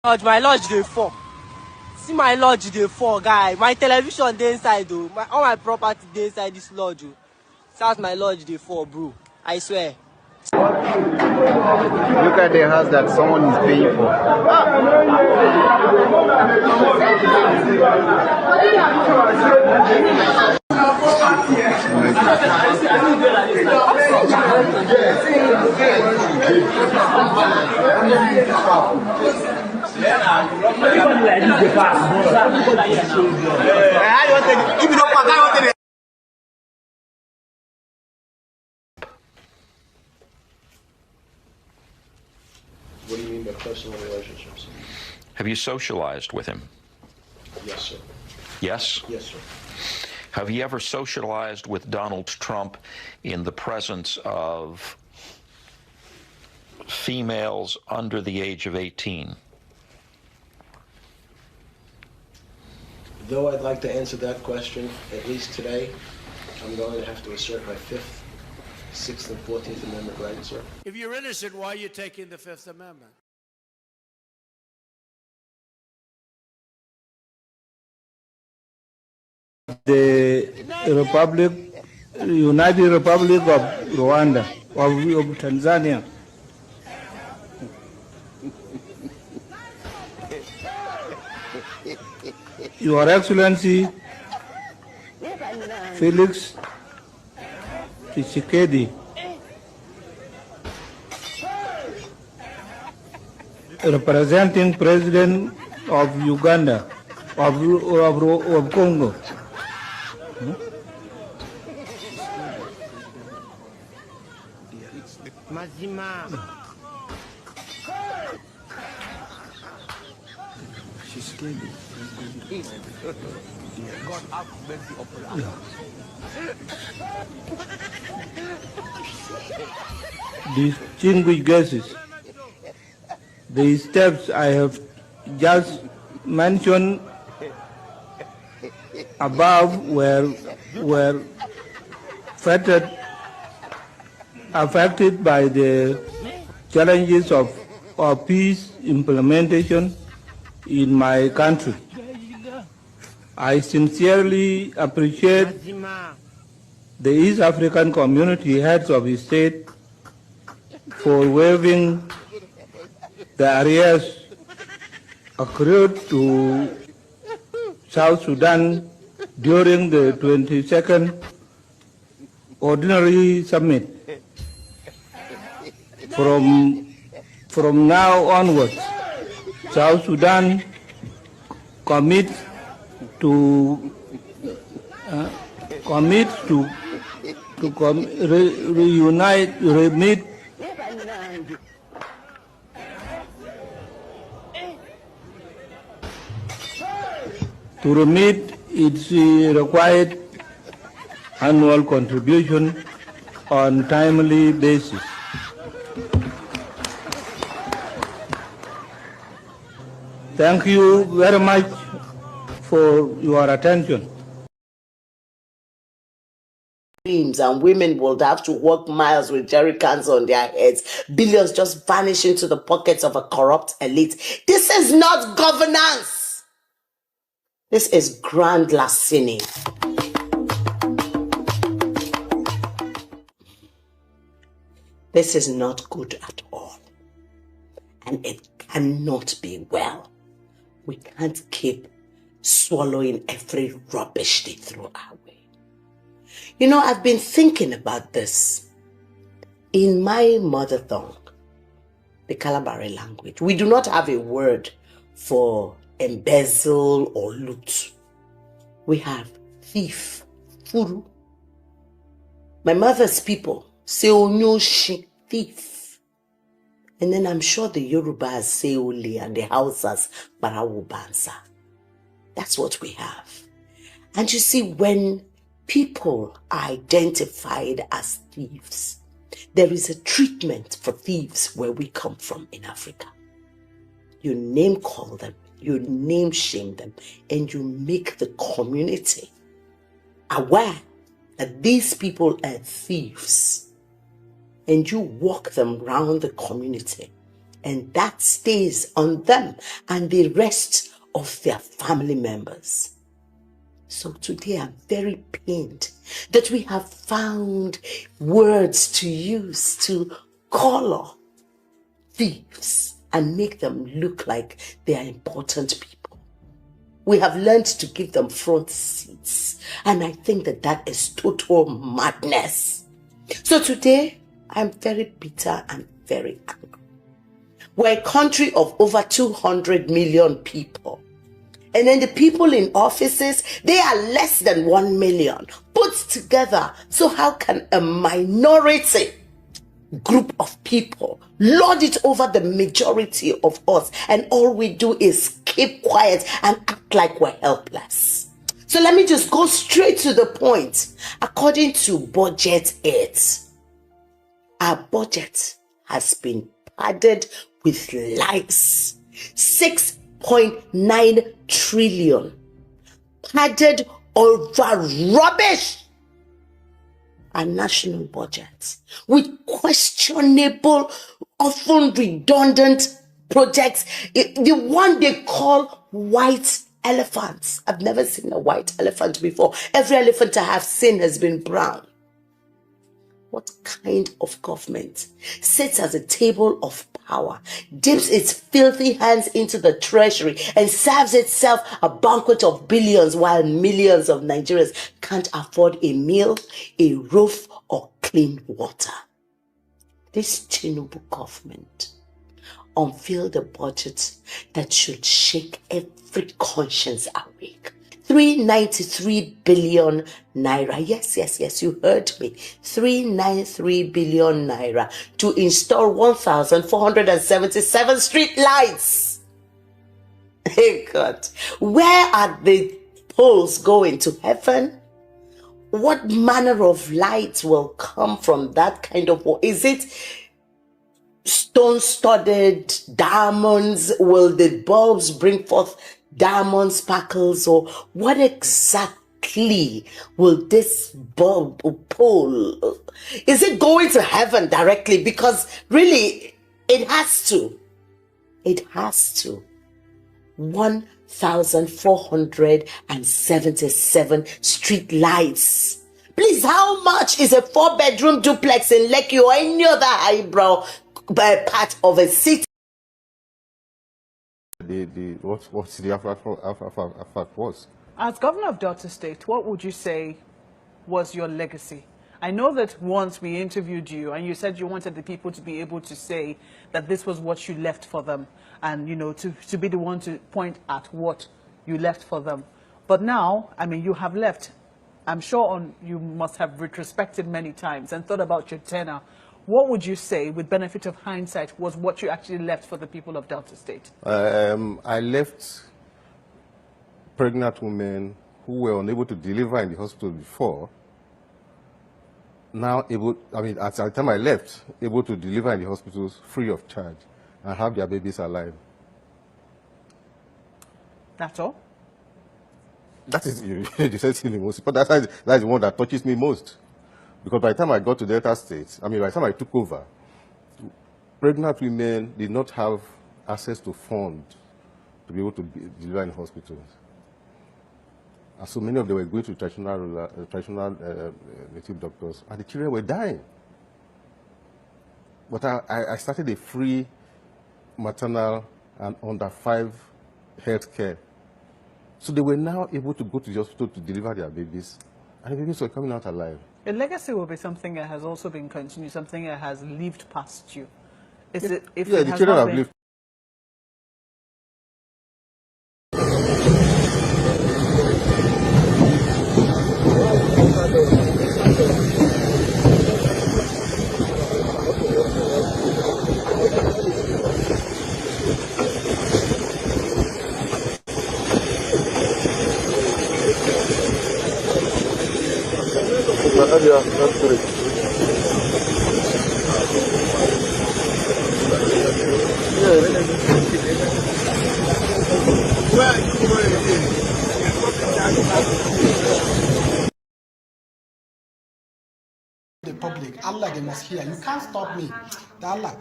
Lodge, my lodge dey fall. See my lodge dey fall, guy. My television dey inside though. All my property dey inside this lodge. Oh. See as my lodge dey fall, bro. I swear. Look at the house that someone is paying for. What do you mean by personal relationships? Have you socialized with him? Yes, sir. Yes? Yes, sir. Have you ever socialized with Donald Trump in the presence of females under the age of 18? Though I'd like to answer that question, at least today, I'm going to have to assert my 5th, 6th, and 14th Amendment rights, sir. If you're innocent, why are you taking the 5th Amendment? The United Republic of Rwanda, of Tanzania. Your Excellency, Felix Tshisekedi, representing President of Uganda, of Congo. Mazima. She's scared. God have mercy upon us. Distinguished guests, the steps I have just mentioned above were affected by the challenges of peace implementation in my country. I sincerely appreciate the East African Community heads of state for waiving the arrears accrued to South Sudan during the 22nd Ordinary Summit. From now onwards, South Sudan commits to remit its required annual contribution on timely basis. Thank you very much for your attention. And women would have to walk miles with jerry cans on their heads. Billions just vanish into the pockets of a corrupt elite. This is not governance. This is grand larceny. This is not good at all. And it cannot be well. We can't keep swallowing every rubbish they throw our way. You know, I've been thinking about this. In my mother tongue, the Kalabari language, we do not have a word for embezzle or loot. We have thief, furu. My mother's people say onyoshi, thief. And then I'm sure the Yorubas say Ole and the Hausas Barawubansa. That's what we have. And you see, when people are identified as thieves, there is a treatment for thieves where we come from in Africa. You name call them, you name shame them, and you make the community aware that these people are thieves. And you walk them around the community and that stays on them and the rest of their family members. So today I'm very pained that we have found words to use to color thieves and make them look like they are important people. We have learned to give them front seats, and I think that that is total madness. So today I'm very bitter and very angry. We're a country of over 200 million people. And then the people in offices, they are less than 1 million put together. So how can a minority group of people lord it over the majority of us, and all we do is keep quiet and act like we're helpless? So let me just go straight to the point. According to Budget 8, our budget has been padded with lies. 6.9 trillion padded over rubbish. Our national budget with questionable, often redundant projects. The one they call white elephants. I've never seen a white elephant before. Every elephant I have seen has been brown. What kind of government sits at a table of power, dips its filthy hands into the treasury, and serves itself a banquet of billions while millions of Nigerians can't afford a meal, a roof, or clean water? This Tinubu government unveiled a budget that should shake every conscience awake. 393 billion naira. Yes, you heard me. 393 billion naira to install 1,477 street lights. Hey God, where are the poles going? To heaven? What manner of light will come from that kind of work? Is it stone-studded diamonds? Will the bulbs bring forth diamond sparkles, or what exactly will this bulb or pole? Is it going to heaven directly? Because really, it has to. It has to. 1,477 street lights. Please, how much is a 4-bedroom duplex in Lekki or any other highbrow part of a city? What's the fact was? As governor of Delta State, what would you say was your legacy? I know that once we interviewed you and you said you wanted the people to be able to say that this was what you left for them, and to be the one to point at what you left for them. But now, I mean, you have left. I'm sure you must have retrospected many times and thought about your tenure. What would you say, with benefit of hindsight, was what you actually left for the people of Delta State? I left pregnant women who were unable to deliver in the hospital before, now able, at the time I left, able to deliver in the hospitals free of charge and have their babies alive. That's all? That is the most, but that's the one that touches me most. Because by the time I got to Delta State, by the time I took over, pregnant women did not have access to funds to be able to deliver in hospitals. And so many of them were going to traditional native doctors, and the children were dying. But I started a free maternal and under 5 health care. So they were now able to go to the hospital to deliver their babies, and the babies were coming out alive. A legacy will be something that has also been continued, something that has lived past you. Is it, if yeah, it the has children not have been... lived. The public, Allah, they must hear. You can't stop me. Allah.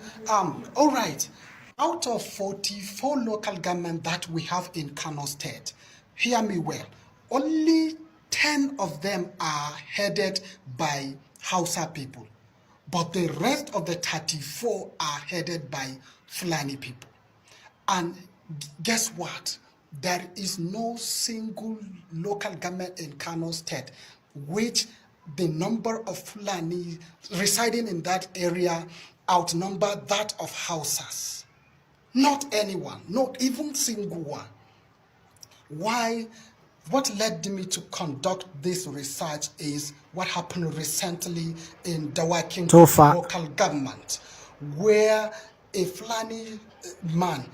All right. Out of 44 local governments that we have in Kano State, hear me well, only 10 of them are headed by Hausa people, but the rest of the 34 are headed by Fulani people. And guess what? There is no single local government in Kano State which the number of Fulani residing in that area outnumber that of Hausas. Not anyone, not even single one. Why? What led me to conduct this research is what happened recently in Dawakin local government, where a Fulani man,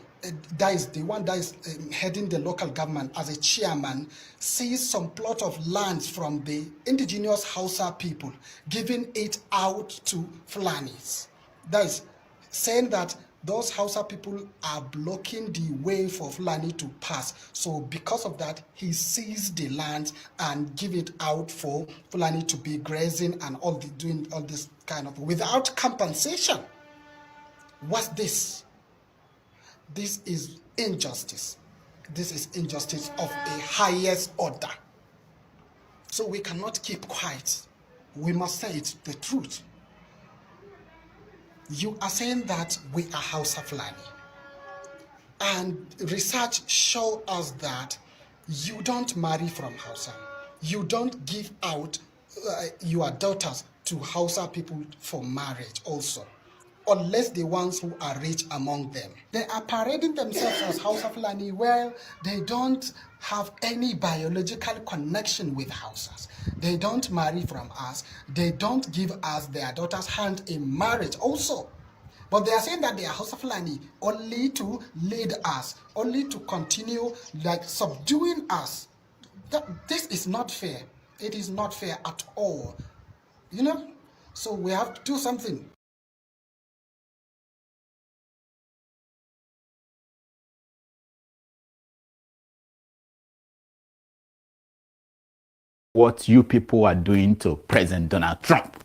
that is the one that is heading the local government as a chairman, sees some plot of lands from the indigenous Hausa people, giving it out to Fulanis. That is saying that those Hausa people are blocking the way for Fulani to pass. So because of that, he seized the land and give it out for Fulani to be grazing and doing all this kind of without compensation. What's this? This is injustice. This is injustice of a highest order. So we cannot keep quiet. We must say it, the truth. You are saying that we are Hausa Fulani. And research shows us that you don't marry from Hausa. You don't give out your daughters to Hausa people for marriage also, unless the ones who are rich among them. They are parading themselves as Hausa Fulani where they don't have any biological connection with Hausas. They don't marry from us. They don't give us their daughter's hand in marriage also. But they are saying that they are Hausa Fulani only to lead us, only to continue like subduing us. This is not fair. It is not fair at all. You know? So we have to do something. What you people are doing to President Donald Trump.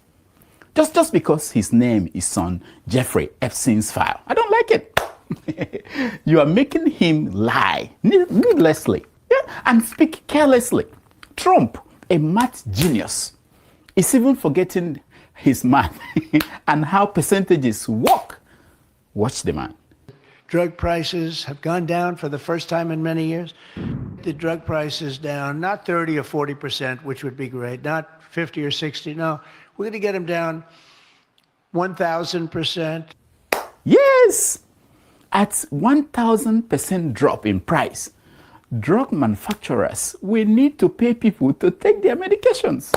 Just because his name is on Jeffrey Epstein's file. I don't like it. You are making him lie needlessly, and speak carelessly. Trump, a math genius, is even forgetting his math and how percentages work. Watch the man. Drug prices have gone down for the first time in many years. The drug price is down, not 30 or 40%, which would be great, not 50 or 60. No, we're going to get them down 1,000%. Yes, at 1,000% drop in price, drug manufacturers will need to pay people to take their medications.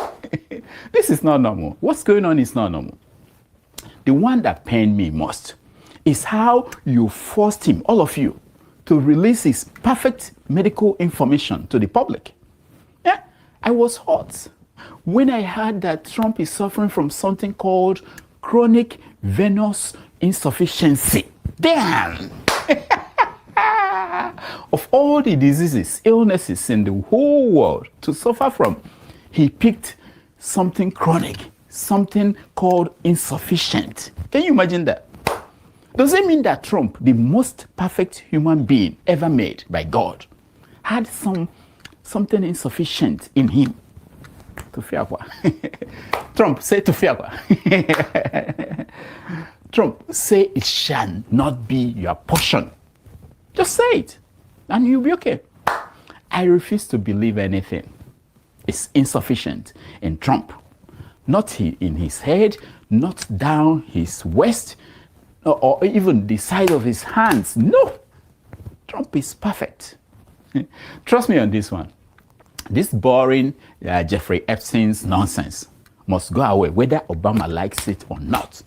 This is not normal. What's going on is not normal. The one that pained me most is how you forced him, all of you, to release his perfect medical information to the public. Yeah, I was hot when I heard that Trump is suffering from something called chronic venous insufficiency. Damn! Of all the diseases, illnesses in the whole world to suffer from, he picked something chronic, something called insufficient. Can you imagine that? Does it mean that Trump, the most perfect human being ever made by God, had something insufficient in him? Trump, say Tufiagwa. Trump, say it shall not be your portion. Just say it, and you'll be okay. I refuse to believe anything is insufficient in Trump. Not in his head, not down his waist, or even the side of his hands. No, Trump is perfect. Trust me on this one. This boring Jeffrey Epstein's nonsense must go away, whether Obama likes it or not.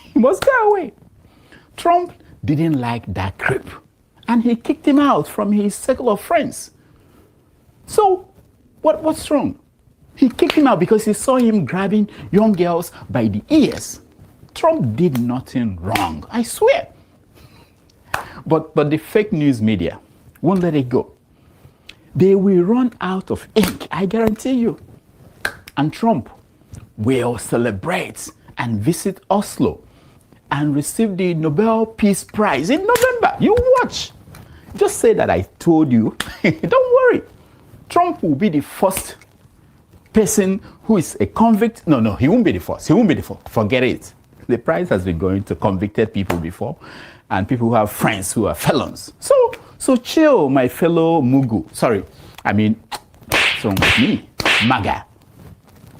He must go away. Trump didn't like that creep, and he kicked him out from his circle of friends. So, what's wrong? He kicked him out because he saw him grabbing young girls by the ears. Trump did nothing wrong, I swear. But the fake news media won't let it go. They will run out of ink, I guarantee you. And Trump will celebrate and visit Oslo and receive the Nobel Peace Prize in November. You watch. Just say that I told you. Don't worry. Trump will be the first person who is a convict. No, he won't be the first. He won't be the first. Forget it. The prize has been going to convicted people before and people who have friends who are felons. So chill, my fellow Mugu. Sorry. I mean, so me, MAGA.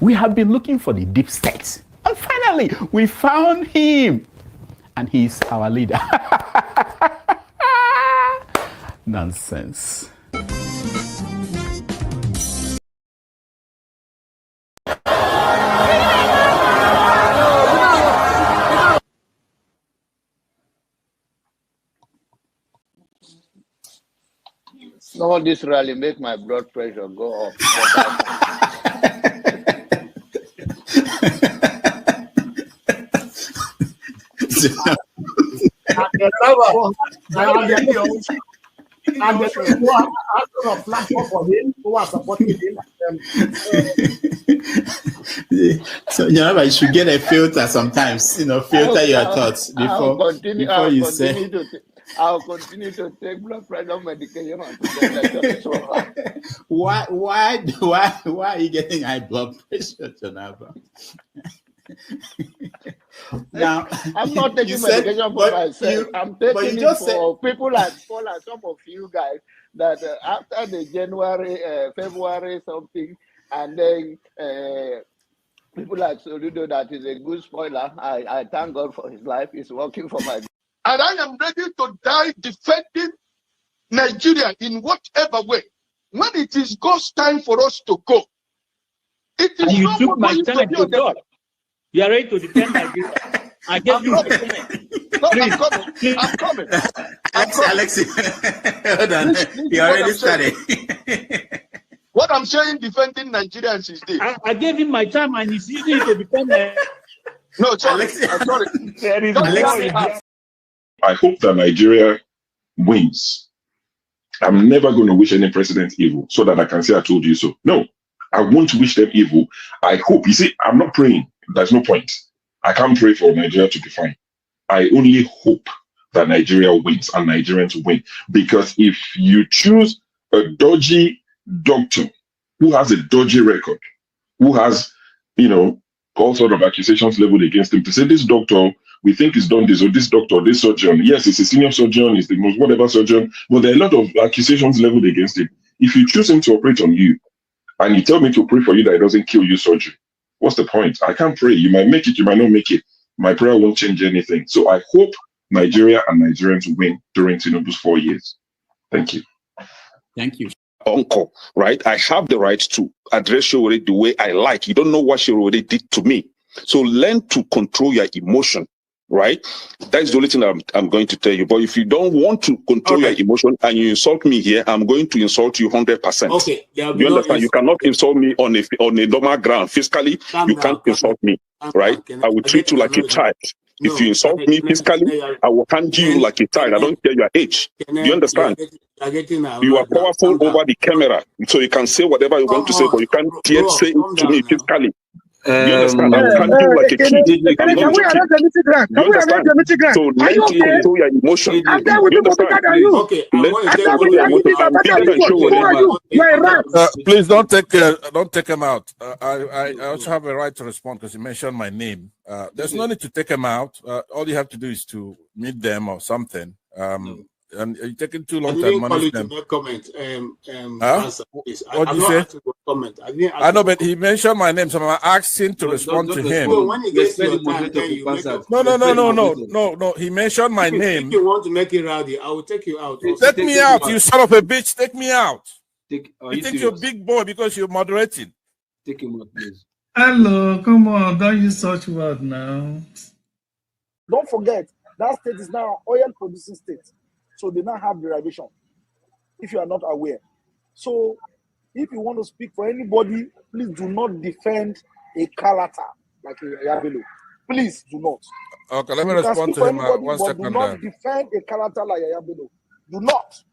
We have been looking for the deep state. And finally, we found him. And he's our leader. Nonsense. Some of this rally make my blood pressure go up. So you should get a filter sometimes, filter your thoughts before you say. I'll continue to take blood pressure medication Why are you getting high blood pressure, Jonava? Now, I'm not taking medication for myself. I'm taking it for people like some of you guys that after the February something, and then people like Soludo that is a good spoiler. I thank God for his life. He's working for my. And I am ready to die defending Nigeria in whatever way. When it is God's time for us to go, it is you no took more my going time to to God. You are ready to defend Nigeria. I gave you my time. No, I'm coming. Alexi, hold on. You already started. What I'm saying, defending Nigerians is this. I gave him my time and he's using it to defend No, sorry. I'm sorry. I hope that Nigeria wins. I'm never going to wish any president evil so that I can say I told you so. No, I won't wish them evil. I hope. You see, I'm not praying. There's no point. I can't pray for Nigeria to be fine. I only hope that Nigeria wins and Nigerians win. Because if you choose a dodgy doctor who has a dodgy record, who has, all sort of accusations leveled against him, to say this doctor, we think he's done this, or this doctor, this surgeon, yes, he's a senior surgeon, he's the most whatever surgeon, but there are a lot of accusations leveled against him. If you choose him to operate on you, and you tell me to pray for you that it doesn't kill you surgery, what's the point? I can't pray. You might make it, you might not make it. My prayer won't change anything. So I hope Nigeria and Nigerians win during Tinubu's 4 years. Thank you. Thank you. Uncle, right? I have the right to address Showore the way I like. You don't know what Showore did to me. So learn to control your emotion, right? That's the only thing I'm going to tell you. But if you don't want to control your emotion and you insult me here, I'm going to insult you 100%. Okay. You understand? You cannot insult me on a normal ground. Physically, you can't insult me, right? I will treat you like a child. If you insult me physically, I will handle you like a child. I don't care your age. Do you understand? You are powerful over the camera, so you can say whatever you want to say, but you can't yet say it to me physically. You understand? I will handle you like a kid. I'm not joking. You understand? So learn to control your emotion. You understand? Okay. Please don't take him out. I also have a right to respond because he mentioned my name. There's no need to take him out. All you have to do is to meet them or something. And you're taking too long to manage them. Comment. Answer, what did you say? Comment. I know, but he mentioned my name, so I'm asking to respond to him. So when he gets your time, then you make No. He mentioned my name. If you want to make it rowdy, I will take you out. Take me out, you son of a bitch. Take me out. You think you're a big boy because you're moderating. Take him out, please. Hello, come on. Don't use such word now. Don't forget, that state is now an oil-producing state. So they now have derivation, if you are not aware. So if you want to speak for anybody, please do not defend a Kalata like a Yabelo. Please do not. Okay, let me respond to him. 1 second. Do not defend a Kalata like a Yabelo. Do not.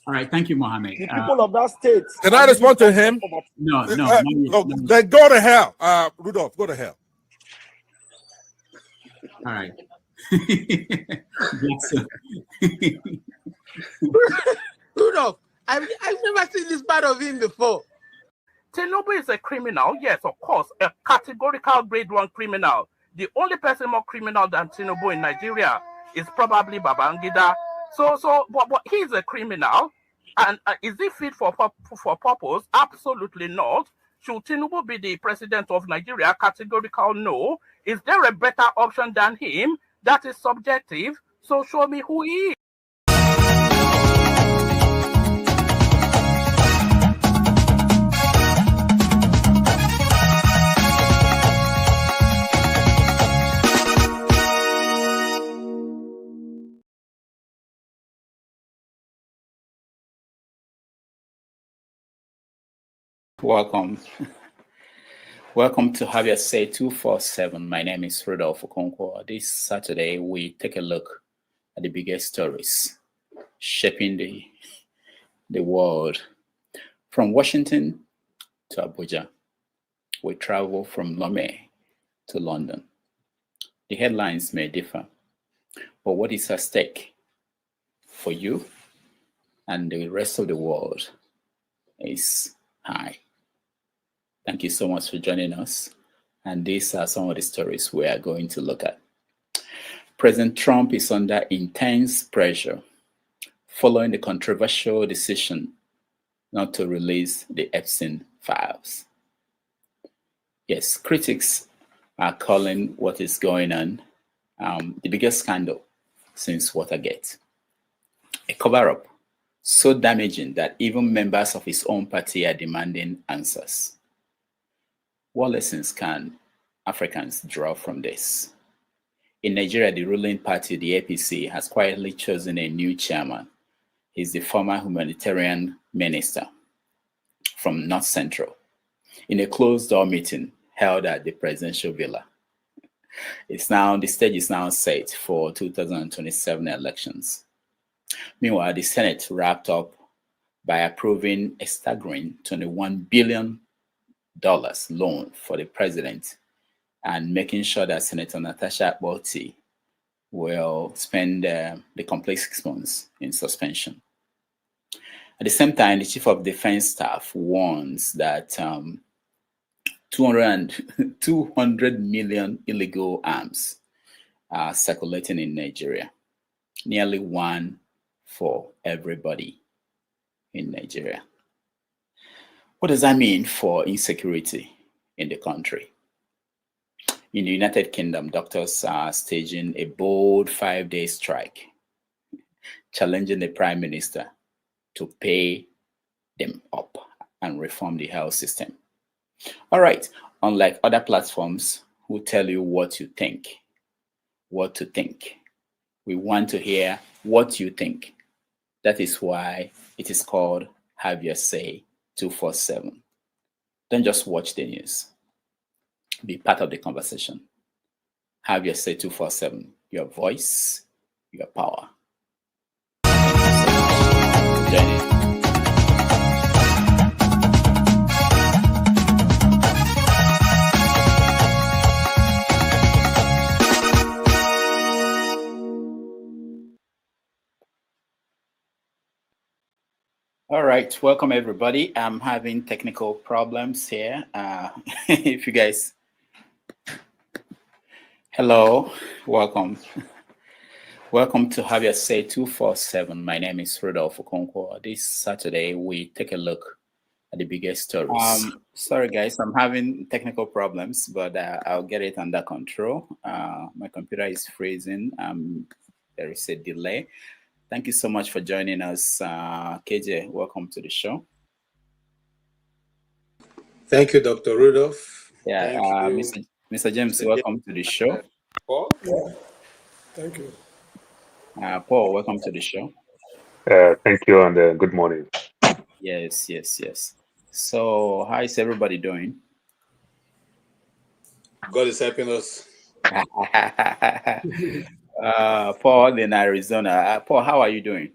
All right, thank you, Mohammed. The people of that state. Can I respond to him? No. Then go to hell. Rudolph, go to hell. All right. Rudolph, I've never seen this part of him before. Tinubu is a criminal, yes, of course, a categorical grade 1 criminal. The only person more criminal than Tinubu in Nigeria is probably Babangida. But he's a criminal, and is he fit for purpose? Absolutely not. Should Tinubu be the president of Nigeria? Categorical no. Is there a better option than him? That is subjective. So show me who he is. Welcome. Welcome to Have Your Say 247. My name is Rudolph Okonkwo. This Saturday, we take a look at the biggest stories shaping the world. From Washington to Abuja, we travel from Lomé to London. The headlines may differ, but what is at stake for you and the rest of the world is high. Thank you so much for joining us. And these are some of the stories we are going to look at. President Trump is under intense pressure following the controversial decision not to release the Epstein files. Yes, critics are calling what is going on the biggest scandal since Watergate. A cover-up so damaging that even members of his own party are demanding answers. What lessons can Africans draw from this? In Nigeria, the ruling party, the APC, has quietly chosen a new chairman. He's the former Humanitarian Minister from North Central in a closed-door meeting held at the presidential villa. The stage is now set for 2027 elections. Meanwhile, the Senate wrapped up by approving a staggering $21 billion loan for the president and making sure that Senator Natasha Akpoti will spend the complete 6 months in suspension. At the same time, the Chief of Defense Staff warns that 200 million illegal arms are circulating in Nigeria, nearly one for everybody in Nigeria. What does that mean for insecurity in the country? In the United Kingdom, doctors are staging a bold 5-day strike, challenging the Prime Minister to pay them up and reform the health system. All right, unlike other platforms who tell you what to think, we want to hear what you think. That is why it is called Have Your Say 247. Don't just watch the news. Be part of the conversation. Have Your Say 247. Your voice, your power. Thank you so much for joining. All right, welcome everybody. I'm having technical problems here. If you guys, hello, welcome. Welcome to Have Your Say 247. My name is Rudolph Okonkwo. This Saturday, we take a look at the biggest stories. Sorry guys, I'm having technical problems, but I'll get it under control. My computer is freezing. There is a delay. Thank you so much for joining us. KJ, welcome to the show. Thank you, Dr. Rudolph. Yeah, Mr. James, welcome to the show. Paul? Yeah. Thank you. Paul, welcome to the show. Thank you, and good morning. Yes. So, how is everybody doing? God is helping us. Paul in Arizona. Paul, how are you doing?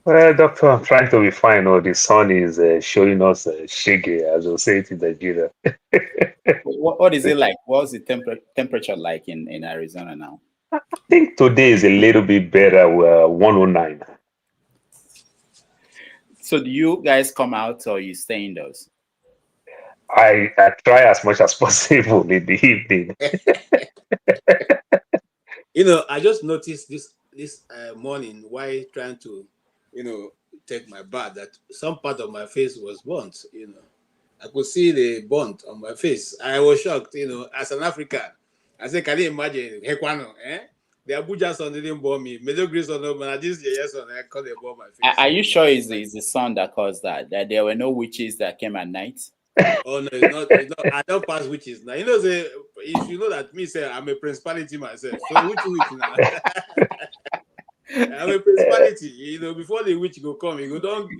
Well, doctor, I'm trying to be fine. The sun is showing us shiggy, as we'll say it in Nigeria. What is it like? What's the temperature like in Arizona now? I think today is a little bit better. We're 109. So do you guys come out or you stay indoors? I try as much as possible in the evening. I just noticed this morning while trying to, take my bath, that some part of my face was burnt. I could see the burnt on my face. I was shocked. As an African, I said, can you imagine? Hekwano, the Abuja son didn't burn me. Middle Greece son, no, but this yes son, I called it burn my face. Are you sure it's the sun that caused that? That there were no witches that came at night? Oh no, it's not. I don't pass witches now. Say if you know that me say I'm a principality myself. So which witch now? I'm a principality. Before the witch go come, you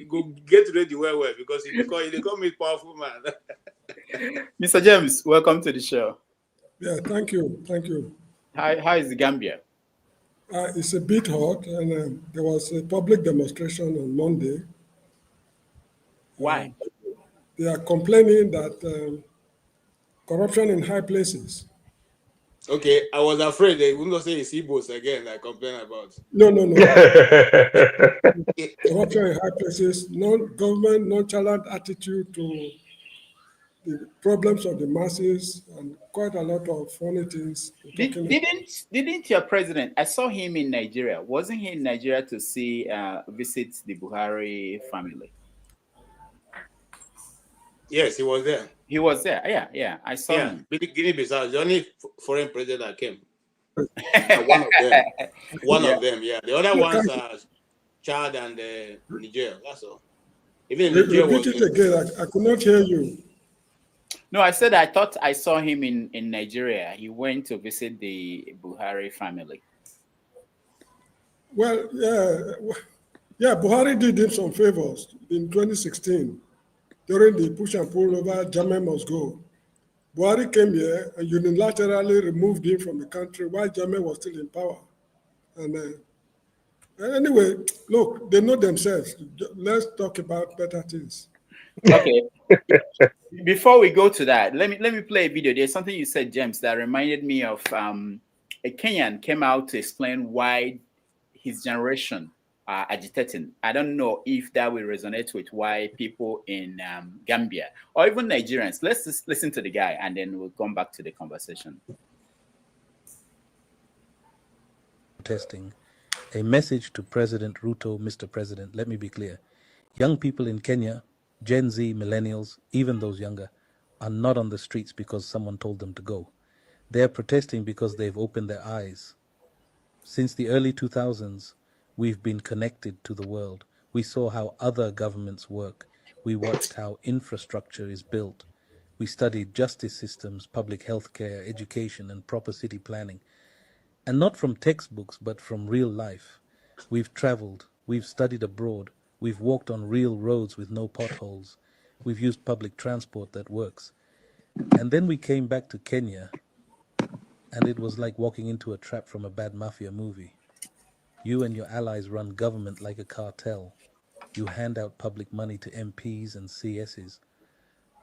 go get ready well because if they call me powerful man. Mr. James, welcome to the show. Yeah, thank you. How is the Gambia? It's a bit hot, and there was a public demonstration on Monday. Why? They are complaining that corruption in high places. Okay, I was afraid they wouldn't say it's Igbos again I complain about. No. Corruption in high places, non-government, nonchalant attitude to the problems of the masses, and quite a lot of funny things. Didn't your president? I saw him in Nigeria. Wasn't he in Nigeria to visit the Buhari family? Yes, he was there. He was there. Yeah. I saw him. Guinea-Bissau is the only foreign president that came. One of them. One of them. Yeah. The other ones are Chad and Niger. That's all. Even Niger was. Repeat it again. I could not hear you. No, I said I thought I saw him in Nigeria. He went to visit the Buhari family. Well, yeah. Buhari did him some favors in 2016 during the push and pull over Jammeh must go. Buhari came here and unilaterally removed him from the country while Jammeh was still in power. And anyway, look, they know themselves. Let's talk about better things. Okay. Before we go to that, let me play a video. There's something you said, James, that reminded me of a Kenyan came out to explain why his generation are agitating. I don't know if that will resonate with why people in Gambia or even Nigerians. Let's just listen to the guy and then we'll come back to the conversation. Protesting. A message to President Ruto, Mr. President, let me be clear. Young people in Kenya, Gen Z, millennials, even those younger, are not on the streets because someone told them to go. They're protesting because they've opened their eyes. Since the early 2000s, we've been connected to the world. We saw how other governments work. We watched how infrastructure is built. We studied justice systems, public health care, education, and proper city planning. And not from textbooks, but from real life. We've traveled, we've studied abroad, we've walked on real roads with no potholes. We've used public transport that works. And then we came back to Kenya, and it was like walking into a trap from a bad mafia movie. You and your allies run government like a cartel. You hand out public money to MPs and CSs,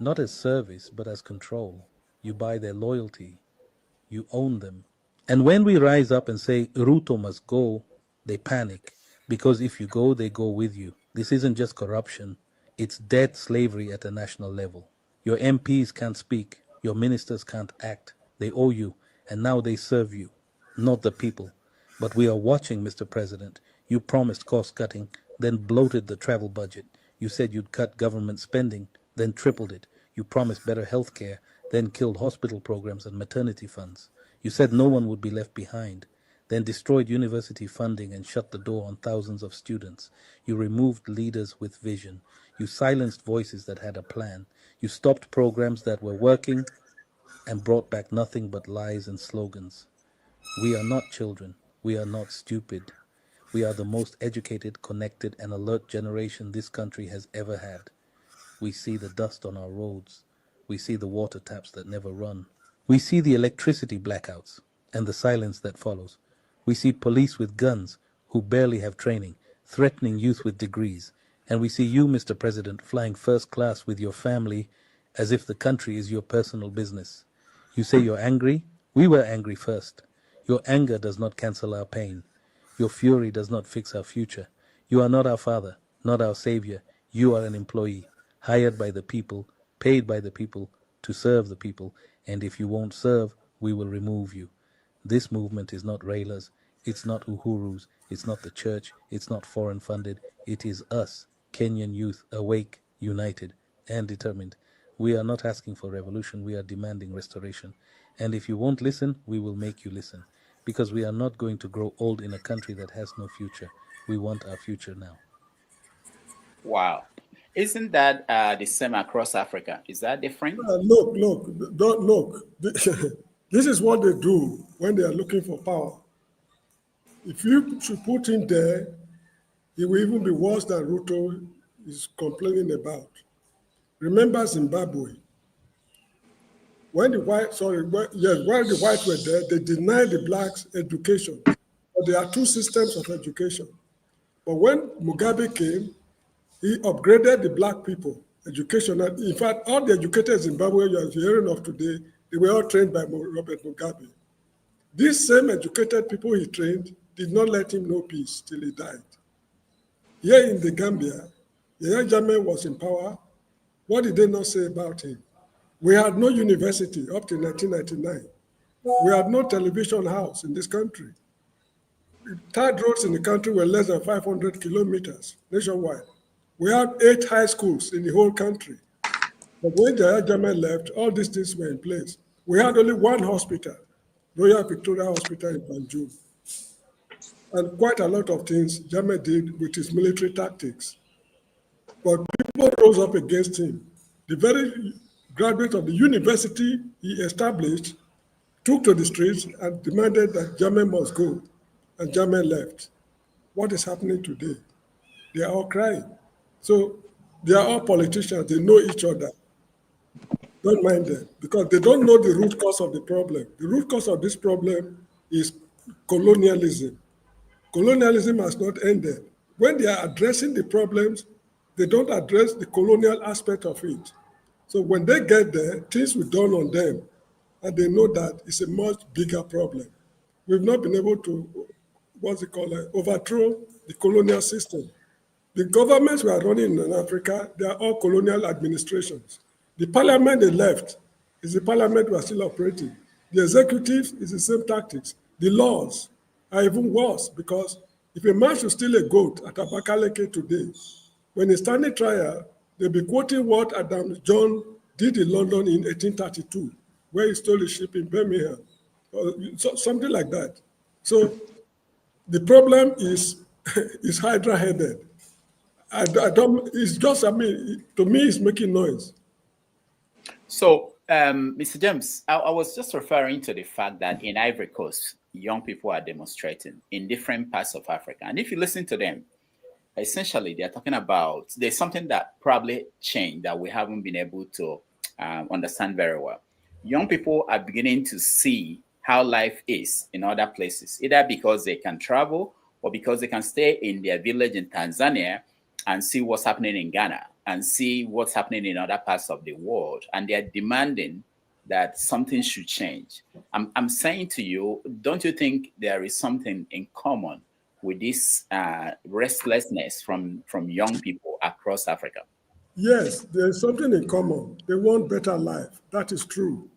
not as service, but as control. You buy their loyalty. You own them. And when we rise up and say, Ruto must go, they panic. Because if you go, they go with you. This isn't just corruption. It's dead slavery at a national level. Your MPs can't speak. Your ministers can't act. They owe you. And now they serve you, not the people. But we are watching, Mr. President. You promised cost cutting, then bloated the travel budget. You said you'd cut government spending, then tripled it. You promised better health care, then killed hospital programs and maternity funds. You said no one would be left behind, then destroyed university funding and shut the door on thousands of students. You removed leaders with vision. You silenced voices that had a plan. You stopped programs that were working and brought back nothing but lies and slogans. We are not children. We are not stupid. We are the most educated, connected, and alert generation this country has ever had. We see the dust on our roads. We see the water taps that never run. We see the electricity blackouts and the silence that follows. We see police with guns who barely have training, threatening youth with degrees. And we see you, Mr. President, flying first class with your family as if the country is your personal business. You say you're angry? We were angry first. Your anger does not cancel our pain. Your fury does not fix our future. You are not our father, not our savior. You are an employee, hired by the people, paid by the people, to serve the people. And if you won't serve, we will remove you. This movement is not Railas, it's not Uhurus, it's not the church, it's not foreign funded. It is us, Kenyan youth, awake, united, and determined. We are not asking for revolution, we are demanding restoration. And if you won't listen, we will make you listen. Because we are not going to grow old in a country that has no future. We want our future now. Wow. Isn't that the same across Africa? Is that different? Look. This is what they do when they are looking for power. If you should put him there, it will even be worse than Ruto is complaining about. Remember Zimbabwe. When the whites were there, they denied the blacks education. But there are two systems of education. But when Mugabe came, he upgraded the black people education. In fact, all the educated Zimbabweans you are hearing of today, they were all trained by Robert Mugabe. These same educated people he trained did not let him know peace till he died. Here in the Gambia, Yahya Jammeh was in power. What did they not say about him? We had no university up to 1999. We had no television house in this country. Third roads in the country were less than 500 kilometers nationwide. We had 8 high schools in the whole country. But when Yahya Jammeh left, all these things were in place. We had only one hospital, Royal Victoria Hospital in Banjul. And quite a lot of things Jammeh did with his military tactics. But people rose up against him. The very graduates of the university he established took to the streets and demanded that Jammeh must go. And Jammeh left. What is happening today? They are all crying. So they are all politicians. They know each other. Don't mind them, because they don't know the root cause of the problem. The root cause of this problem is colonialism. Colonialism has not ended. When they are addressing the problems, they don't address the colonial aspect of it. So when they get there, things will dawn on them, and they know that it's a much bigger problem. We've not been able to, overthrow the colonial system. The governments we are running in Africa, they are all colonial administrations. The parliament they left is the parliament we are still operating. The executive is the same tactics. The laws are even worse, because if a man should steal a goat at Abakaleke today, when he's standing trial, they'll be quoting what Adam John did in London in 1832, where he stole a ship in Birmingham, or something like that. So the problem is hydra-headed. It's just, to me, it's making noise. So, Mr. James, I was just referring to the fact that in Ivory Coast, young people are demonstrating in different parts of Africa. And if you listen to them, essentially, they're talking about, there's something that probably changed that we haven't been able to understand very well. Young people are beginning to see how life is in other places, either because they can travel or because they can stay in their village in Tanzania and see what's happening in Ghana and see what's happening in other parts of the world. And they're demanding that something should change. I'm saying to you, don't you think there is something in common with this restlessness from young people across Africa? Yes, there's something in common. They want better life. That is true.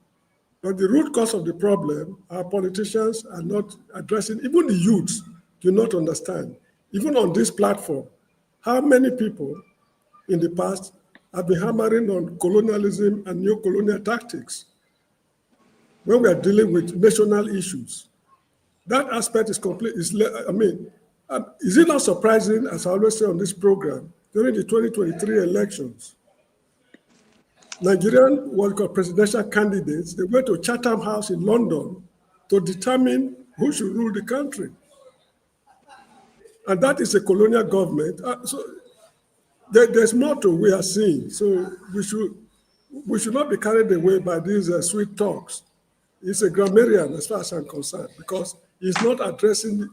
But the root cause of the problem, our politicians are not addressing. Even the youths do not understand. Even on this platform, how many people in the past have been hammering on colonialism and neo-colonial tactics when we are dealing with national issues? That aspect is complete. Is it not surprising, as I always say on this program, during the 2023 elections, Nigerian presidential candidates, they went to Chatham House in London to determine who should rule the country. And that is a colonial government. So there's more to we are seeing. So we should not be carried away by these sweet talks. It's a grammarian as far as I'm concerned, because he's not attacking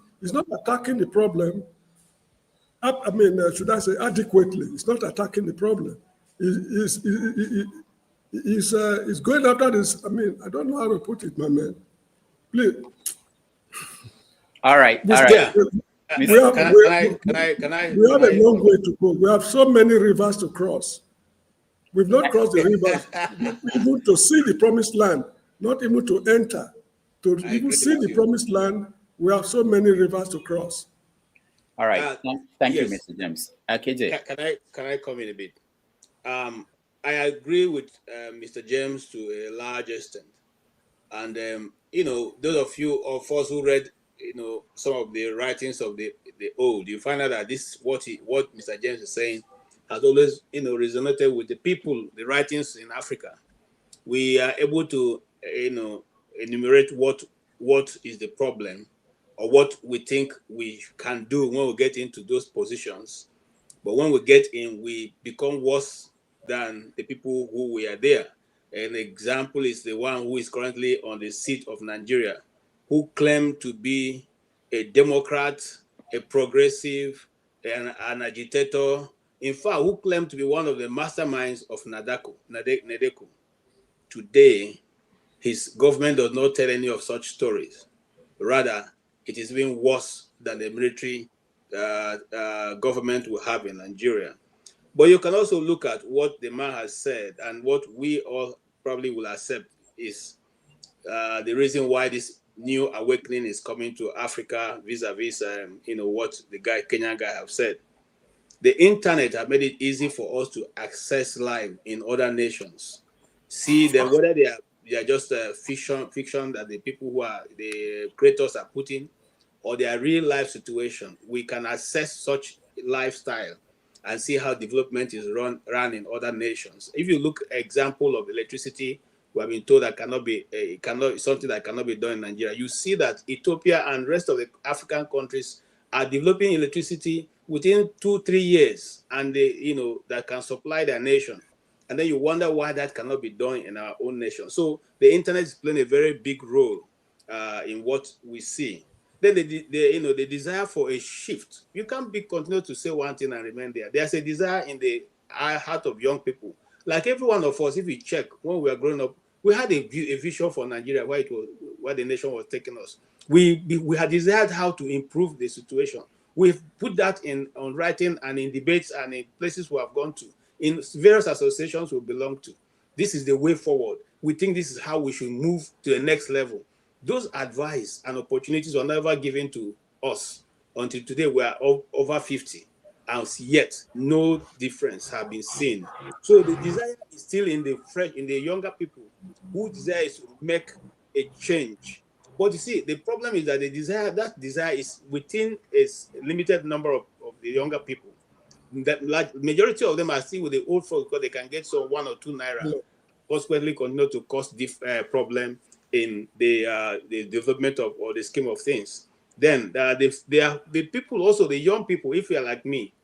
the problem. Should I say adequately? He's not attacking the problem. He's going after this. I don't know how to put it, my man. Please, All right. This All guy- right. We have a long way to go. We have so many rivers to cross. We've not crossed the rivers even to see the promised land, not even to enter. To even see the promised land, we have so many rivers to cross. All right. Thank you, yes. Mr. James. KJ. Can I come in a bit? I agree with Mr. James to a large extent, and those of us who read some of the writings of the old, you find out that this what Mr. James is saying has always resonated with the people, the writings in Africa. We are able to enumerate what is the problem or what we think we can do when we get into those positions. But when we get in, we become worse than the people who were there. An example is the one who is currently on the seat of Nigeria, who claimed to be a Democrat, a progressive, an agitator. In fact, who claimed to be one of the masterminds of Nadeko. Today, his government does not tell any of such stories. Rather, it is even worse than the military government we have in Nigeria. But you can also look at what the man has said, and what we all probably will accept is the reason why this new awakening is coming to Africa vis-a-vis, what the Kenyan guy have said. The internet have made it easy for us to access live in other nations. See them, whether they are just fiction that the people who are the creators are putting, or their real life situation. We can assess such lifestyle and see how development is run in other nations. If you look example of electricity, we have been told that something that cannot be done in Nigeria. You see that Ethiopia and rest of the African countries are developing electricity within 2-3 years, and that can supply their nation. And then you wonder why that cannot be done in our own nation. So the internet is playing a very big role in what we see. Then the desire for a shift. You can't continue to say one thing and remain there. There's a desire in the heart of young people. Like every one of us, if you check, when we were growing up, we had a vision for Nigeria, where the nation was taking us. We had desired how to improve the situation. We've put that on writing and in debates and in places we have gone to, in various associations we belong to. This is the way forward. We think this is how we should move to the next level. Those advice and opportunities were never given to us until today. We are over 50, and yet no difference have been seen. So the desire is still in the younger people who desire to make a change. But you see, the problem is that that desire is within a limited number of the younger people. That majority of them are still with the old folks because they can get some 1 or 2 naira. Consequently, continue to cause problem in the development of or the scheme of things. Then the people, also the young people, if you are like me,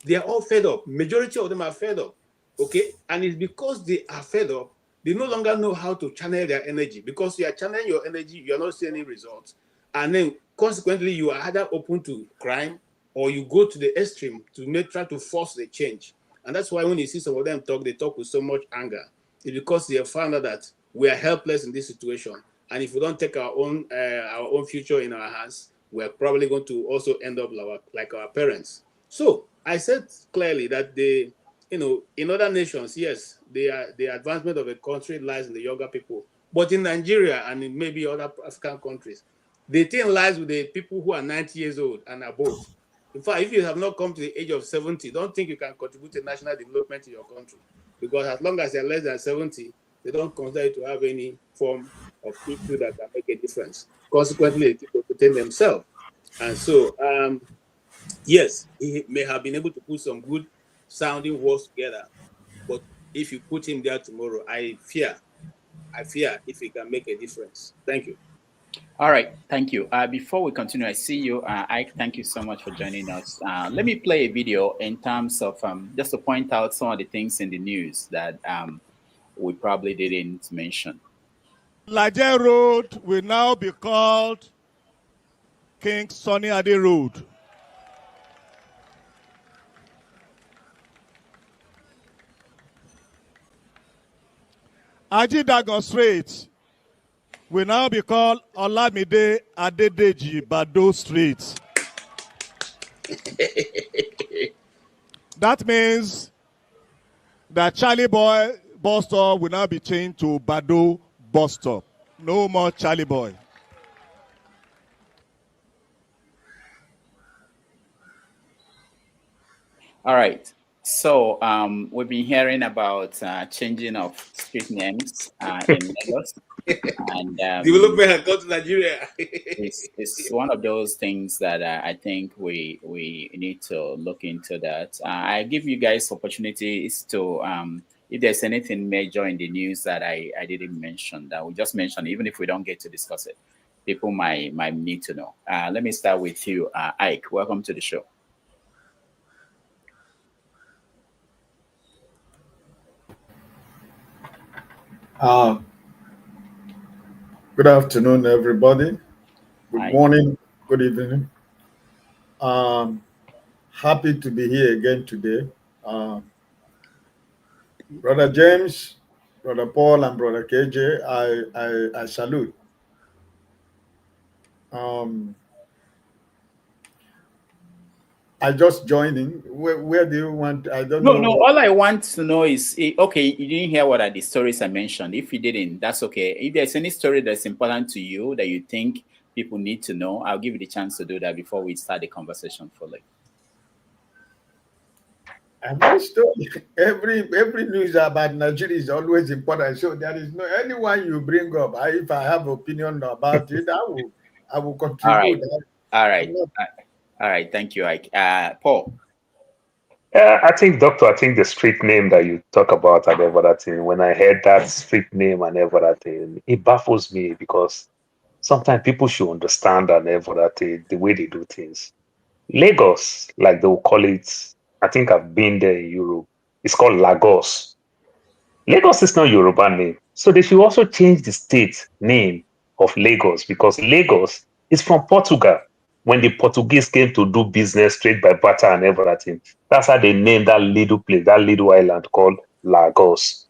they are all fed up. Majority of them are fed up. Okay, and it's because they are fed up, they no longer know how to channel their energy, because you are channeling your energy, you are not seeing any results, and then consequently you are either open to crime or you go to the extreme to try to force the change. And that's why when you see some of them talk, they talk with so much anger. It's because they have found out that we are helpless in this situation, and if we don't take our own future in our hands, we're probably going to also end up like our parents. So I said clearly that in other nations, yes, the advancement of a country lies in the younger people, but in Nigeria and in maybe other African countries, the thing lies with the people who are 90 years old and above. In fact, if you have not come to the age of 70, don't think you can contribute to national development in your country, because as long as you're less than 70, they don't consider you to have any form of issue that can make a difference. Consequently, people contain themselves. And so, yes, he may have been able to put some good sounding words together, but if you put him there tomorrow, I fear if he can make a difference. Thank you. All right, thank you. Before we continue, I see you. Ike, thank you so much for joining us. Let me play a video in terms of just to point out some of the things in the news that we probably didn't mention. Laje Road will now be called King Sunny Ade Road. Ajidagon Strait will now be called Olamide Adedeji Bado Street. That means that Charlie Boy bus stop will now be changed to Bado bus stop. No more Charlie Boy. All right. So we've been hearing about changing of street names in Lagos. And development has gone to Nigeria. it's one of those things that I think we need to look into that. I give you guys opportunities to, if there's anything major in the news that I didn't mention, that we just mentioned, even if we don't get to discuss it, people might need to know. Let me start with you, Ike. Welcome to the show. Good afternoon, everybody. Good morning, good evening. Happy to be here again today. Brother James, Brother Paul, and Brother KJ, I salute. I just joined in. Where do you want? I don't know. No, all I want to know is, okay, you didn't hear what are the stories I mentioned. If you didn't, that's okay. If there's any story that's important to you that you think people need to know, I'll give you the chance to do that before we start the conversation fully. Every news about Nigeria is always important. So there is no anyone you bring up. If I have opinion about it, I will contribute. All right. Thank you, Ike. Paul. I think the street name that you talk about and everything, when I heard that street name and everything, it baffles me because sometimes people should understand and everything, the way they do things. Lagos, like they will call it, I think I've been there in Europe, it's called Lagos. Lagos is not Yoruba name. So they should also change the state name of Lagos because Lagos is from Portugal. When the Portuguese came to do business, trade by barter and everything, that's how they named that little place, that little island called Lagos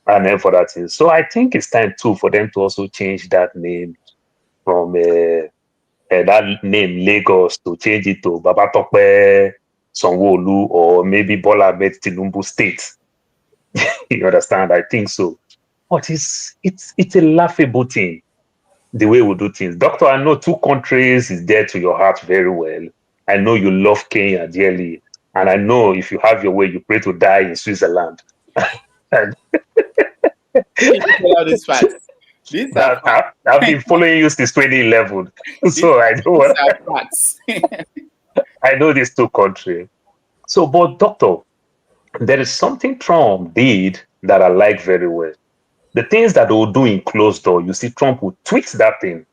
and everything. So I think it's time too for them to also change that name from that name Lagos to change it to Babatope, Sanwo-Olu, or maybe Bola Ahmed Tinubu State. You understand? I think so. But it's a laughable thing. The way we do things. Doctor, I know 2 countries is dear to your heart very well. I know you love Kenya dearly. And I know if you have your way, you pray to die in Switzerland. I've been following you since 2011. So I know what I know these 2 countries. So, but doctor, there is something Trump did that I like very well. The things that they will do in closed door, you see, Trump will tweet that thing.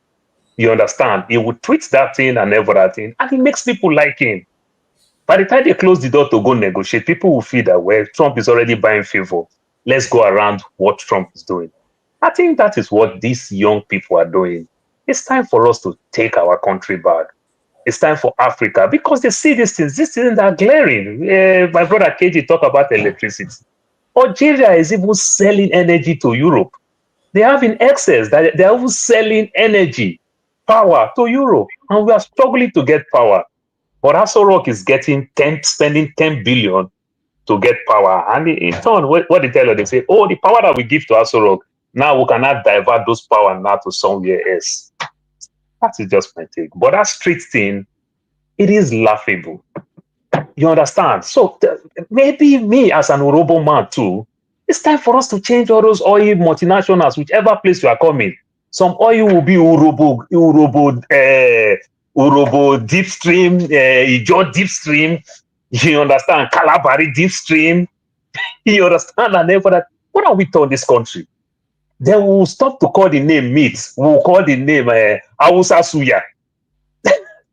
You understand? He will tweet that thing and everything, and it makes people like him. By the time they close the door to go negotiate, people will feel that, well, Trump is already buying favor. Let's go around what Trump is doing. I think that is what these young people are doing. It's time for us to take our country back. It's time for Africa because they see these things that are glaring. My brother KJ talked about electricity. Algeria is even selling energy to Europe. They have in excess that they're even selling energy, power to Europe, and we are struggling to get power. But Aso Rock is spending 10 billion to get power. And in turn, what they tell you, they say, oh, the power that we give to Aso Rock, now we cannot divert those power now to somewhere else. That is just my take. But that street thing, it is laughable. You understand? So maybe me as an Urobo man too, it's time for us to change all those oil multinationals, whichever place you are coming. Some oil will be Urobo deep stream, Ijo deep stream. You understand? Kalabari deep stream. You understand? And then for that, what are we doing in this country? They will stop to call the name meat. We'll call the name Hausa Suya.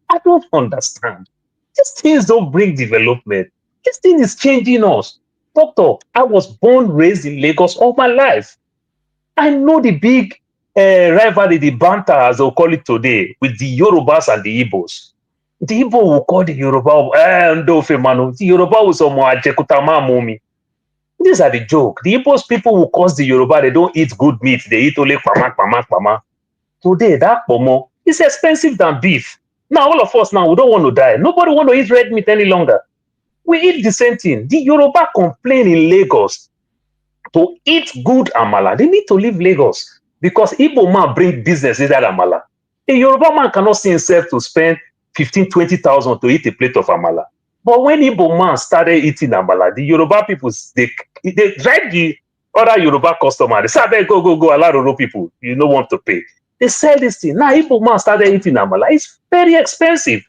I don't understand. These things don't bring development. This thing is changing us. Doctor, I was born, raised in Lagos all my life. I know the big rivalry, the banter, as they'll call it today, with the Yorubas and the Igbos. The Igbo will call the Yoruba, the Yoruba will say, Momi. These are the joke. The Igbos people will cause the Yoruba, they don't eat good meat, they eat only pama. Today, that pomo is expensive than beef. Now, all of us now, we don't want to die. Nobody want to eat red meat any longer. We eat the same thing. The Yoruba complain in Lagos to eat good amala. They need to leave Lagos because Igbo man bring business in that amala. A Yoruba man cannot see himself to spend 15, 20,000 to eat a plate of amala. But when Igbo man started eating amala, the Yoruba people, they drive the other Yoruba customer. They say, go, a lot of people, you don't want to pay. They sell this thing. Now Igbo man started eating amala. It's very expensive.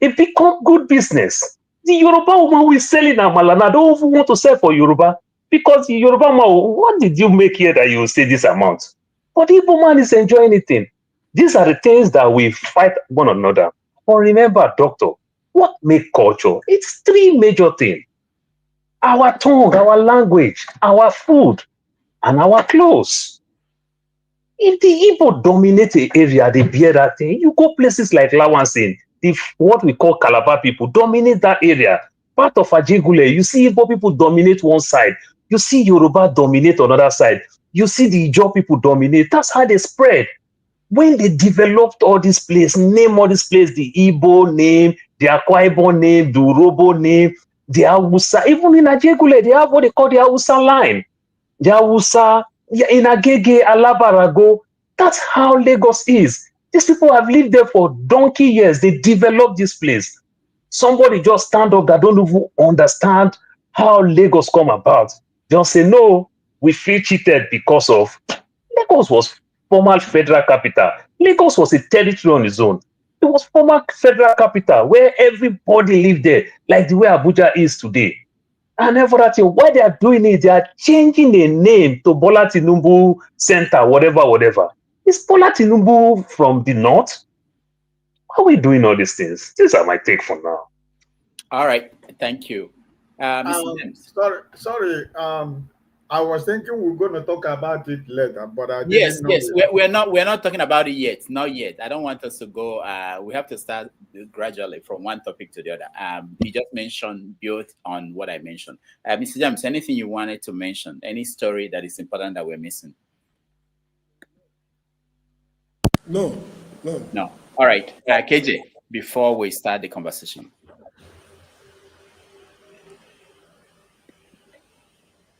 It become good business. The Yoruba woman who is selling amala now don't even want to sell for Yoruba because the Yoruba man, what did you make here that you will say this amount? But the Igbo man is enjoying anything. These are the things that we fight one another. But remember, doctor, what make culture? It's three major things. Our tongue, our language, our food, and our clothes. If the Igbo dominate the area, they bear that thing. You go places like Lawansin, what we call Calabar people dominate that area. Part of Ajigule, you see Igbo people dominate one side. You see Yoruba dominate another side. You see the Ijaw people dominate. That's how they spread. When they developed all these places, name all these places, the Igbo name, the Akwa Ibom name, the Urobo name, the Hausa, even in Ajigule, they have what they call the Hausa line. The Hausa, in Agege, Alabarago, that's how Lagos is. These people have lived there for donkey years. They developed this place. Somebody just stand up that don't even understand how Lagos come about. Just say, no, we feel cheated because of Lagos was former federal capital. Lagos was a territory on its own. It was former federal capital where everybody lived there, like the way Abuja is today. And everything, why they are doing it, they are changing the name to Bola Tinubu Center, whatever. Is Bola Tinubu from the north? Why are we doing all these things? These are my take for now. All right, thank you. Mr. James. Sorry. I was thinking we were going to talk about it later, but I didn't know. Yes. We're not talking about it yet. Not yet. I don't want us to go. We have to start gradually from one topic to the other. You just mentioned built on what I mentioned. Mr. James, anything you wanted to mention? Any story that is important that we're missing? No. All right, KJ. Before we start the conversation.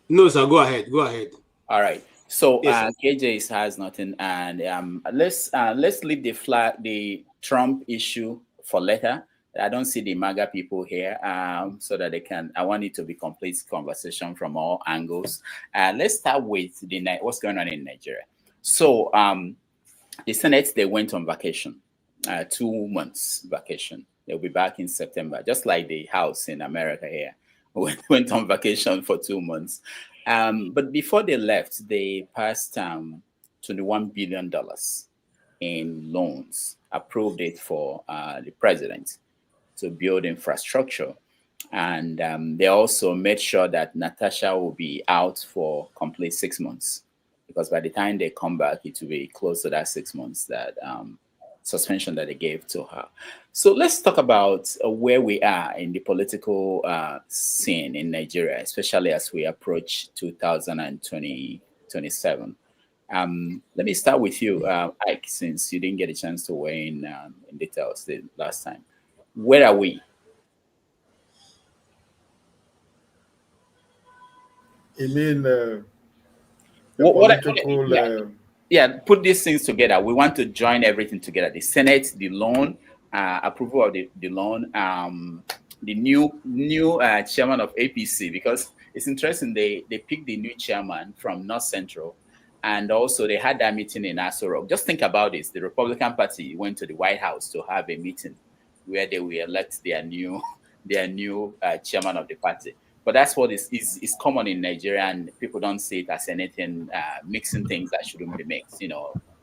No, sir. Go ahead. All right. So yes, KJ has nothing, and let's leave the Trump issue for later. I don't see the MAGA people here, so that they can. I want it to be complete conversation from all angles. Let's start with what's going on in Nigeria. So the Senate, they went on vacation, 2 months vacation. They'll be back in September, just like the House in America here. Went on vacation for 2 months. But before they left, they passed $21 billion in loans, approved it for the president to build infrastructure. And they also made sure that Natasha will be out for complete 6 months, because by the time they come back, it will be close to that 6 months that suspension that they gave to her. So let's talk about where we are in the political scene in Nigeria, especially as we approach 2027. Let me start with you, Ike, since you didn't get a chance to weigh in details the last time. Where are we? You mean political... Yeah, put these things together. We want to join everything together. The Senate, the loan, approval of the loan, the new chairman of APC, because it's interesting, they picked the new chairman from North Central, and also they had that meeting in Aso Rock. Just think about this. The Republican Party went to the White House to have a meeting where they will elect their new chairman of the party. But that's what is common in Nigeria, and people don't see it as anything, mixing things that shouldn't be mixed,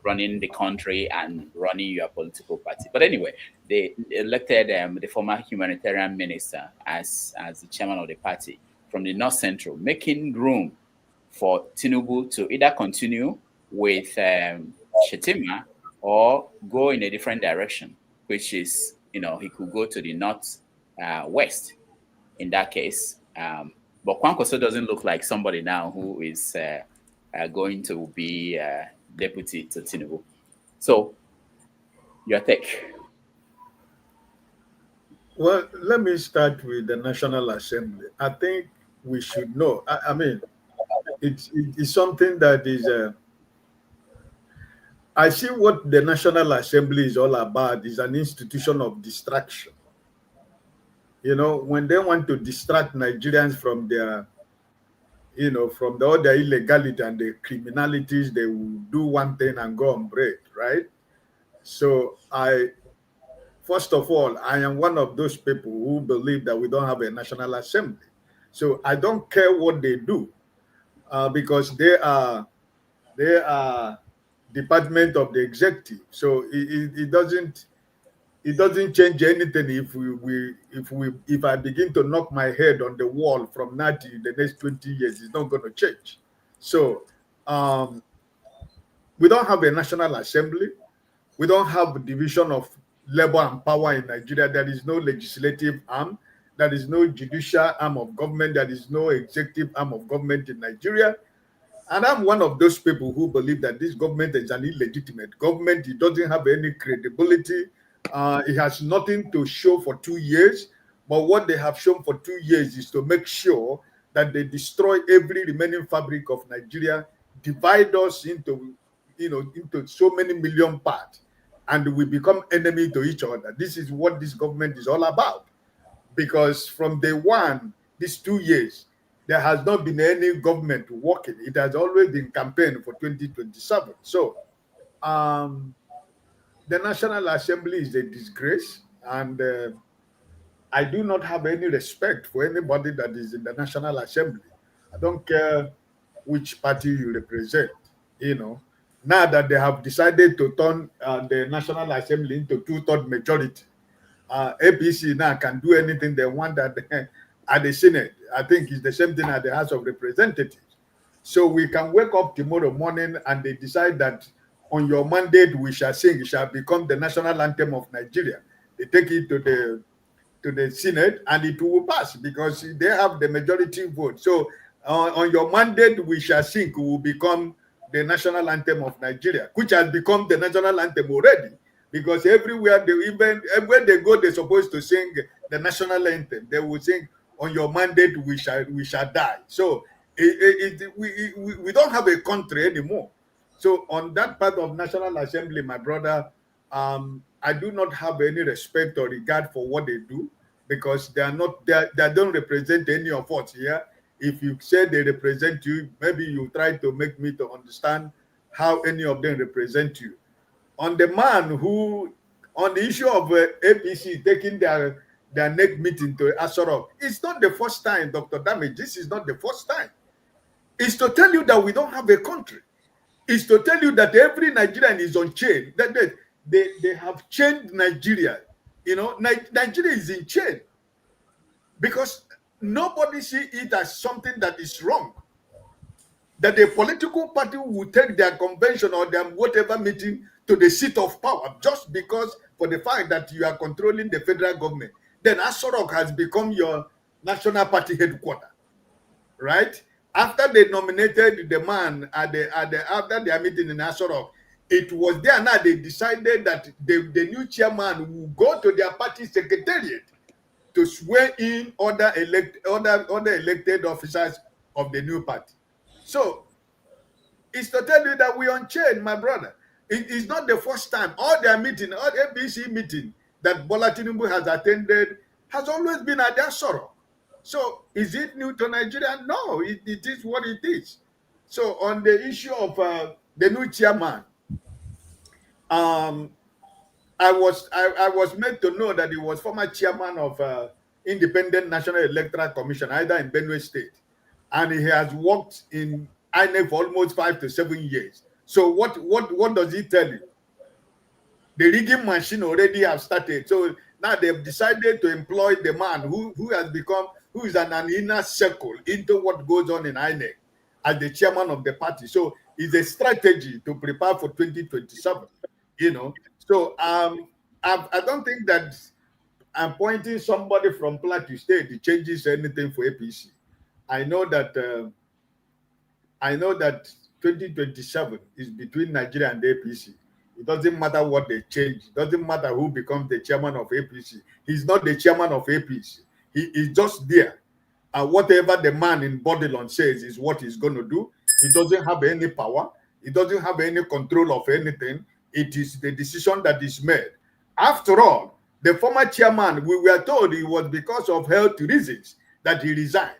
running the country and running your political party. But anyway, they elected the former humanitarian minister as the chairman of the party from the North Central, making room for Tinubu to either continue with Shetima or go in a different direction, which is, he could go to the North West in that case. But Kwankwaso doesn't look like somebody now who is going to be deputy to Tinubu. So, your take. Well, let me start with the National Assembly. I think we should know. I mean, it's something that is. I see what the National Assembly is all about is an institution of distraction. You know, when they want to distract Nigerians from their, from the other illegality and the criminalities, they will do one thing and go on break, right? So first of all, I am one of those people who believe that we don't have a National Assembly. So I don't care what they do, because they are Department of the Executive. So it doesn't change anything if I begin to knock my head on the wall from now to the next 20 years. It's not going to change. So we don't have a National Assembly. We don't have a division of labor and power in Nigeria. There is no legislative arm. There is no judicial arm of government. There is no executive arm of government in Nigeria. And I'm one of those people who believe that this government is an illegitimate government. It doesn't have any credibility. It has nothing to show for 2 years. But what they have shown for 2 years is to make sure that they destroy every remaining fabric of Nigeria, divide us into so many million parts, and we become enemy to each other. This is what this government is all about. Because from day one, these 2 years, there has not been any government working. It has always been campaign for 2027. So the National Assembly is a disgrace, and I do not have any respect for anybody that is in the National Assembly. I don't care which party you represent, Now that they have decided to turn the National Assembly into 2/3 majority, APC now can do anything they want at the Senate. I think it's the same thing at the House of Representatives. So we can wake up tomorrow morning and they decide that on your mandate we shall sing, it shall become the national anthem of Nigeria. They take it to the Senate and it will pass because they have the majority vote. So on your mandate we shall sing will become the national anthem of Nigeria, which has become the national anthem already. Because everywhere everywhere they go, they're supposed to sing the national anthem. They will sing, "On your mandate, we shall die." So we don't have a country anymore. So on that part of National Assembly, my brother, I do not have any respect or regard for what they do because they don't represent any of us here. If you say they represent you, maybe you try to make me to understand how any of them represent you. On the issue of APC taking their next meeting to Asorok, it's not the first time, Dr. Damage. This is not the first time. It's to tell you that we don't have a country. It's to tell you that every Nigerian is on chain. That they have chained Nigeria. Nigeria is in chain because nobody see it as something that is wrong. That the political party will take their convention or their whatever meeting to the seat of power just because for the fact that you are controlling the federal government. Then Asorok has become your national party headquarters, right? After they nominated the man after their meeting in Asorok, it was there now they decided that the new chairman will go to their party secretariat to swear in other elected officers of the new party. So it's to tell you that we're on chain, my brother. It is not the first time. All their meeting, all ABC meeting that Bola Tinubu has attended has always been at their sorrow. So is it new to Nigeria? No, it is what it is. So on the issue of the new chairman, I was made to know that he was former chairman of Independent National Electoral Commission, either in Benue State, and he has worked in INEC for almost 5 to 7 years. So what does he tell you? The rigging machine already have started. So now they've decided to employ the man who is an inner circle into what goes on in INEC as the chairman of the party. So it's a strategy to prepare for 2027. So I don't think that appointing somebody from Plateau State changes anything for APC. I know that 2027 is between Nigeria and APC. It doesn't matter what they change. It doesn't matter who becomes the chairman of APC. He's not the chairman of APC. He is just there. And whatever the man in Bodilon says is what he's going to do. He doesn't have any power. He doesn't have any control of anything. It is the decision that is made. After all, the former chairman, we were told it was because of health reasons that he resigned.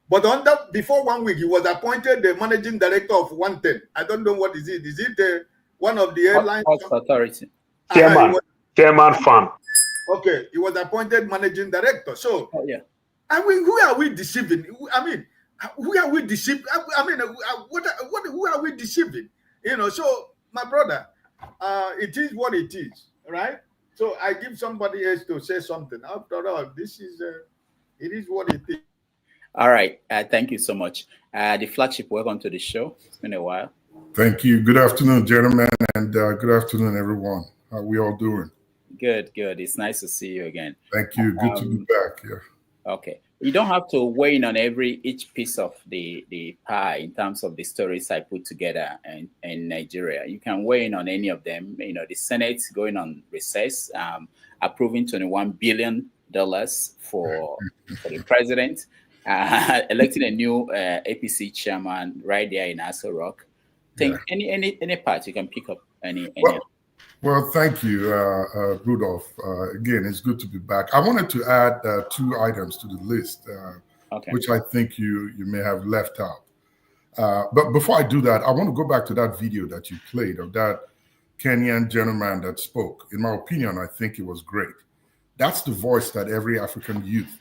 But before 1 week, he was appointed the managing director of 110. I don't know what is it. Is it one of the airlines? Authority. Chairman farm. Okay, he was appointed managing director. So, I mean, who are we deceiving? I mean, who are we deceiving? I mean, who are we deceiving? You know, so my brother, it is what it is, right? So I give somebody else to say something. After all, this is, it is what it is. All right. Thank you so much. The flagship, welcome to the show. It's been a while. Thank you. Good afternoon, gentlemen, and good afternoon, everyone. How are we all doing? Good, good. It's nice to see you again. Thank you. Good to be back. Yeah. Okay. You don't have to weigh in on each piece of the pie in terms of the stories I put together in Nigeria. You can weigh in on any of them. You know, the Senate going on recess, approving $21 billion for the president, electing a new APC chairman right there in Aso Rock. Think any part you can pick up any. Well, thank you, Rudolph. Again, it's good to be back. I wanted to add 2 items to the list, which I think you may have left out. But before I do that, I want to go back to that video that you played of that Kenyan gentleman that spoke. In my opinion, I think it was great. That's the voice that every African youth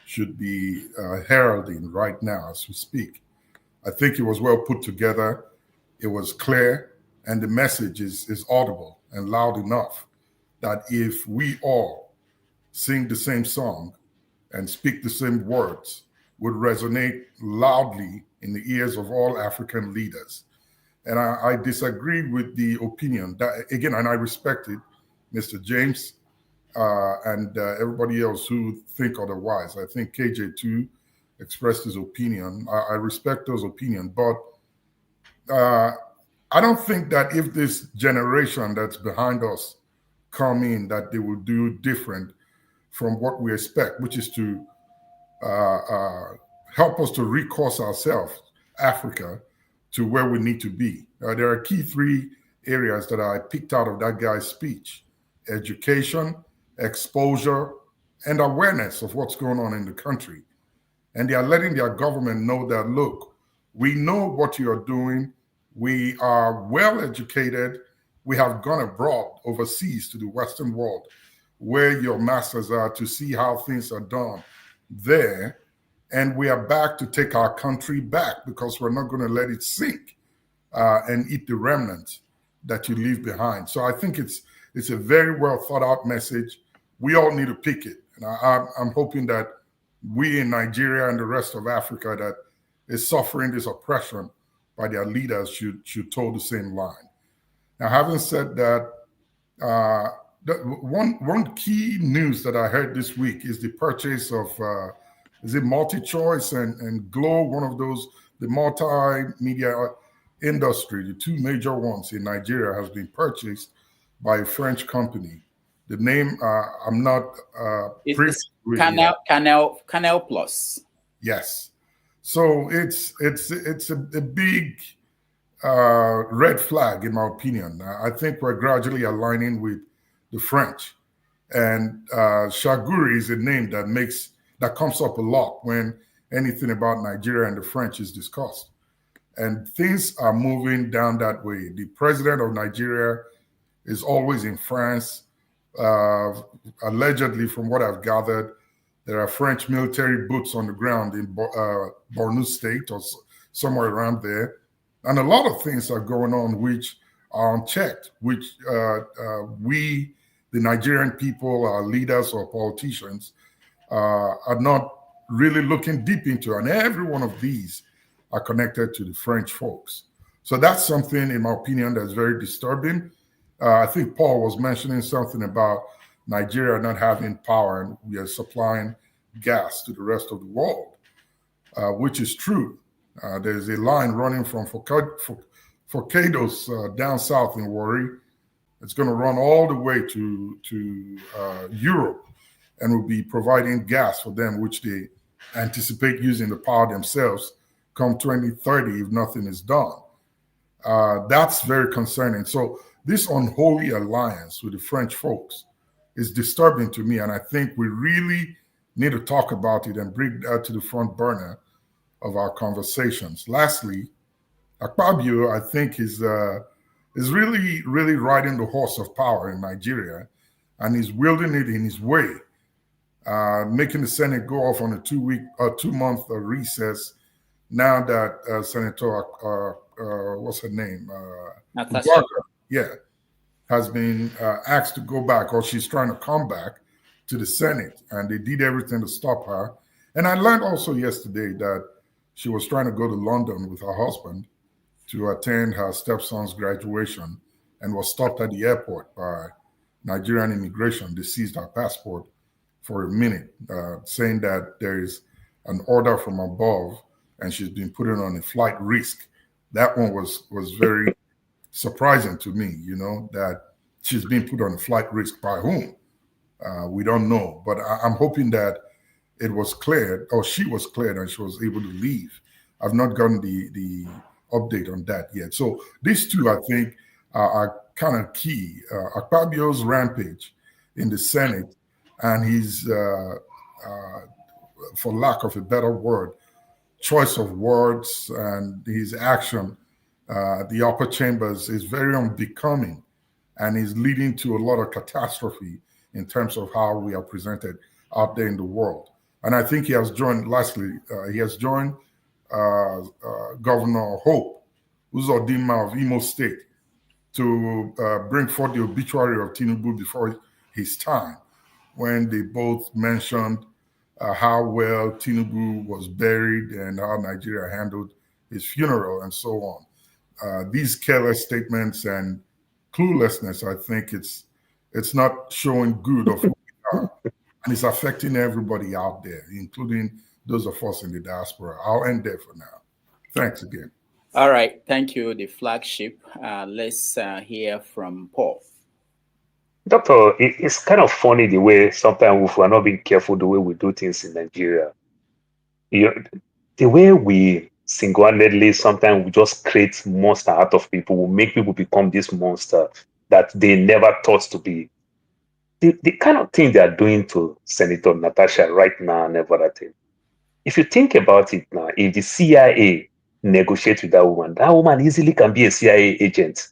should be heralding right now as we speak. I think it was well put together. It was clear, and the message is audible and loud enough that if we all sing the same song and speak the same words, would resonate loudly in the ears of all African leaders. And I disagree with the opinion that, again, and I respect it, Mr. James and everybody else who think otherwise. I think KJ2 expressed his opinion. I respect those opinions, but I don't think that if this generation that's behind us come in, that they will do different from what we expect, which is to help us to recourse ourselves, Africa, to where we need to be. There are key 3 areas that I picked out of that guy's speech: education, exposure, and awareness of what's going on in the country. And they are letting their government know that, look, we know what you are doing. We are well educated. We have gone abroad, overseas to the Western world, where your masters are, to see how things are done there. And we are back to take our country back, because we're not going to let it sink and eat the remnants that you leave behind. So I think it's a very well thought out message. We all need to pick it. And I'm hoping that we in Nigeria and the rest of Africa that is suffering this oppression by their leaders should toe the same line. Now, having said that, one key news that I heard this week is the purchase of, is it MultiChoice and Glow, one of those, the multimedia industry, the 2 major ones in Nigeria, has been purchased by a French company. The name, I'm not it's Canal Plus. Yes. So it's a big red flag, in my opinion. I think we're gradually aligning with the French, and Shaguri is a name that comes up a lot when anything about Nigeria and the French is discussed, and things are moving down that way. The president of Nigeria is always in France. Allegedly, from what I've gathered, there are French military boots on the ground in Borno State or somewhere around there. And a lot of things are going on which are unchecked, which we, the Nigerian people, our leaders or politicians, are not really looking deep into. And every one of these are connected to the French folks. So that's something, in my opinion, that's very disturbing. I think Paul was mentioning something about Nigeria not having power, and we are supplying gas to the rest of the world, which is true. There's a line running from Forcados down south in Warri, It's going to run all the way to Europe, and will be providing gas for them, which they anticipate using the power themselves come 2030 if nothing is done. That's very concerning. So this unholy alliance with the French folks is disturbing to me, and I think we really need to talk about it and bring that to the front burner of our conversations. Lastly, Akpabio, I think, is really, really riding the horse of power in Nigeria, and he's wielding it in his way, making the Senate go off on a 2-month recess now that Senator, what's her name? Natasha. Has been asked to go back, or she's trying to come back to the Senate, and they did everything to stop her. And I learned also yesterday that she was trying to go to London with her husband to attend her stepson's graduation and was stopped at the airport by Nigerian immigration. They seized her passport for a minute, saying that there is an order from above and she's been put on a flight risk. That one was very surprising to me, that she's being put on a flight risk by whom? We don't know, but I'm hoping that it was cleared, or she was cleared and she was able to leave. I've not gotten the update on that yet. So these two, I think, are kind of key. Akpabio's rampage in the Senate and his, for lack of a better word, choice of words and his action, the upper chambers is very unbecoming and is leading to a lot of catastrophe in terms of how we are presented out there in the world. And I think he has joined, lastly, Governor Hope Uzodinma of Imo State to bring forth the obituary of Tinubu before his time, when they both mentioned how well Tinubu was buried and how Nigeria handled his funeral and so on. These careless statements and cluelessness, I think it's not showing good of who we are, and it's affecting everybody out there, including those of us in the diaspora. I'll end there for now. Thanks again. All right, thank you, the flagship. Let's hear from Paul. Doctor, it's kind of funny the way sometimes if we're not being careful the way we do things in Nigeria. The way we single-handedly sometimes we just create monster out of people, we make people become this monster that they never thought to be. The kind of thing they are doing to Senator Natasha right now and everything. If you think about it now, if the CIA negotiates with that woman easily can be a CIA agent.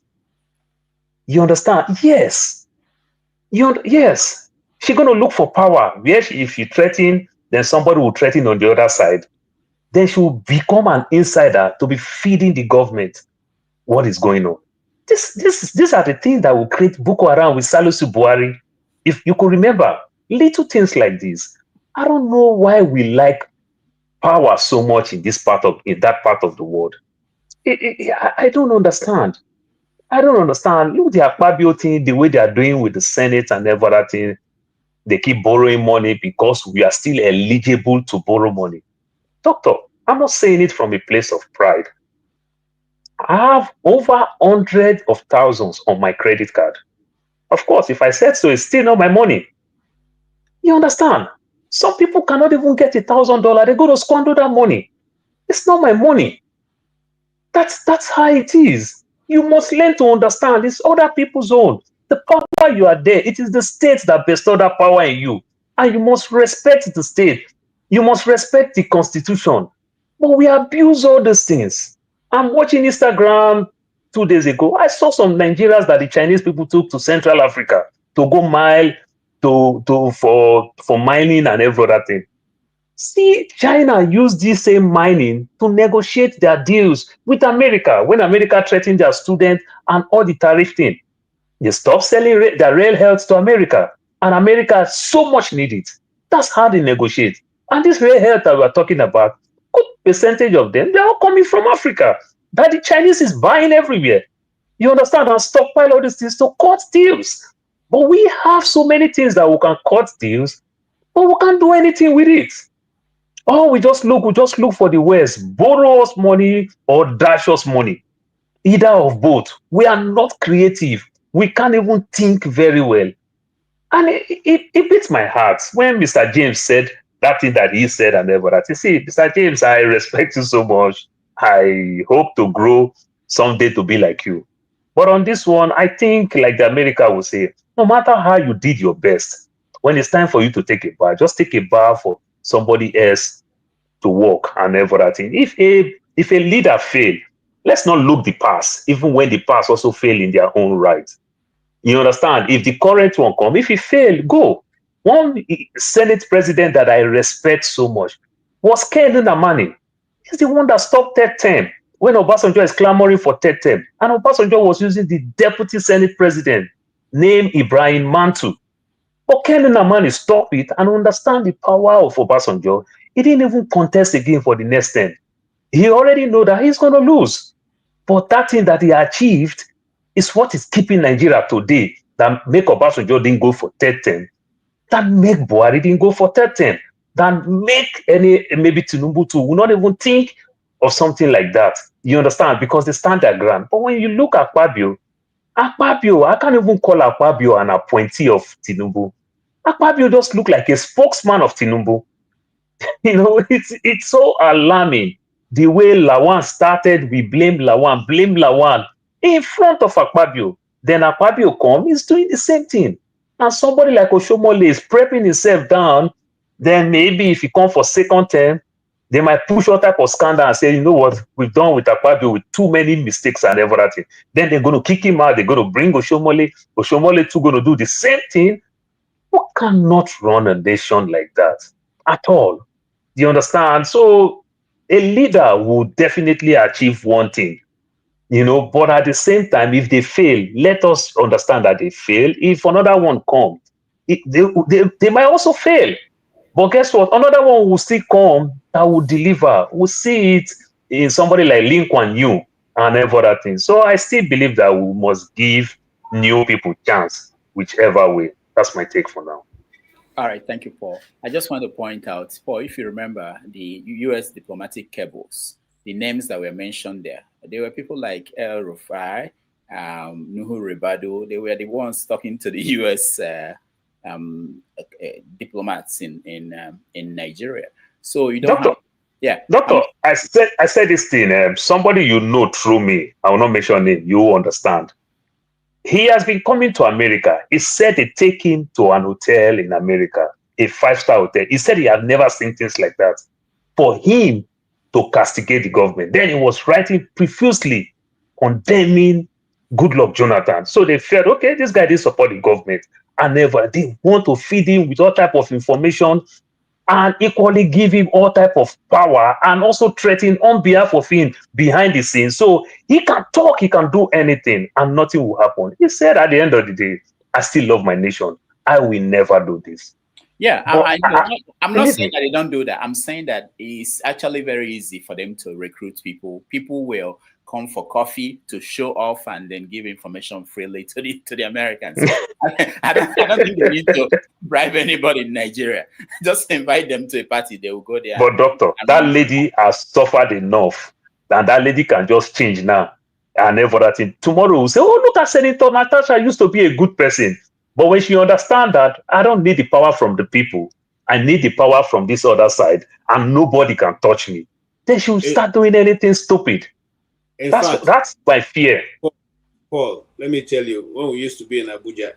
You understand? Yes. Yes. She's going to look for power. If you threaten, then somebody will threaten on the other side. Then she will become an insider to be feeding the government what is going on. These are the things that will create Boko Haram with Salisu Buhari. If you could remember, little things like this. I don't know why we like power so much in that part of the world. I don't understand. I don't understand. Look, the Akpabio thing, the way they are doing with the Senate and everything. They keep borrowing money because we are still eligible to borrow money. Doctor, I'm not saying it from a place of pride. I have over hundreds of thousands on my credit card. Of course, if I said so, it's still not my money. You understand? Some people cannot even get $1,000. They go to squander that money. It's not my money. That's how it is. You must learn to understand it's other people's own. The power you are there, it is the state that bestowed that power in you. And you must respect the state. You must respect the constitution. But we abuse all these things. I'm watching Instagram 2 days ago. I saw some Nigerians that the Chinese people took to Central Africa to go mine, for mining and every other thing. See, China used this same mining to negotiate their deals with America when America threatened their students and all the tariff thing. They stopped selling their rail health to America, and America so much need it. That's how they negotiate. And this rail health that we're talking about, good percentage of them, they're all coming from Africa. That the Chinese is buying everywhere. You understand? And stockpile all these things to cut deals. But we have so many things that we can cut deals, but we can't do anything with it. Oh, we just look for the West, borrow us money or dash us money. Either of both. We are not creative. We can't even think very well. And it beats my heart when Mr. James said that thing that he said and everything. You see, Mr. James, I respect you so much. I hope to grow someday to be like you. But on this one, I think, like the America will say, no matter how you did your best, when it's time for you to take a bar, just take a bar for somebody else to work and everything. If a leader fail, let's not look the past, even when the past also fail in their own right. You understand? If the current one come, if he fail, go. One Senate president that I respect so much was Ken Nnamani. He's the one that stopped third term when Obasanjo is clamoring for third term. And Obasanjo was using the deputy Senate president named Ibrahim Mantu. But Ken Nnamani stopped it and understand the power of Obasanjo. He didn't even contest again for the next term. He already know that he's going to lose. But that thing that he achieved is what is keeping Nigeria today, that make Obasanjo didn't go for third term, that make Buhari didn't go for third term, that make maybe Tinubu too will not even think of something like that. You understand? Because they stand their ground. But when you look at Akpabio, I can't even call Akpabio an appointee of Tinubu. Akpabio just look like a spokesman of Tinubu. You know, it's so alarming. The way Lawan started, we blame Lawan in front of Akpabio. Then Akpabio come, he's doing the same thing. And somebody like Oshomole is prepping himself down. Then maybe if he come for second term, they might push all type of scandal and say, you know what, we've done with Akpabio with too many mistakes and everything. Then they're going to kick him out. They're going to bring Oshomole. Oshomole too going to do the same thing. We cannot run a nation like that at all. Do you understand? So a leader will definitely achieve one thing, you know, but at the same time, if they fail, let us understand that they fail. If another one comes, they might also fail. But guess what? Another one will still come that will deliver. We'll see it in somebody like Lee Kuan Yew and everything. So I still believe that we must give new people chance, whichever way. That's my take for now. All right, thank you, Paul. I just want to point out, Paul, if you remember the U.S. diplomatic cables, the names that were mentioned there, they were people like El Rufai, Nuhu Ribadu. They were the ones talking to the U.S. Diplomats in Nigeria. So you don't have, yeah. Doctor, I said this thing. Somebody you know through me, I will not mention name. You understand. He has been coming to America. He said they take him to an hotel in America, a 5-star hotel. He said he had never seen things like that. For him to castigate the government. Then he was writing profusely condemning Goodluck Jonathan. So they felt, okay, this guy didn't support the government. And they want to feed him with all type of information and equally give him all type of power and also threaten on behalf of him behind the scenes. So he can talk, he can do anything and nothing will happen. He said at the end of the day, I still love my nation. I will never do this. Yeah, I'm not saying that they don't do that. I'm saying that it's actually very easy for them to recruit people. People will come for coffee to show off and then give information freely to the Americans. I don't think they need to bribe anybody in Nigeria. Just invite them to a party. They will go there. But doctor, that lady has suffered enough. And that lady can just change now. And everything. Tomorrow we'll say, oh, look at Senator Natasha used to be a good person. But when she understands that I don't need the power from the people, I need the power from this other side, and nobody can touch me, then she will start doing anything stupid. That's my fear. Paul, let me tell you, when we used to be in Abuja,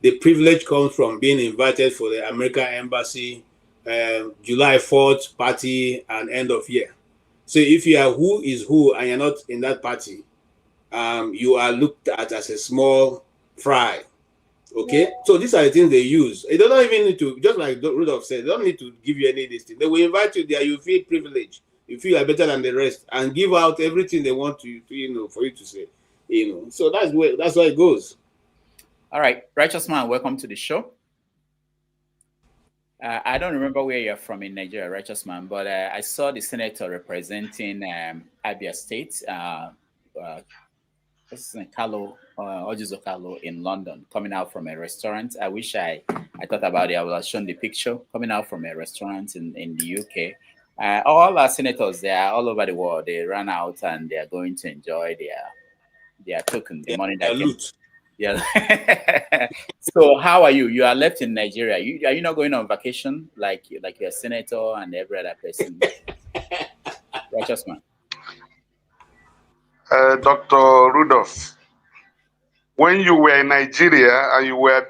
the privilege comes from being invited for the American Embassy, July 4th party, and end of year. So if you are who is who and you're not in that party, you are looked at as a small fry. Okay, so these are the things they use. They don't even need to, just like Rudolph said, they don't need to give you any of these things. They will invite you there, you feel privileged, you feel better than the rest, and give out everything they want to you know, for you to say, you know. So that's why it goes. All right, Righteous Man, welcome to the show. I don't remember where you're from in Nigeria, Righteous Man, but I saw the senator representing Abia State, Ojizo Kalo in London, coming out from a restaurant. I wish I thought about it. I would have shown the picture coming out from a restaurant in the UK. All our senators, they are all over the world. They run out and they are going to enjoy their token, the money that Yeah. So how are you? You are left in Nigeria. Are you not going on vacation like you're a senator and every other person? Righteous man. Dr. Rudolph, when you were in Nigeria and you were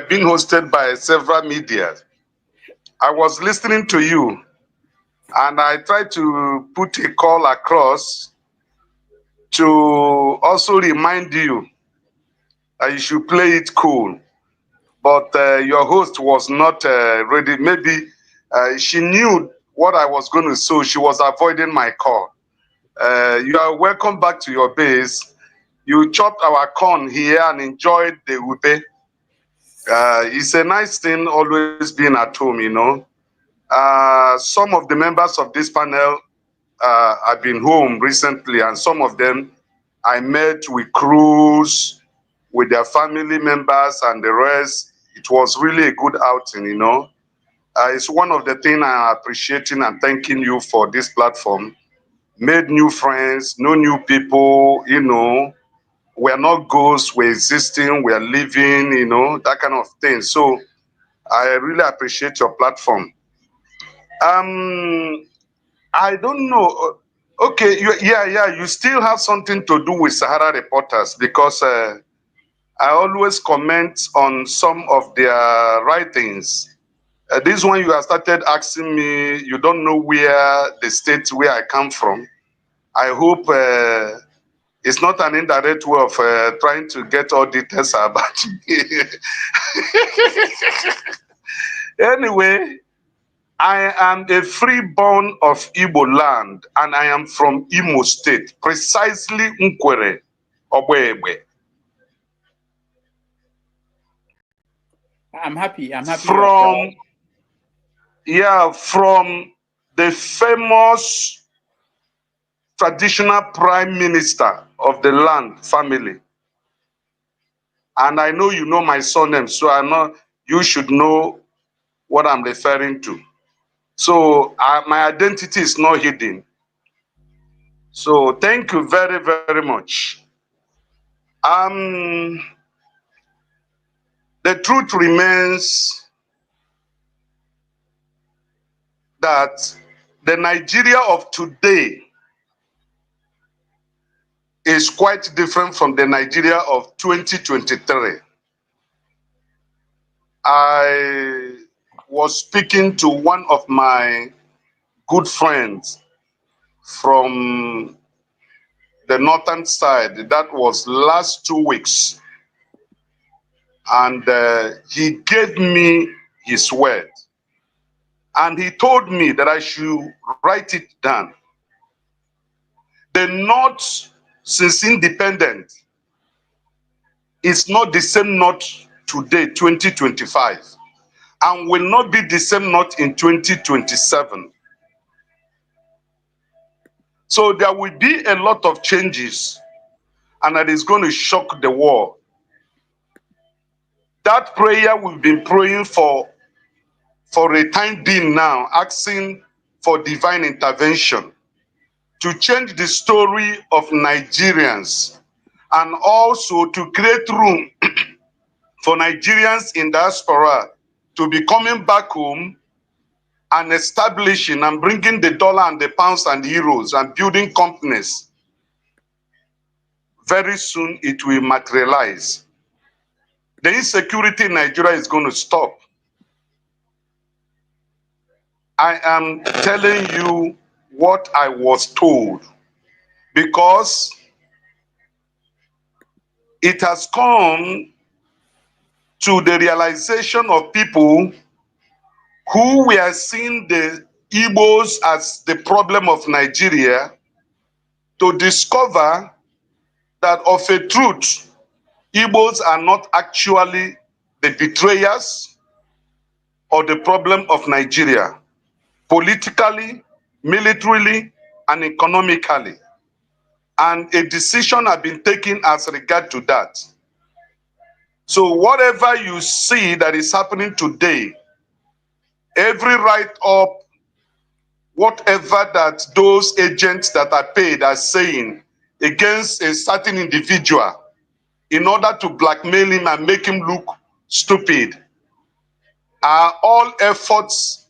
being hosted by several media, I was listening to you and I tried to put a call across to also remind you that you should play it cool. But your host was not ready. Maybe she knew what I was going to say, so she was avoiding my call. You are welcome back to your base. You chopped our corn here and enjoyed the ube. It's a nice thing always being at home, you know. Some of the members of this panel have been home recently, and some of them I met with crews, with their family members and the rest. It was really a good outing, you know. It's one of the things I'm appreciating and thanking you for this platform. Made new friends, know new people, you know. We're not ghosts, we're existing, we're living, you know, that kind of thing. So I really appreciate your platform. I don't know. Okay, you still have something to do with Sahara Reporters because I always comment on some of their writings. This one you have started asking me, you don't know where the state where I come from. I hope it's not an indirect way of trying to get all details about me. Anyway, I am a freeborn of Igbo land and I am from Imo State, precisely Nkwere, Obwebe. I'm happy. From the famous traditional prime minister of the land family. And I know you know my surname, so I know you should know what I'm referring to. So my identity is not hidden. So thank you very, very much. The truth remains that the Nigeria of today is quite different from the Nigeria of 2023. I was speaking to one of my good friends from the northern side. That was last 2 weeks. And he gave me his word. And he told me that I should write it down. The North, since independent, is not the same North today, 2025, and will not be the same North in 2027. So there will be a lot of changes, and that is going to shock the world. That prayer we've been praying for a time being now, asking for divine intervention to change the story of Nigerians and also to create room for Nigerians in diaspora to be coming back home and establishing and bringing the dollar and the pounds and the euros and building companies. Very soon it will materialize. The insecurity in Nigeria is going to stop. I am telling you what I was told because it has come to the realization of people who were seeing the Igbos as the problem of Nigeria to discover that of a truth, Igbos are not actually the betrayers or the problem of Nigeria, politically, militarily, and economically. And a decision has been taken as regard to that. So whatever you see that is happening today, every write-up, whatever that those agents that are paid are saying against a certain individual, in order to blackmail him and make him look stupid are all efforts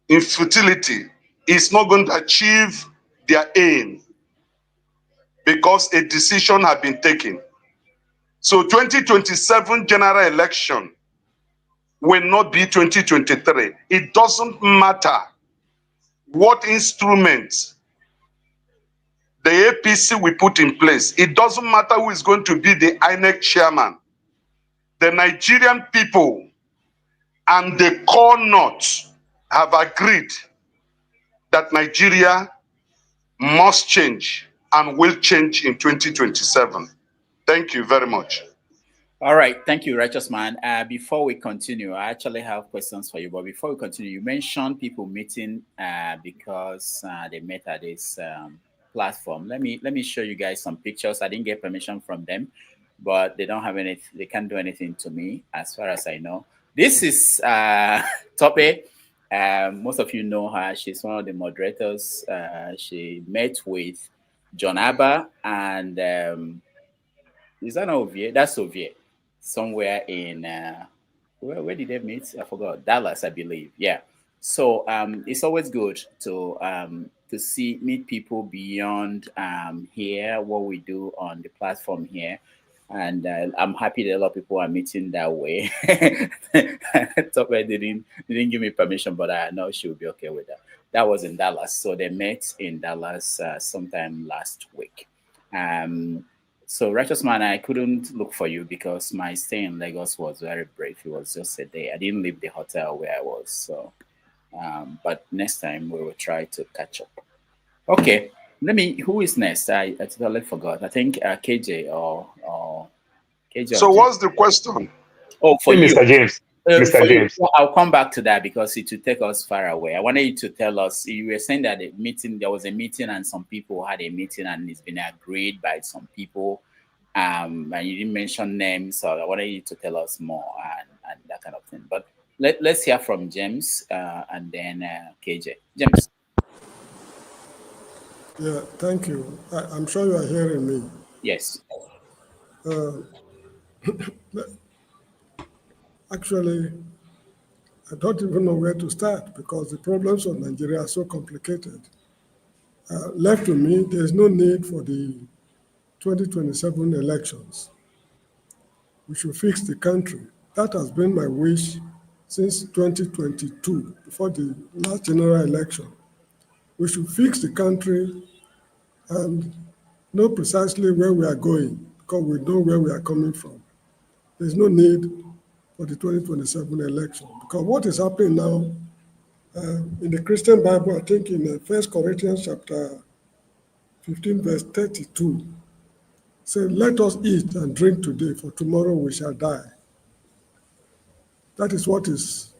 in futility. It's not going to achieve their aim because a decision has been taken. So 2027 general election will not be 2023. It doesn't matter what instruments the APC will put in place. It doesn't matter who is going to be the INEC chairman. The Nigerian people and the core North have agreed that Nigeria must change and will change in 2027. Thank you very much. All right, thank you, Righteous Man. Before we continue, I actually have questions for you. But before we continue, you mentioned people meeting because they met at this platform. Let me show you guys some pictures. I didn't get permission from them, but they don't have any. They can't do anything to me, as far as I know. This is Tope. Most of you know her. She's one of the moderators. She met with John Abba and is that not Ovie? That's Ovie. Somewhere in where did they meet? I forgot. Dallas, I believe. Yeah. So it's always good to meet people beyond here, what we do on the platform here. And I'm happy that a lot of people are meeting that way. Tope didn't give me permission, but I know she will be okay with that. That was in Dallas. So they met in Dallas sometime last week. So, Righteous Man, I couldn't look for you because my stay in Lagos was very brief. It was just a day. I didn't leave the hotel where I was. So, but next time we will try to catch up. Okay, who is next? I totally forgot. I think KJ or KJ. So, what's the question? Oh, for you, Mr. James. Mr. James. I'll come back to that because it will take us far away. I wanted you to tell us, you were saying that there was a meeting and some people had a meeting and it's been agreed by some people, and you didn't mention names, so I wanted you to tell us more and that kind of thing. But let's hear from James and then KJ. James. Yeah, thank you. I'm sure you are hearing me. Yes. Actually, I don't even know where to start because the problems of Nigeria are so complicated. Left to me, there's no need for the 2027 elections. We should fix the country. That has been my wish since 2022, before the last general election. We should fix the country and know precisely where we are going because we know where we are coming from. There's no need for the 2027 election. Because what is happening now, in the Christian Bible, I think in 1 Corinthians chapter 15, verse 32, says, let us eat and drink today, for tomorrow we shall die. That is what is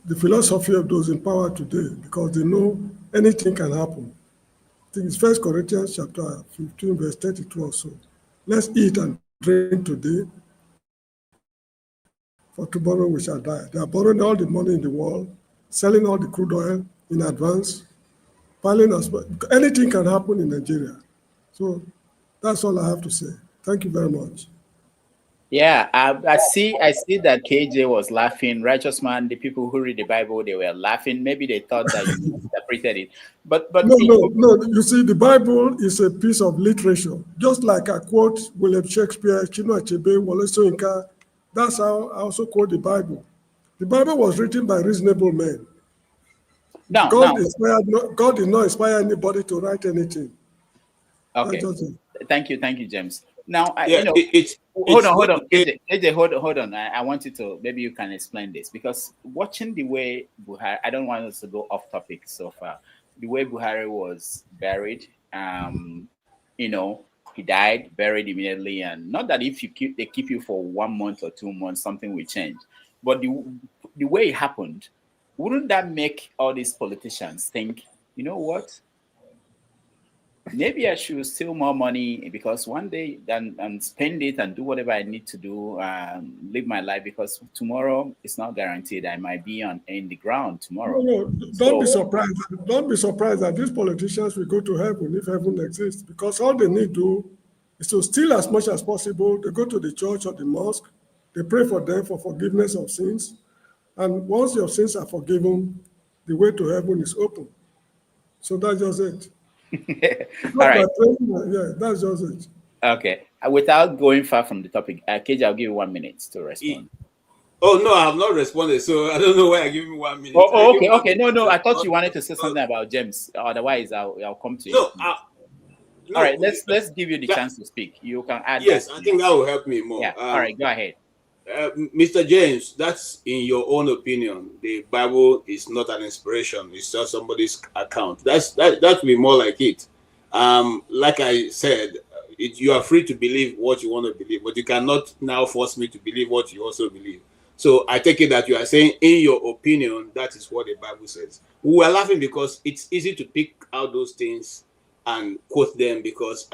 the philosophy of those in power today, because they know anything can happen. I think it's 1 Corinthians chapter 15, verse 32 or so. Let's eat and drink today, for tomorrow we shall die. They are borrowing all the money in the world, selling all the crude oil in advance, piling us. Anything can happen in Nigeria. So that's all I have to say. Thank you very much. Yeah, I see that KJ was laughing. Righteous Man, the people who read the Bible, they were laughing. Maybe they thought that you interpreted it. But no. You see, the Bible is a piece of literature. Just like I quote William Shakespeare, Chinua Achebe, Wole Soyinka. That's how I also quote the Bible. The Bible was written by reasonable men. God did not inspire anybody to write anything. Okay. Thank you, James. Now, hold on, KJ, hold on. I want you to, maybe you can explain this, because watching the way Buhari, I don't want us to go off topic so far. The way Buhari was buried, he died, buried immediately, and not that if they keep you for 1 month or 2 months, something will change. But the way it happened, wouldn't that make all these politicians think, you know what? Maybe I should steal more money because one day and spend it and do whatever I need to do, live my life, because tomorrow is not guaranteed. I might be in the ground tomorrow. No, don't be surprised. Don't be surprised that these politicians will go to heaven if heaven exists, because all they need to do So still as much as possible, they go to the church or the mosque, they pray for them for forgiveness of sins. And once your sins are forgiven, the way to heaven is open. So that's just it. All right. Yeah, that's just it. Okay. Without going far from the topic, KJ, I'll give you 1 minute to respond. Oh, no, I have not responded, so I don't know why I give me 1 minute. Oh, okay. No, I thought you wanted to say something about James. Otherwise, I'll come to you. No, all right, let's give you the chance to speak. You can add. Yes, I think that will help me more. Yeah. All right, go ahead. Mr. James, that's in your own opinion. The Bible is not an inspiration. It's just somebody's account. That would be more like it. Like I said, you are free to believe what you want to believe, but you cannot now force me to believe what you also believe. So I take it that you are saying, in your opinion, that is what the Bible says. We were laughing because it's easy to pick out those things and quote them because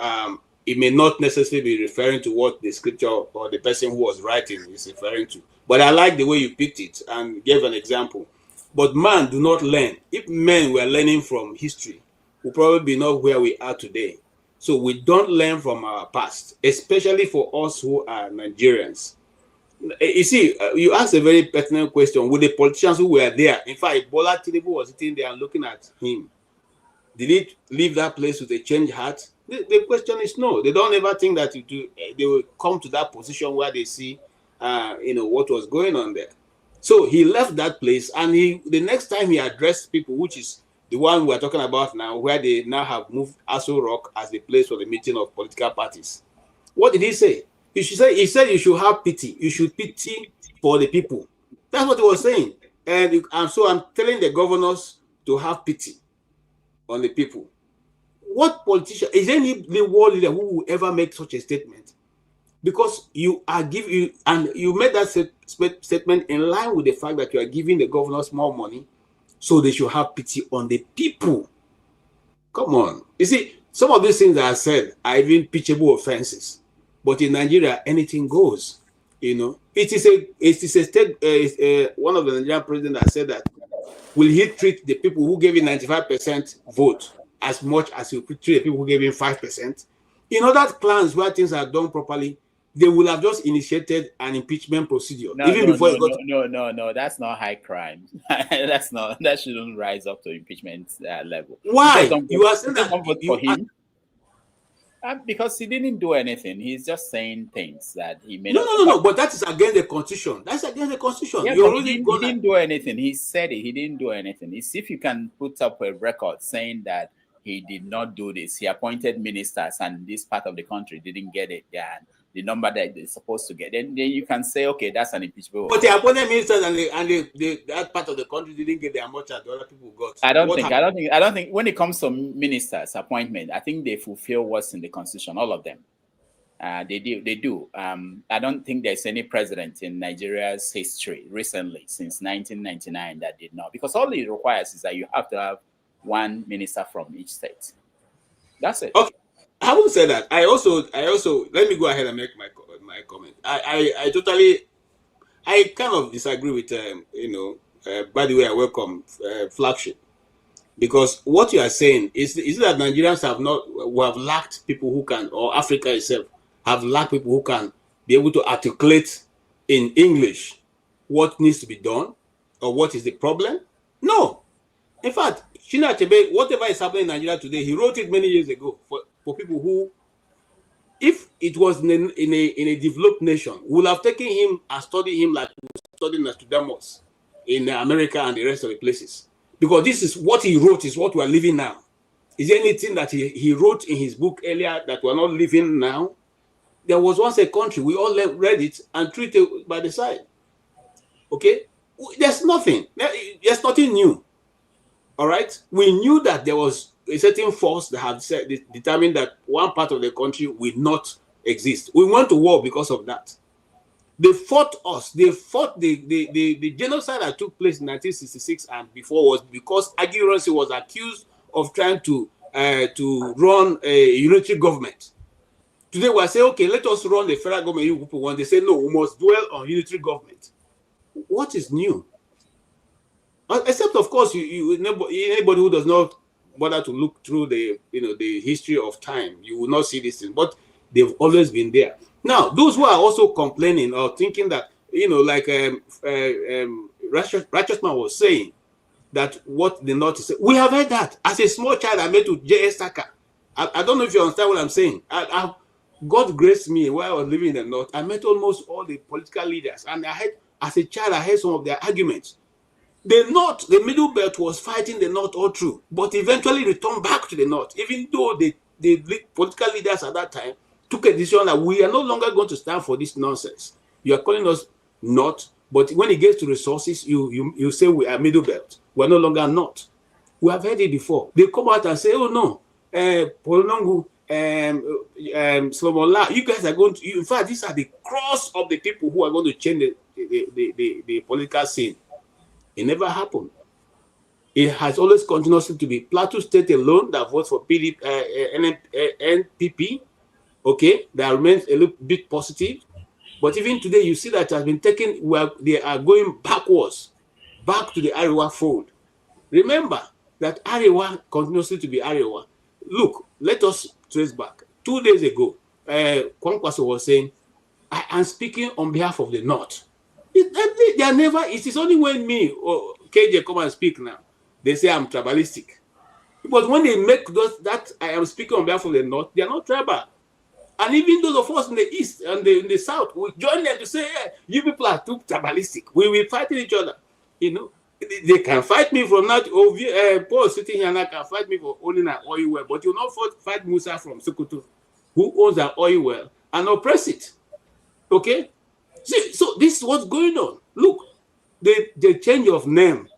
it may not necessarily be referring to what the scripture or the person who was writing is referring to. But I like the way you picked it and gave an example. But man do not learn. If men were learning from history, we'll probably be not where we are today. So we don't learn from our past, especially for us who are Nigerians. You see, you asked a very pertinent question with the politicians who were there. In fact, Bola Tinubu was sitting there and looking at him. Did he leave that place with a changed heart? The question is no. They don't ever think that they will come to that position where they see, what was going on there. So he left that place, and the next time he addressed people, which is the one we're talking about now, where they now have moved Aso Rock as the place for the meeting of political parties. What did he say? He said you should have pity. You should pity for the people. That's what he was saying. And so I'm telling the governors to have pity on the people. What politician, is there any world leader who will ever make such a statement? Because you made that statement in line with the fact that you are giving the governors more money, so they should have pity on the people. Come on. You see, some of these things that I said are even pitchable offenses. But in Nigeria, anything goes. It is a state. One of the Nigerian presidents that said that, will he treat the people who gave him 95% vote as much as he treat the people who gave him 5%? In other plans where things are done properly, they will have just initiated an impeachment procedure. No, that's not high crime. That shouldn't rise up to impeachment level. Why? You are saying that vote for him? Because he didn't do anything. He's just saying things that he made. No. But that is against the Constitution. That's against the Constitution. Yeah, he didn't do anything. He said it. He didn't do anything. It's if you can put up a record saying that he did not do this. He appointed ministers, and this part of the country didn't get it. Yeah, the number that they're supposed to get. Then you can say, okay, that's an impeachment. But the appointed ministers and that part of the country didn't get as much as the other people got. I don't think when it comes to ministers' appointment, I think they fulfill what's in the Constitution. All of them, they do. I don't think there's any president in Nigeria's history recently since 1999 that did not, because all it requires is that you have to have one minister from each state. That's it. Okay. Having said that, I also let me go ahead and make my comment. I kind of disagree with by the way, I welcome Flagship, because what you are saying is that Nigerians have lacked people who can, or Africa itself have lacked people who can be able to articulate in English what needs to be done or what is the problem. No, in fact, Chinua Achebe, whatever is happening in Nigeria today, he wrote it many years ago for people who, if it was in a developed nation, would have taken him and studied him like we studied Nostradamus in America and the rest of the places. Because this is what he wrote, is what we are living now. Is there anything that he wrote in his book earlier that we're not living now? There was once a country, we all read it and treated it by the side. Okay? There's nothing new. All right? We knew that there was a certain force that had determined that one part of the country will not exist. We went to war because of that. They fought us. They fought the genocide that took place in 1966 and before was because Aguirre was accused of trying to run a unitary government. Today we are saying, okay, let us run the federal government. When they say no, we must dwell on unitary government. What is new? Except, of course, anybody who does not bother to look through the history of time, you will not see this thing. But They've always been there. Now, those who are also complaining or thinking that, like Righteous Man was saying, that what the North is, we have heard that. As a small child, I met with J.S. Saka. I don't know if you understand what I'm saying. God graced me while I was living in the North. I met almost all the political leaders, and as a child, I heard some of their arguments. The North, the Middle Belt was fighting the North all through, but eventually returned back to the North, even though the political leaders at that time took a decision that we are no longer going to stand for this nonsense. You are calling us North, but when it gets to resources, you say we are Middle Belt. We are no longer North. We have heard it before. They come out and say, oh no, Polongu, Slomola, you guys are going to, in fact, these are the cross of the people who are going to change the political scene. It never happened. It has always continuously to be Plateau State alone that votes for NPP, okay, that remains a little bit positive. But even today, you see that it has been taken where they are going backwards, back to the Arewa fold. Remember that Arewa continuously to be Arewa. Look, let us trace back. 2 days ago, Kwankwaso was saying, I am speaking on behalf of the North. They are never, it is only when me or KJ come and speak now, they say I'm tribalistic. But when they make that I am speaking on behalf of the North, they are not tribal. And even those of us in the East and in the South, we join them to say, hey, you people are too tribalistic. We will fight each other. They can fight me from that. Paul sitting here now can fight me for owning an oil well, but you will not fight Musa from Sokoto, who owns an oil well, and oppress it. Okay? See, so this is what's going on. Look, the change of name.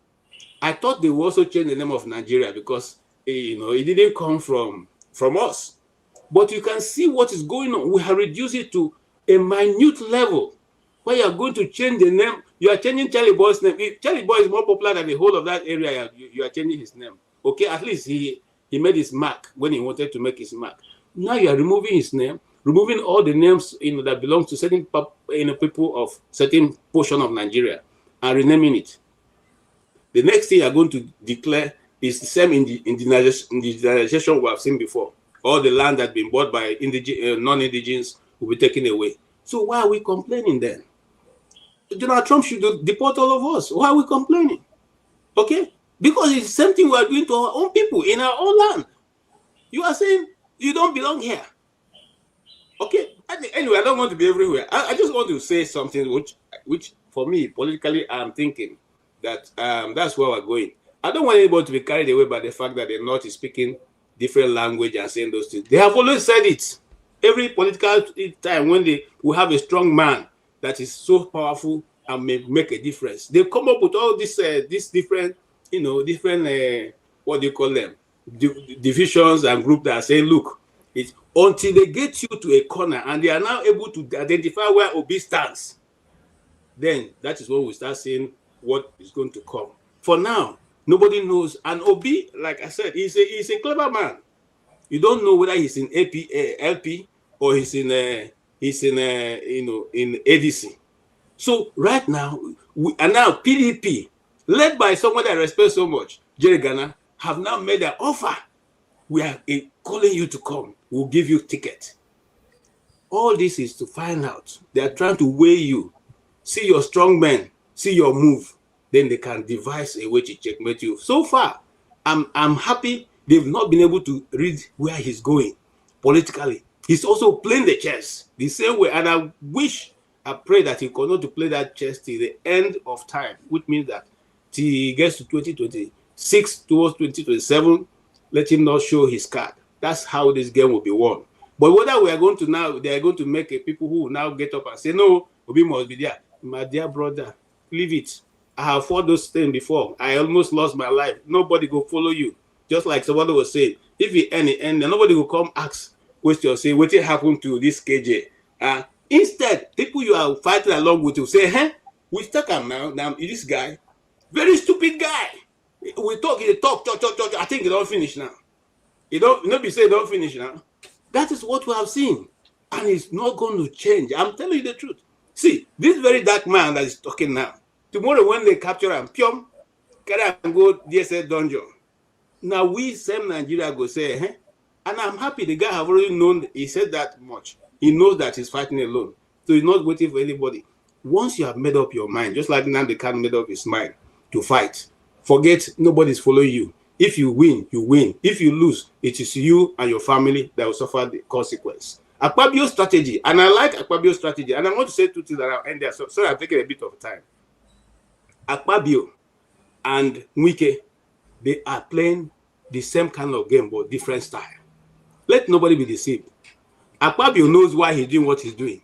I thought they would also change the name of Nigeria because it didn't come from us. But you can see what is going on. We have reduced it to a minute level where you are going to change the name. You are changing Charlie Boy's name. If Charlie Boy is more popular than the whole of that area, you are changing his name. Okay, at least he made his mark when he wanted to make his mark. Now you are removing his name, removing all the names that belong to certain people of certain portion of Nigeria and renaming it. The next thing you are going to declare is the same indigenization we have seen before. All the land that has been bought by non-indigens will be taken away. So why are we complaining then? Donald Trump should deport all of us. Why are we complaining? Okay? Because it's the same thing we are doing to our own people in our own land. You are saying you don't belong here. Okay? Anyway, I don't want to be everywhere. I just want to say something which for me, politically, I'm thinking that that's where we're going. I don't want anybody to be carried away by the fact that the North is speaking different language and saying those things. They have always said it. Every political time when we have a strong man that is so powerful and may make a difference, they come up with all this different, what do you call them, divisions and groups that are saying, look, it's until they get you to a corner and they are now able to identify where Obi stands, then that is when we start seeing what is going to come. For now, nobody knows. And Obi, like I said, he's a clever man. You don't know whether he's in LP or he's in ADC. So right now, now PDP, led by someone that I respect so much, Jerry Ghana, have now made an offer. We are calling you to come. We'll give you ticket. All this is to find out. They are trying to weigh you. See your strong men. See your move. Then they can devise a way to checkmate you. So far, I'm happy they've not been able to read where he's going politically. He's also playing the chess the same way. And I pray that he continue to play that chess till the end of time, which means that till he gets to 2026 towards 2027, let him not show his card. That's how this game will be won. But whether we are going to now, they are going to make people who will now get up and say, no, Obi must be there. My dear brother, leave it. I have fought those things before. I almost lost my life. Nobody will follow you. Just like somebody was saying, if you end, nobody will come ask question, say, what happened to this KJ? Instead, people you are fighting along with will say, hey, we stuck him now. Now, this guy, very stupid guy. We talk. I think it don't finish now. Nobody say it don't finish now. That is what we have seen. And it's not going to change. I'm telling you the truth. See, this very dark man that is talking now, tomorrow when they capture him, pium, carry and go DSS dungeon. Now we, same Nigeria, go say, and I'm happy the guy have already known, he said that much. He knows that he's fighting alone. So he's not waiting for anybody. Once you have made up your mind, just like Nnamdi Kanu made up his mind to fight, forget nobody's following you. If you win, you win. If you lose, it is you and your family that will suffer the consequence. Akpabio's strategy, and I like Akpabio's strategy, and I want to say two things that I'll end there, so I'm taking a bit of time. Akpabio and Wike, they are playing the same kind of game, but different style. Let nobody be deceived. Akpabio knows why he's doing what he's doing.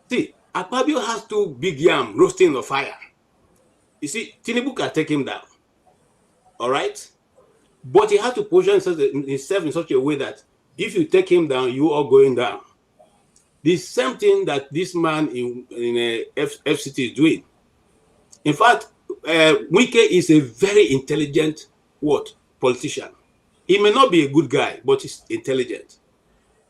See, Akpabio has two big yam roasting the fire. You see, Tinubu can take him down. All right? But he has to position himself in such a way that if you take him down, you are going down. The same thing that this man in FCT is doing. In fact, Wike is a very intelligent politician. He may not be a good guy, but he's intelligent.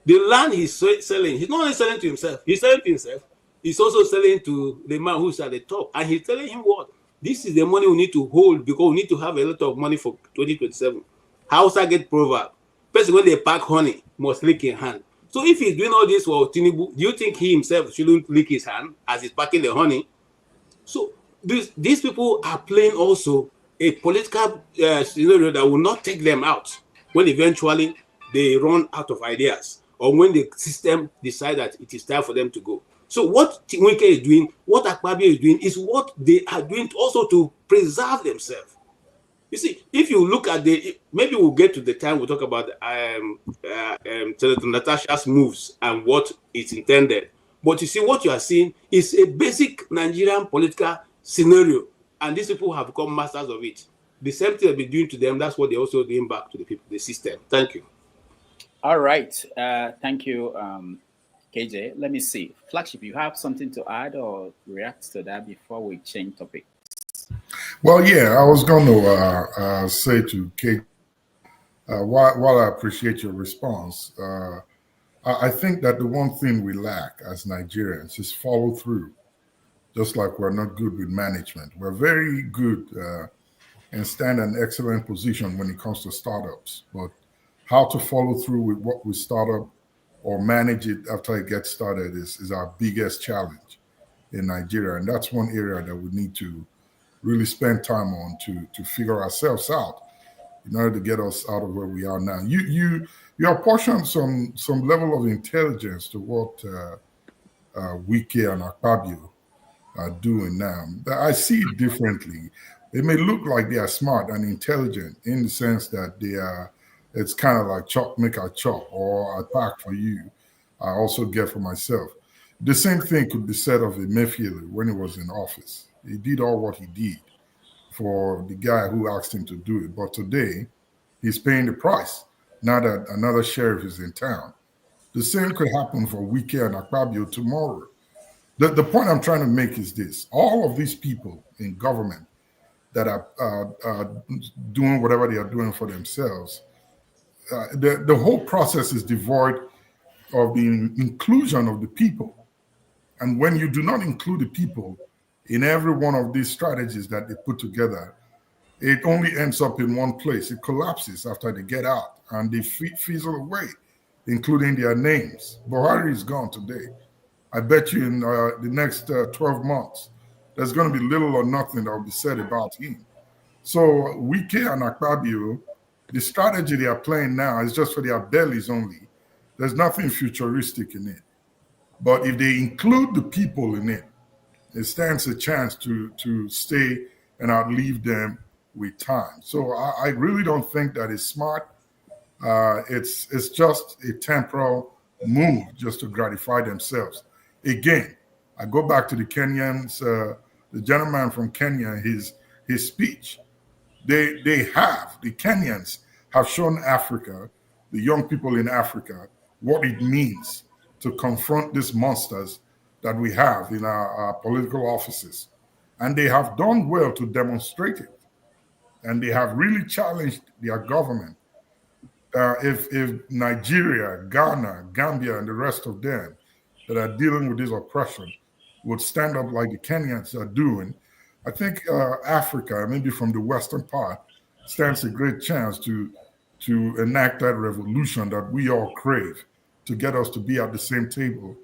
The land he's selling, he's not only selling to himself, he's selling to himself. He's also selling to the man who's at the top. And he's telling him what? This is the money we need to hold because we need to have a lot of money for 2027. Hausa get proverb. Person when they pack honey must lick in hand. So if he's doing all this for Tinubu, do you think he himself shouldn't lick his hand as he's packing the honey? So these people are playing also a political scenario that will not take them out when eventually they run out of ideas or when the system decides that it is time for them to go. So what Wike is doing, what Akpabio is doing, is what they are doing also to preserve themselves. You see, if you look at maybe we'll get to the time we'll talk about Senator Natasha's moves and what it's intended. But you see, what you are seeing is a basic Nigerian political scenario, and these people have become masters of it. The same thing they've been doing to them, that's what they're also doing back to the people, the system. Thank you. All right. Thank you, KJ. Let me see. Flagship, you have something to add or react to that before we change topic? Well, yeah, I was going to say to KJ, while I appreciate your response, I think that the one thing we lack as Nigerians is follow through. Just like we're not good with management. We're very good and stand in an excellent position when it comes to startups. But how to follow through with what we start up or manage it after it gets started is our biggest challenge in Nigeria. And that's one area that we need to really spend time on to figure ourselves out in order to get us out of where we are now. You apportion some level of intelligence to what Wike and Akpabio are doing now. I see it differently. It may look like they are smart and intelligent in the sense that they are, it's kind of like chop, make a chop, or I pack for you, I also get for myself. The same thing could be said of Emefiele when he was in office. He did all what he did for the guy who asked him to do it. But today, he's paying the price now that another sheriff is in town. The same could happen for Wike and Akpabio tomorrow. The point I'm trying to make is this. All of these people in government that are doing whatever they are doing for themselves, the whole process is devoid of the inclusion of the people. And when you do not include the people in every one of these strategies that they put together, it only ends up in one place. It collapses after they get out and they fizzle away, including their names. Buhari is gone today. I bet you in the next 12 months, there's going to be little or nothing that will be said about him. So Wike and Akpabio, the strategy they are playing now is just for their bellies only. There's nothing futuristic in it. But if they include the people in it, it stands a chance to stay and outlive them with time. So I really don't think that it's smart. It's just a temporal move just to gratify themselves. Again, I go back to the Kenyans, the gentleman from Kenya, his speech. The Kenyans have shown Africa, the young people in Africa, what it means to confront these monsters that we have in our political offices. And they have done well to demonstrate it. And they have really challenged their government. If Nigeria, Ghana, Gambia, and the rest of them that are dealing with this oppression would stand up like the Kenyans are doing, I think Africa, maybe from the western part, stands a great chance to enact that revolution that we all crave to get us to be at the same table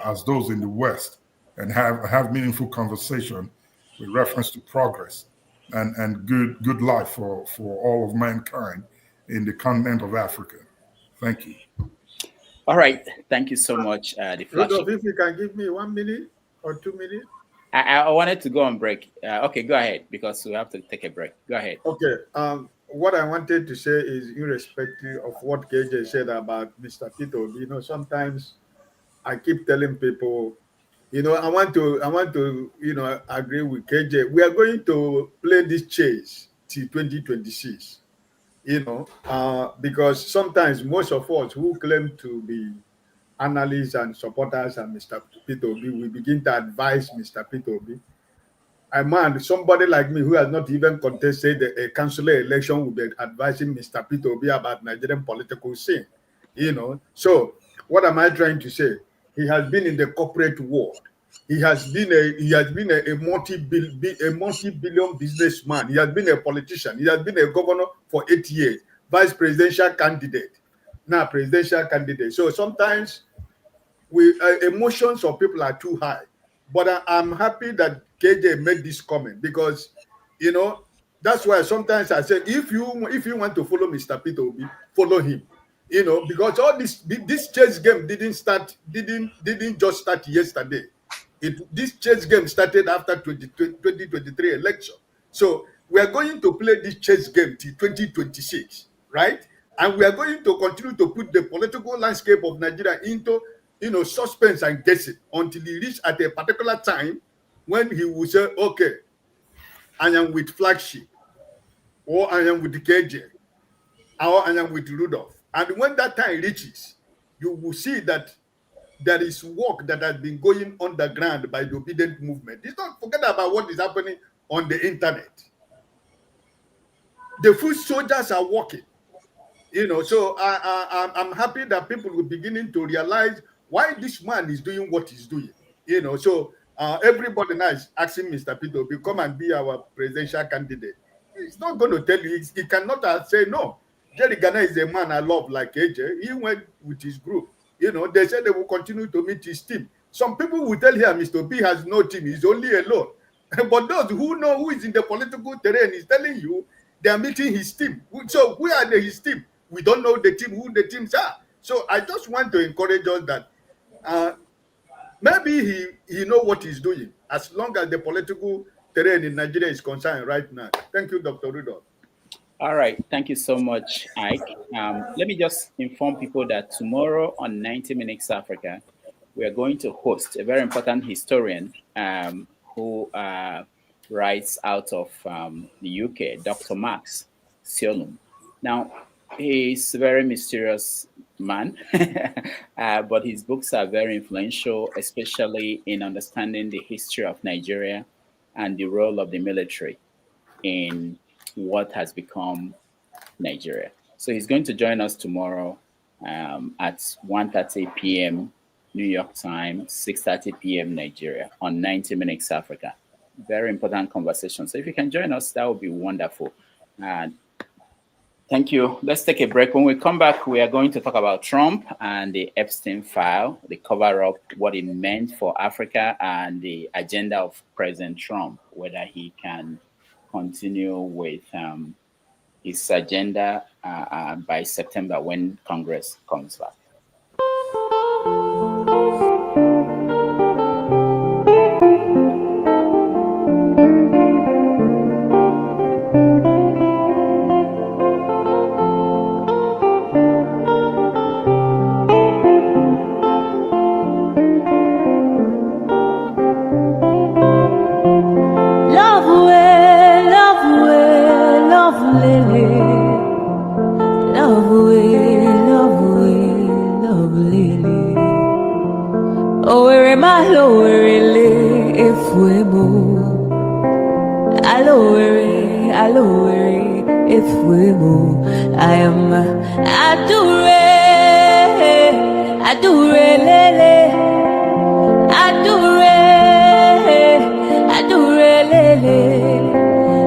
as those in the West and have meaningful conversation with reference to progress and good life for all of mankind in the continent of Africa. Thank you. All right. Thank you so much. Rudolph, if you can give me 1 minute or 2 minutes. I wanted to go on break. Okay, go ahead, because we have to take a break. Go ahead. Okay. What I wanted to say is, irrespective of what KJ said about Mr. Tito, sometimes I keep telling people, I want to, agree with KJ. We are going to play this chase till 2026, because sometimes most of us who claim to be analysts and supporters and Mr. Peter Obi, we begin to advise Mr. Peter Obi. Somebody like me who has not even contested a councillor election will be advising Mr. Peter Obi about Nigerian political scene. So what am I trying to say? He has been in the corporate world. He has been a multi-billion businessman. He has been a politician. He has been a governor for 8 years, vice presidential candidate, now presidential candidate. So sometimes emotions of people are too high. But I'm happy that KJ made this comment, because that's why sometimes I said, if you want to follow Mr. Peter Obi, follow him. Because all this chess game didn't just start yesterday. This chess game started after 2023 election. So we are going to play this chess game till 2026, right? And we are going to continue to put the political landscape of Nigeria into suspense and guessing until he reaches at a particular time when he will say, okay, I am with Flagship, or I am with the KJ, or I am with Rudolph. And when that time reaches, you will see that there is work that has been going on the ground by the obedient movement. It's not forget about what is happening on the internet. The foot soldiers are working. So I'm happy that people are beginning to realize why this man is doing what he's doing. So everybody now is asking Mr. Peter to come and be our presidential candidate. He's not going to tell you. He cannot say no. Jerry Ghana is a man I love like AJ. He went with his group. They said they will continue to meet his team. Some people will tell him Mr. B has no team. He's only alone. But those who know who is in the political terrain is telling you they are meeting his team. So who are his team? We don't know the team, who the teams are. So I just want to encourage us that maybe he know what he's doing, as long as the political terrain in Nigeria is concerned right now. Thank you, Dr. Rudolph. All right. Thank you so much, Ike. Let me just inform people that tomorrow on 90 Minutes Africa, we are going to host a very important historian who writes out of the UK, Dr. Max Siolum. Now, he's a very mysterious man, but his books are very influential, especially in understanding the history of Nigeria and the role of the military in what has become Nigeria. So he's going to join us tomorrow at 1:30 p.m. New York time, 6:30 p.m. Nigeria on 90 Minutes Africa. Very important conversation. So if you can join us, that would be wonderful. Thank you. Let's take a break. When we come back, we are going to talk about Trump and the Epstein file, the cover-up, what it meant for Africa, and the agenda of President Trump, whether he can continue with his agenda by September when Congress comes back. I am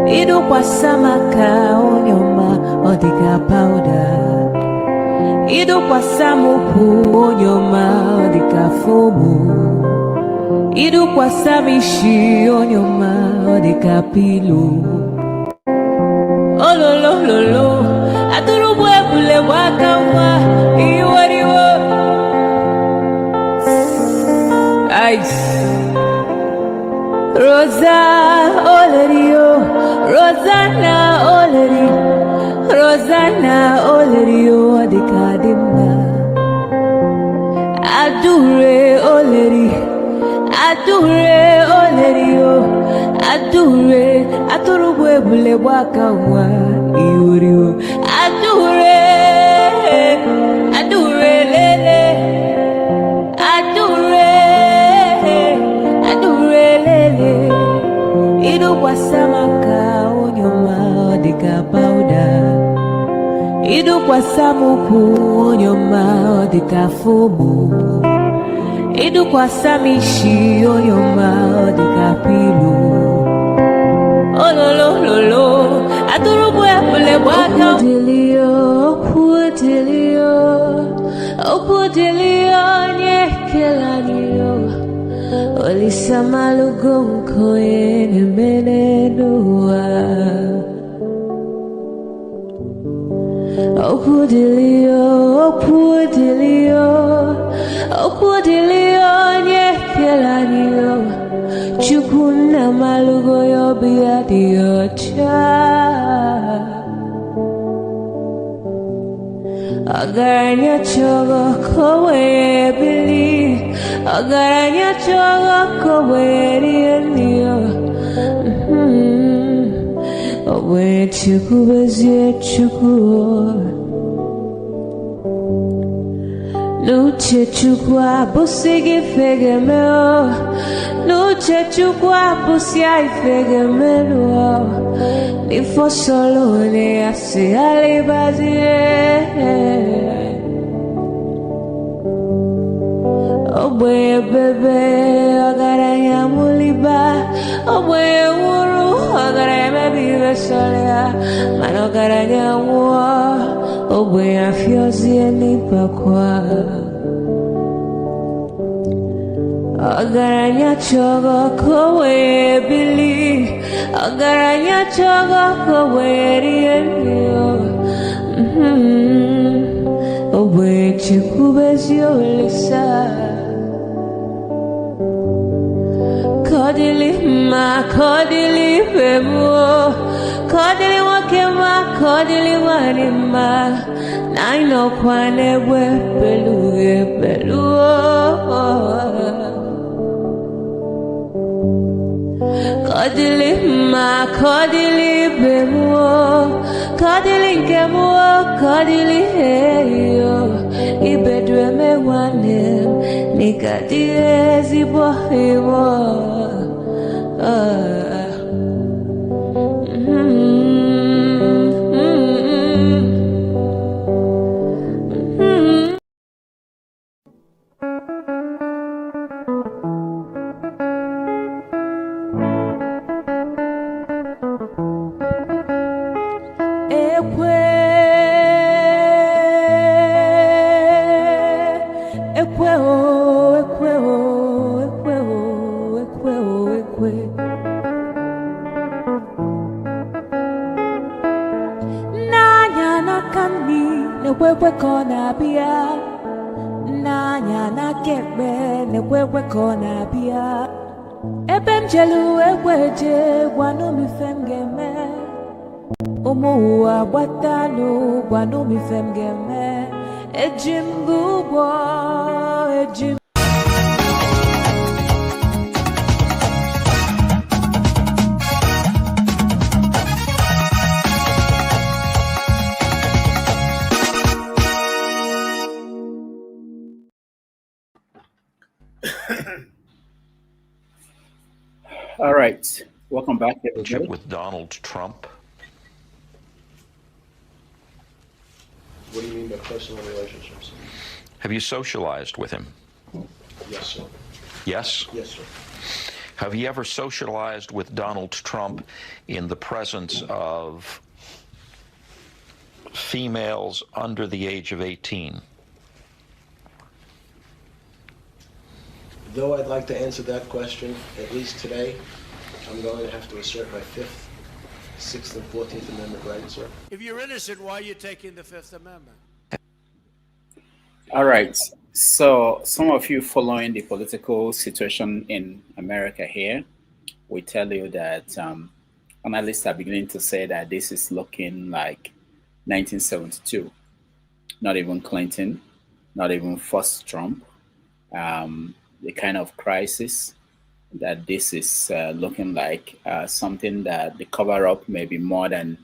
Idu kwa samaka onyoma odiga powder Idu kwa samu puonyoma odika fomu. Idu kwa samishi onyoma odika pilu. Ololololo, aturubu ebule wakawa iwariwo. Ice. Rosa Olerio, Rosanna Oleri, Rosanna Olerio adikadimna. Adure Oleri, Adure Olerio, Adure, Aturuwe bule wakawa iwariwo. Adure, Adure lele, Adure. Idu kwa samaka onyoma odika powder. Idu kwa samuku onyoma odika fomu. Idu kwa samishi onyoma odika pilu. Ololololo, aturubu ebule waka. Opudilio, nyekelaniyo. Olisa malugonko ene menenua. Opudilio, nyekelaniyo. Chukuna malugo yobia diocha. Agaranya chogo kowe bili. Agaranya chogo kowe rienio. Owe chuku bezie chuku. Nuche chukwa busigi fegemeo. Nuche chukwa busia ifegemeo. Nifo solo ne ase alibazie. Oboye bebe agaranya muliba. Oboye wuru agaranya mebibe solea. Mano agaranya wa. Oboye afiozi enipa kwa. Agaranya chogo kowe bili. Agaranya chogo kowe rienio. Oboye chikubezi olisa. Kodili ma, kodili bemo. Kodili wakema, kodili wanima. Naino kwane we peluge peluo. Kodili ma, kodili bemo. Kodili kemo, kodili heyo. Ibedwe me wanem, nikadiezi bohimo. Wewe kona bia nanya na kebe ne wewe kona bia ebem jelu weje gwanu mi femgeme omo agbatalu gwanu mi femgeme ejim gubo ejim. All right, welcome back, everybody. With Donald Trump. What do you mean by personal relationships? Have you socialized with him? Yes, sir. Yes? Yes, sir. Have you ever socialized with Donald Trump in the presence of females under the age of 18? Though I'd like to answer that question, at least today, I'm going to have to assert my 5th, 6th, and 14th Amendment rights, sir. If you're innocent, why are you taking the Fifth Amendment? All right. So some of you following the political situation in America here, we tell you that analysts are beginning to say that this is looking like 1972. Not even Clinton, not even first Trump. The kind of crisis that this is looking like something that the cover-up may be more than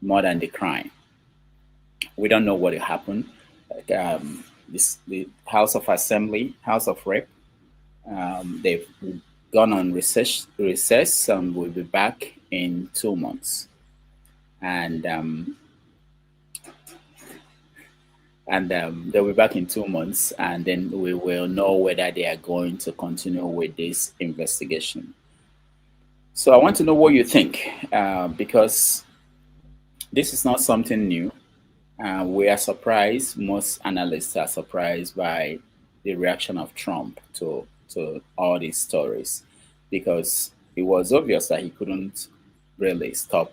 the crime. We don't know what will happen. The House of Assembly, House of Rep, they've gone on recess and will be back in 2 months. And they'll be back in 2 months, and then we will know whether they are going to continue with this investigation. So I want to know what you think, because this is not something new. We are surprised, most analysts are surprised by the reaction of Trump to all these stories, because it was obvious that he couldn't really stop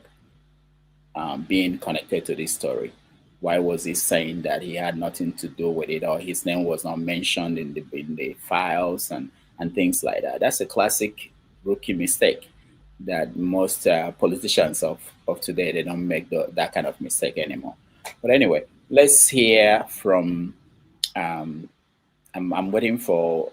being connected to this story. Why was he saying that he had nothing to do with it, or his name was not mentioned in the files and things like that? That's a classic rookie mistake that most politicians of today, they don't make that kind of mistake anymore. But anyway, let's hear from, I'm waiting for,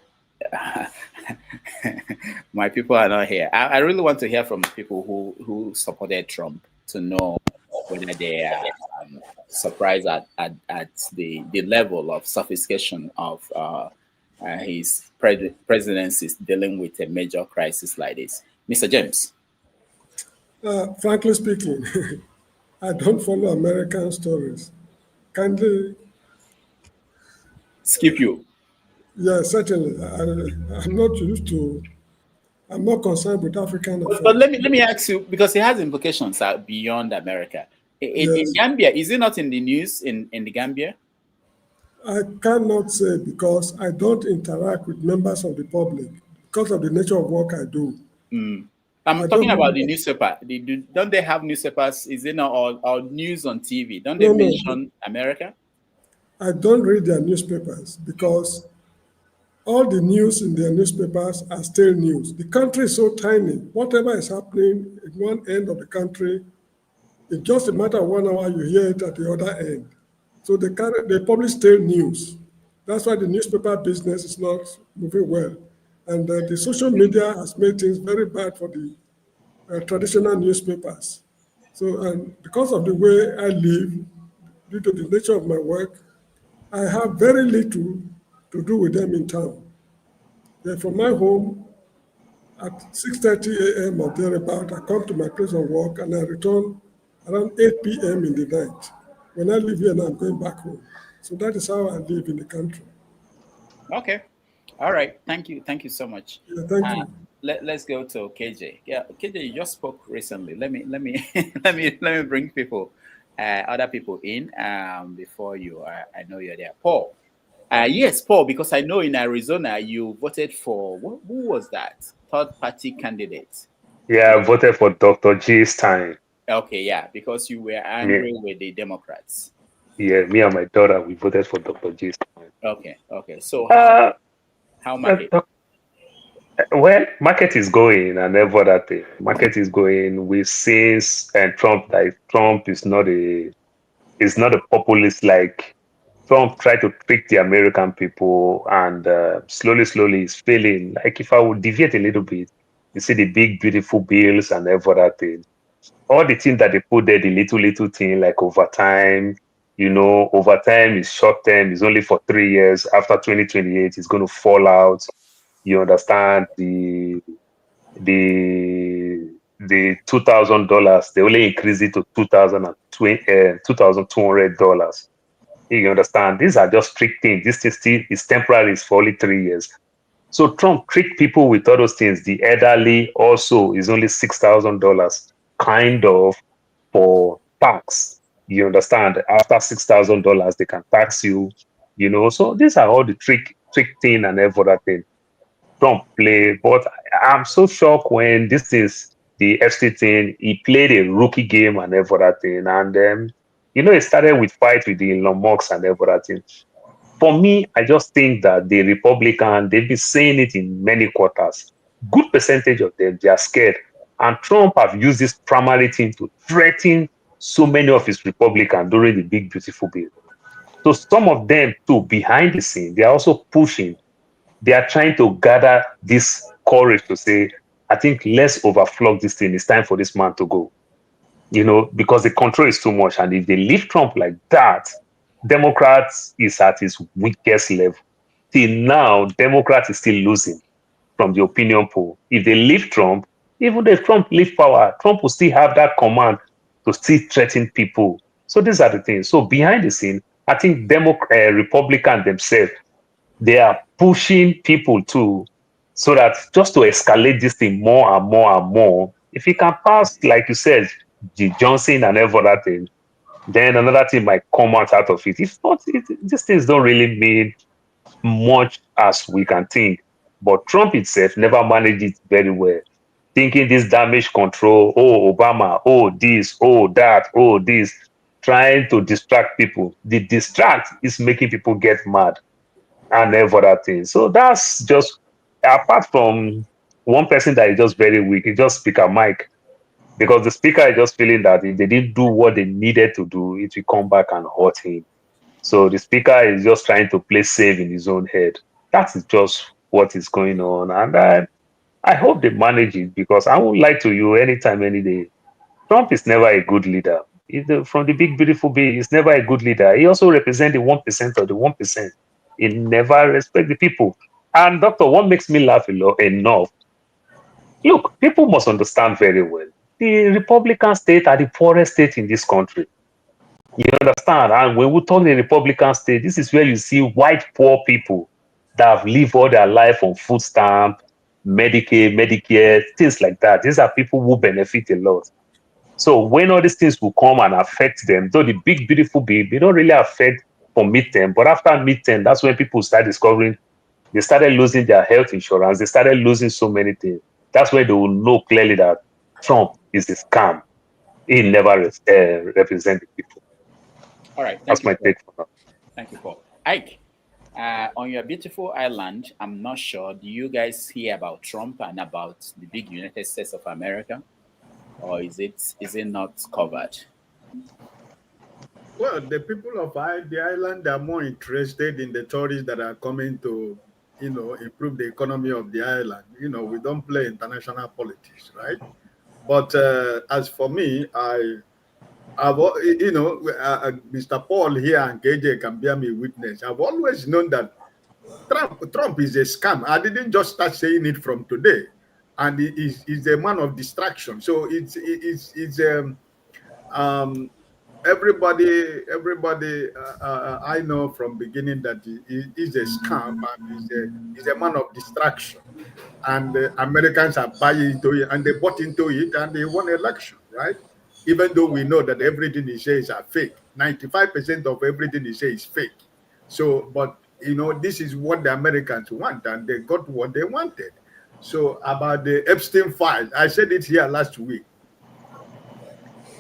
my people are not here. I really want to hear from people who supported Trump, to know whether they are surprised at the level of sophistication of his presidency dealing with a major crisis like this. Mr. James. Frankly speaking, I don't follow American stories. Kindly skip you. Yeah, certainly. I'm not used to. I'm not concerned with African affairs. But let me ask you, because it has implications beyond America. In Gambia, is it not in the news in the Gambia? I cannot say, because I don't interact with members of the public because of the nature of work I do. I'm talking about the newspaper. Don't they have newspapers? Is it not all news on TV? Don't they mention America? I don't read their newspapers, because all the news in their newspapers are still news. The country is so tiny. Whatever is happening at one end of the country, it's just a matter of 1 hour, you hear it at the other end. So they publish still news. That's why the newspaper business is not moving well. And the social media has made things very bad for the traditional newspapers. So, and because of the way I live, due to the nature of my work, I have very little to do with them in town. They're from my home at 6:30 a.m. or thereabout. I come to my place of work and I return around 8 p.m. in the night. When I leave here now, I'm going back home. So that is how I live in the country. Okay. All right. Thank you. Thank you so much. Yeah, thank you. Let's go to KJ. Yeah, KJ, you just spoke recently. Let me let me bring people, other people in before you. I know you're there, Paul. Yes, Paul, because I know in Arizona you voted for who was that? Third party candidate. Yeah, I voted for Dr. G. Stein. Okay, yeah, because you were angry with the Democrats. Yeah, me and my daughter, we voted for Dr. G. Stein. Okay. So how market? Well, market is going and every other thing. Market is going. We've seen Trump is not a populist like Trump tried to trick the American people, and slowly is failing. Like, if I would deviate a little bit, you see the big, beautiful bills and every other thing. All the things that they put there, the little thing like overtime, overtime is short term, is only for 3 years. After 2028, it's going to fall out. You understand? The $2,000, they only increase it to $2,200. You understand? These are just trick things. This still is temporary, it's for only 3 years. So Trump tricked people with all those things. The elderly also is only $6,000 kind of for tax. You understand? After $6,000, they can tax you. You know, so these are all the trick thing and every other thing Trump play. But I'm so shocked when this is the Epstein thing. He played a rookie game and every other thing, and you know, it started with fight with the Elon Musk and every other thing. For me, I just think that the Republican, they've been saying it in many quarters. Good percentage of them, they are scared. And Trump have used this primary thing to threaten so many of his Republicans during the big, beautiful bill. So some of them too, behind the scene, they are also pushing. They are trying to gather this courage to say, I think let's overflow this thing. It's time for this man to go. You know, because the control is too much. And if they leave Trump like that, Democrats is at his weakest level. Till now, Democrats is still losing from the opinion poll. If they leave Trump, even if Trump leave power, Trump will still have that command to still threaten people. So these are the things. So behind the scene, I think Republicans themselves, they are pushing people too, so that just to escalate this thing more and more and more. If he can pass, like you said, the Johnson and every other thing, then another thing might come out of it. If not, these things don't really mean much as we can think. But Trump itself never managed it very well. Thinking this damage control, oh, Obama, oh, this, oh, that, oh, this, trying to distract people. The distract is making people get mad and every other thing. So that's just, apart from one person that is just very weak, it's just Speaker Mike. Because the speaker is just feeling that if they didn't do what they needed to do, it will come back and hurt him. So the speaker is just trying to play safe in his own head. That is just what is going on. And I hope they manage it, because I won't lie to you anytime, any day. Trump is never a good leader. From the big, beautiful bill, he's never a good leader. He also represents the 1% of the 1%. He never respects the people. And Doctor, what makes me laugh enough, look, people must understand very well. The Republican state are the poorest state in this country. You understand? And when we talk the Republican state, this is where you see white poor people that have lived all their life on food stamp, Medicaid, Medicare, things like that. These are people who benefit a lot. So when all these things will come and affect them, though the big, beautiful bill, they don't really affect for midterm. But after midterm, that's when people start discovering they started losing their health insurance. They started losing so many things. That's where they will know clearly that Trump is a scam. He never represents people. All right. That's my take for now. Thank you, Paul. Ike, on your beautiful island, I'm not sure, do you guys hear about Trump and about the big United States of America? Or is it not covered? Well, the people of the island are more interested in the tourists that are coming to, improve the economy of the island. We don't play international politics, right? But as for me, Mr. Paul here and KJ can bear me witness. I've always known that Trump is a scam. I didn't just start saying it from today. And he's a man of distraction. So everybody I know from beginning that he's a scam and he's a man of distraction. And Americans are buying into it, and they bought into it, and they won election, right? Even though we know that everything he says are fake. 95% of everything he says is fake. So, but this is what the Americans want, and they got what they wanted. So about the Epstein file, I said it here last week.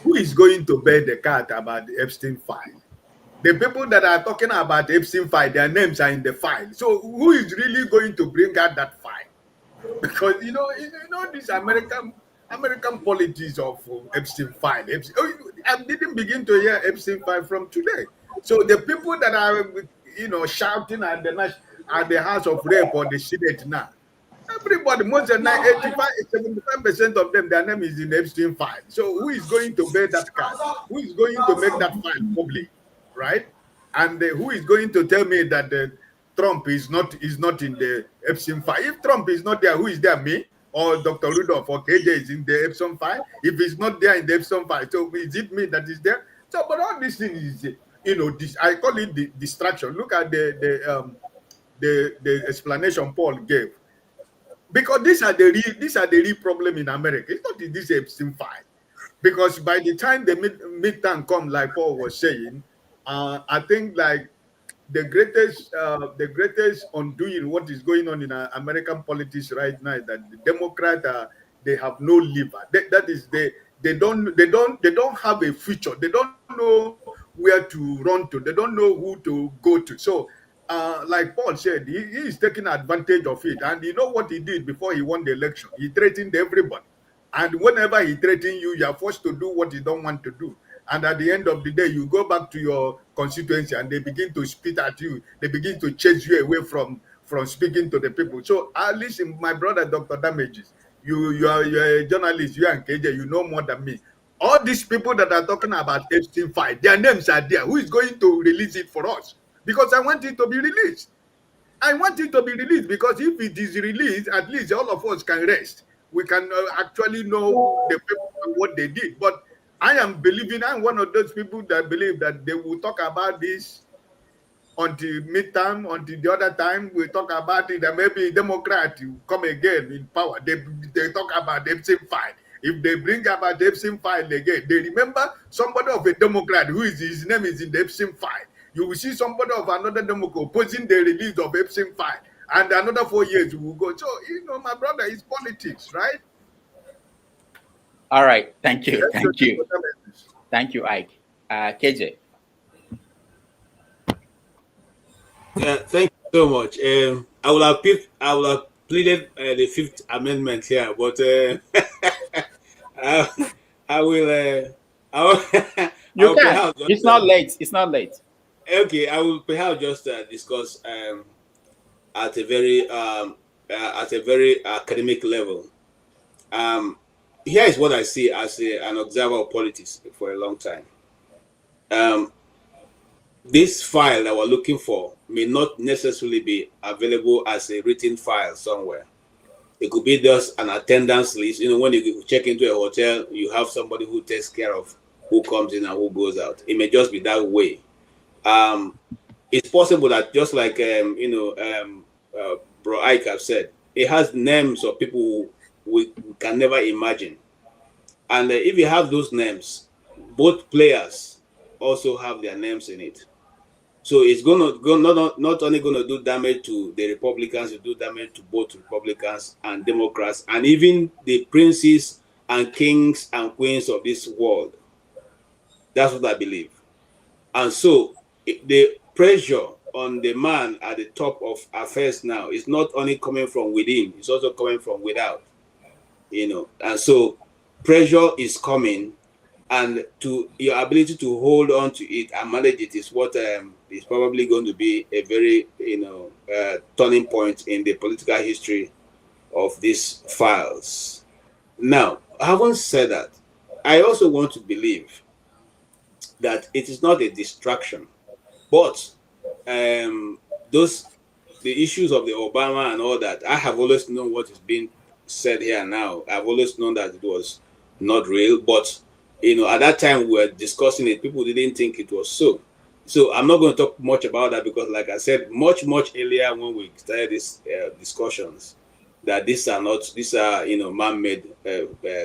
Who is going to bear the cat about the Epstein file? The people that are talking about the Epstein file, their names are in the file. So who is really going to bring out that file? Because this American politics of Epstein file. I didn't begin to hear Epstein file from today. So the people that are shouting at the House of Rep or the Senate now, everybody, more than 75% of them, their name is in Epstein file. So who is going to bear that card? Who is going to make that file public, right? And who is going to tell me that Trump is not in the Epstein file? If Trump is not there, who is there? Me or Dr. Rudolph or KJ is in the Epstein file? If he's not there in the Epstein file, so is it me that is there? So, but all these things is, I call it the distraction. Look at the explanation Paul gave. Because these are the real problem in America. It's not in this Epstein file. Because by the time the midterm come, like Paul was saying, I think like the greatest undoing what is going on in American politics right now is that the Democrats they have no liver. That is they don't have a future. They don't know where to run to. They don't know who to go to. So like Paul said, he is taking advantage of it. And you know what he did before he won the election? He threatened everybody. And whenever he threatens you, you are forced to do what you don't want to do. And at the end of the day, you go back to your constituency and they begin to spit at you. They begin to chase you away from speaking to the people. So at least my brother, Dr. Damages, you're a journalist, you and KJ, you know more than me. All these people that are talking about Epstein file, their names are there. Who is going to release it for us? Because I want it to be released. I want it to be released because if it is released, at least all of us can rest. We can actually know the people and what they did. But I am believing, I'm one of those people that believe that they will talk about this until midterm, until the other time we talk about it, and maybe Democrats will come again in power. They talk about the Epstein file. If they bring about the Epstein file again, they remember somebody of a Democrat who is his name is in the Epstein file. You will see somebody of another Democrat opposing the release of Epstein file. And another 4 years will go. So, you know, my brother, it's politics, right? All right. Thank you. Thank you. Thank you, Ike. KJ. Yeah, thank you so much. I will have pleaded the Fifth Amendment here, but I will. You can. It's not late. It's not late. Okay, I will perhaps just discuss at a very academic level. Here is what I see as an observer of politics for a long time. This file that we're looking for may not necessarily be available as a written file somewhere. It could be just an attendance list. You know, when you check into a hotel, you have somebody who takes care of who comes in and who goes out. It may just be that way. It's possible that just like Bro Ike have said, it has names of people we can never imagine. And if you have those names, both players also have their names in it. So it's not only going to do damage to the Republicans, it do damage to both Republicans and Democrats, and even the princes and kings and queens of this world. That's what I believe. And so the pressure on the man at the top of affairs now is not only coming from within, it's also coming from without, you know. And so pressure is coming, and to your ability to hold on to it and manage it is what is probably going to be a very, turning point in the political history of these files. Now, having said that, I also want to believe that it is not a distraction, but the issues of the Obama and all that, I have always known what is being said here now. I've always known that it was not real, but at that time we were discussing it, people didn't think it was so. So I'm not going to talk much about that because, like I said, much earlier when we started these discussions, that these are man-made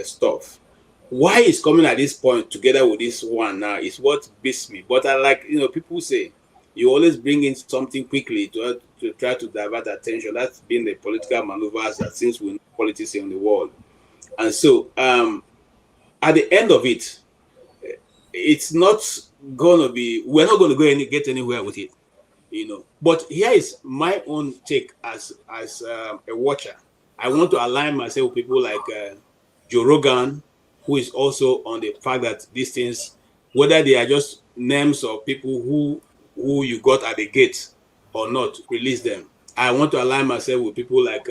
stuff. Why it's coming at this point together with this one now is what beats me. But I like, people say you always bring in something quickly to try to divert attention. That's been the political maneuvers that since we know politics in the world. And so at the end of it, it's not going to be, we're not going to go get anywhere with it, But here is my own take as a watcher. I want to align myself with people like Joe Rogan, who is also on the fact that these things, whether they are just names of people who you got at the gate or not, release them. I want to align myself with people like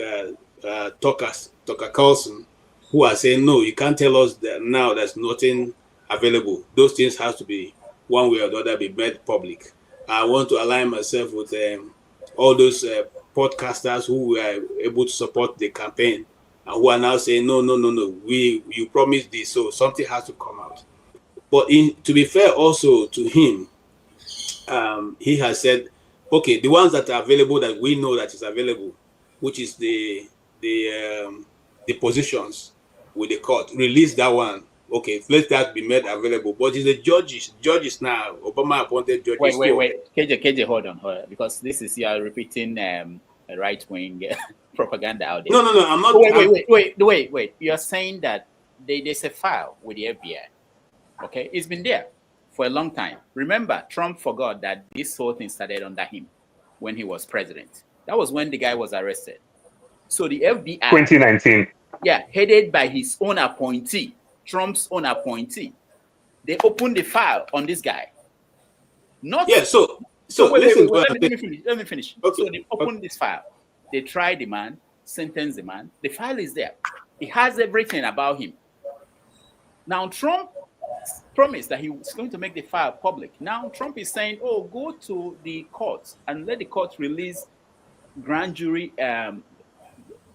Tucker Carlson, who are saying, no, you can't tell us that now there's nothing available. Those things have to be, one way or the other, be made public. I want to align myself with all those podcasters who were able to support the campaign and who are now saying, no, you promised this, so something has to come out. But to be fair also to him, he has said, okay, the ones that are available that we know that is available, which is the positions with the court, release that one Okay, let that be made available. But it's the judges now. Obama appointed judges. Wait. KJ, hold on. Because this is you are repeating right-wing propaganda out there. No. I'm not. Wait. You are saying that there's a file with the FBI. Okay, it's been there for a long time. Remember, Trump forgot that this whole thing started under him when he was president. That was when the guy was arrested. So the FBI, 2019. Yeah, headed by his own appointee, Trump's own appointee, they opened the file on this guy. Not yeah. So wait, let me finish. Okay. So they opened this file. They tried the man, sentenced the man. The file is there. It has everything about him. Now Trump promised that he was going to make the file public. Now Trump is saying, "Oh, go to the court and let the court release grand jury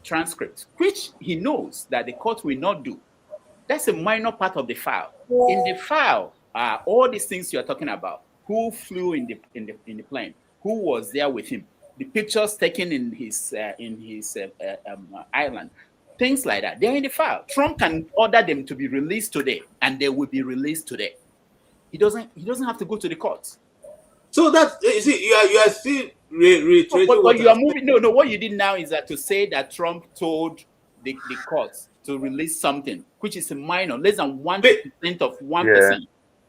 transcripts," which he knows that the court will not do. That's a minor part of the file. In the file are all these things you're talking about. Who flew in the plane? Who was there with him? The pictures taken in his island. Things like that. They're in the file. Trump can order them to be released today, and they will be released today. He doesn't have to go to the courts. So that you see, you are still reiterating what you are moving. No. What you did now is that to say that Trump told the courts to release something, which is a minor, less than 1% of 1%.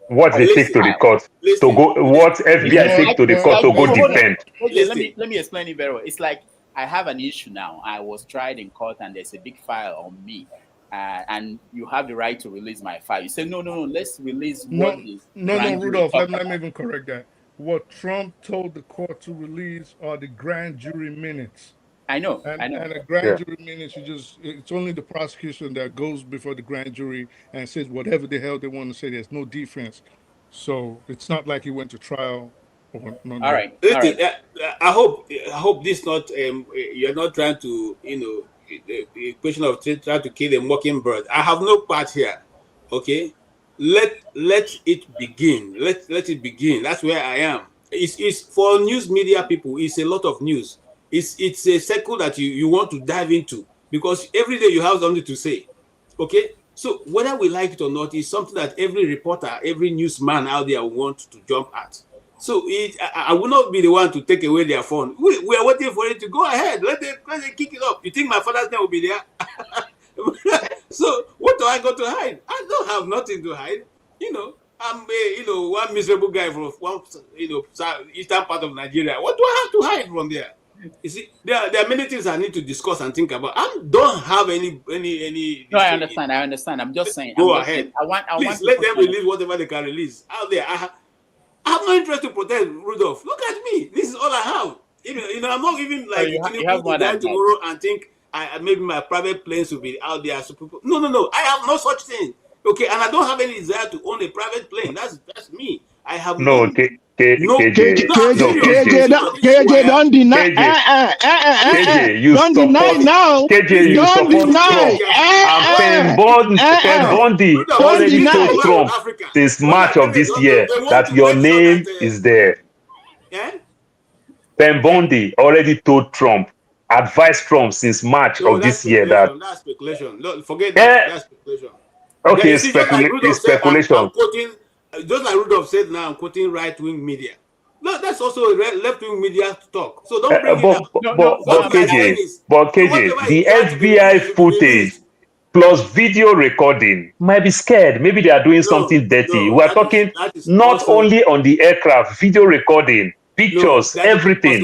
What they take to the court to go? What FBI take to the court to go defend? Okay, let me explain it very well. It's like I have an issue now. I was tried in court, and there's a big file on me, and you have the right to release my file. You say no. Let's release what is. No, Rudolph. Let me even correct that. What Trump told the court to release are the grand jury minutes. I know. And the grand jury minutes, it's only the prosecution that goes before the grand jury and says whatever the hell they want to say. There's no defense. So it's not like he went to trial. All right. I hope this not you're not trying to the question of trying to kill a mockingbird. I have no part here. Okay, let it begin. Let it begin. That's where I am. It's for news media people. It's a lot of news. It's a circle that you want to dive into because every day you have something to say. Okay, so whether we like it or not, is something that every reporter, every newsman out there wants to jump at. So I will not be the one to take away their phone. We are waiting for it to go ahead. Let them kick it up. You think my father's name will be there? So what do I got to hide? I don't have nothing to hide. I'm one miserable guy from one eastern part of Nigeria. What do I have to hide from there? You see, there are many things I need to discuss and think about. I don't have any. No, I understand. I'm just saying. Go ahead. Please let them release whatever they can release out there. I have no interest to protect Rudolph. Look at me. This is all I have. I'm not even like you have to die tomorrow and think maybe my private planes will be out there. So people, no. I have no such thing. Okay, and I don't have any desire to own a private plane. That's me. I have KJ, don't deny. KJ, you don't deny now. KJ, you don't deny. And Bondi already told Trump since March of this year that your name is there. Ben Bondi already told Trump, advised Trump since March of this year that. That's speculation. No, forget that. That's speculation. Okay, it's speculation. I'm quoting, just like Rudolph said now, I'm quoting right-wing media. No, that's also left-wing media talk. So don't bring it up. But KJ, the FBI footage plus video recording might be scared. Maybe they are doing something dirty. We're talking not only on the aircraft, video recording, pictures, everything.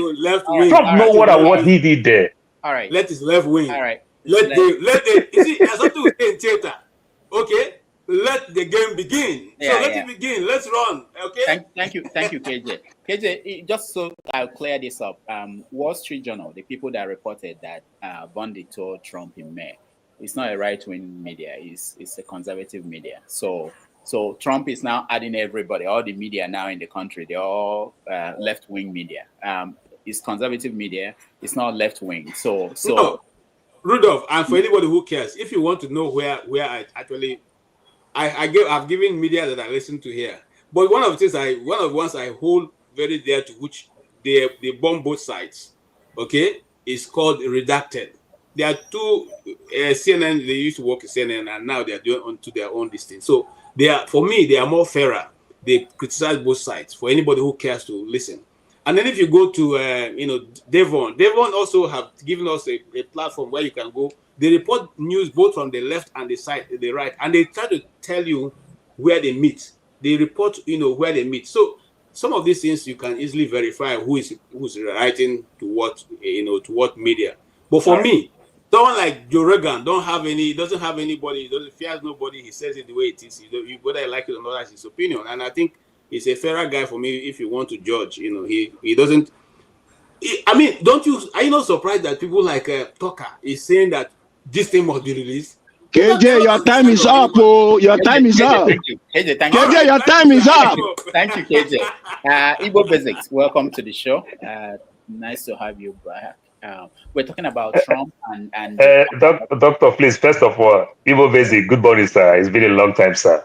Trump know what he did there. All right. Let his left wing. All right. Let you see, there's something we say in theater. Okay, let the game begin. Let it begin. Let's run. Okay. Thank you, KJ. KJ, just so I'll clear this up. Wall Street Journal, the people that reported that Bondi told Trump in May, it's not a right-wing media. It's a conservative media. So Trump is now adding everybody. All the media now in the country, they're all left-wing media. It's conservative media. It's not left-wing. So. No. Rudolph, and for anybody who cares, if you want to know where I actually, I've given media that I listen to here. But one of the ones I hold very dear to which they bomb both sides, okay, is called Redacted. there are two CNN. They used to work at CNN, and now they are doing onto their own distance. So they are, for me, they are more fairer. They criticize both sides for anybody who cares to listen. And then if you go to Devon also have given us a platform where you can go. They report news both from the left and the right, and they try to tell you where they meet. They report, where they meet. So some of these things you can easily verify who's writing to what media. But for me, someone like Joe Rogan doesn't have anybody, he fears nobody. He says it the way it is. Whether I like it or not, that's his opinion. And I think he's a fairer guy for me if you want to judge. He doesn't. Are you not surprised that people like Tucker is saying that this thing must be released? KJ, your time is up. Oh, your time is up. Thank you. KJ, your time is up. Thank you, KJ. Igbo Basics, welcome to the show. Nice to have you back. We're talking about Trump and Doctor, please, first of all, Igbo Basic, good morning, sir. It's been a long time, sir.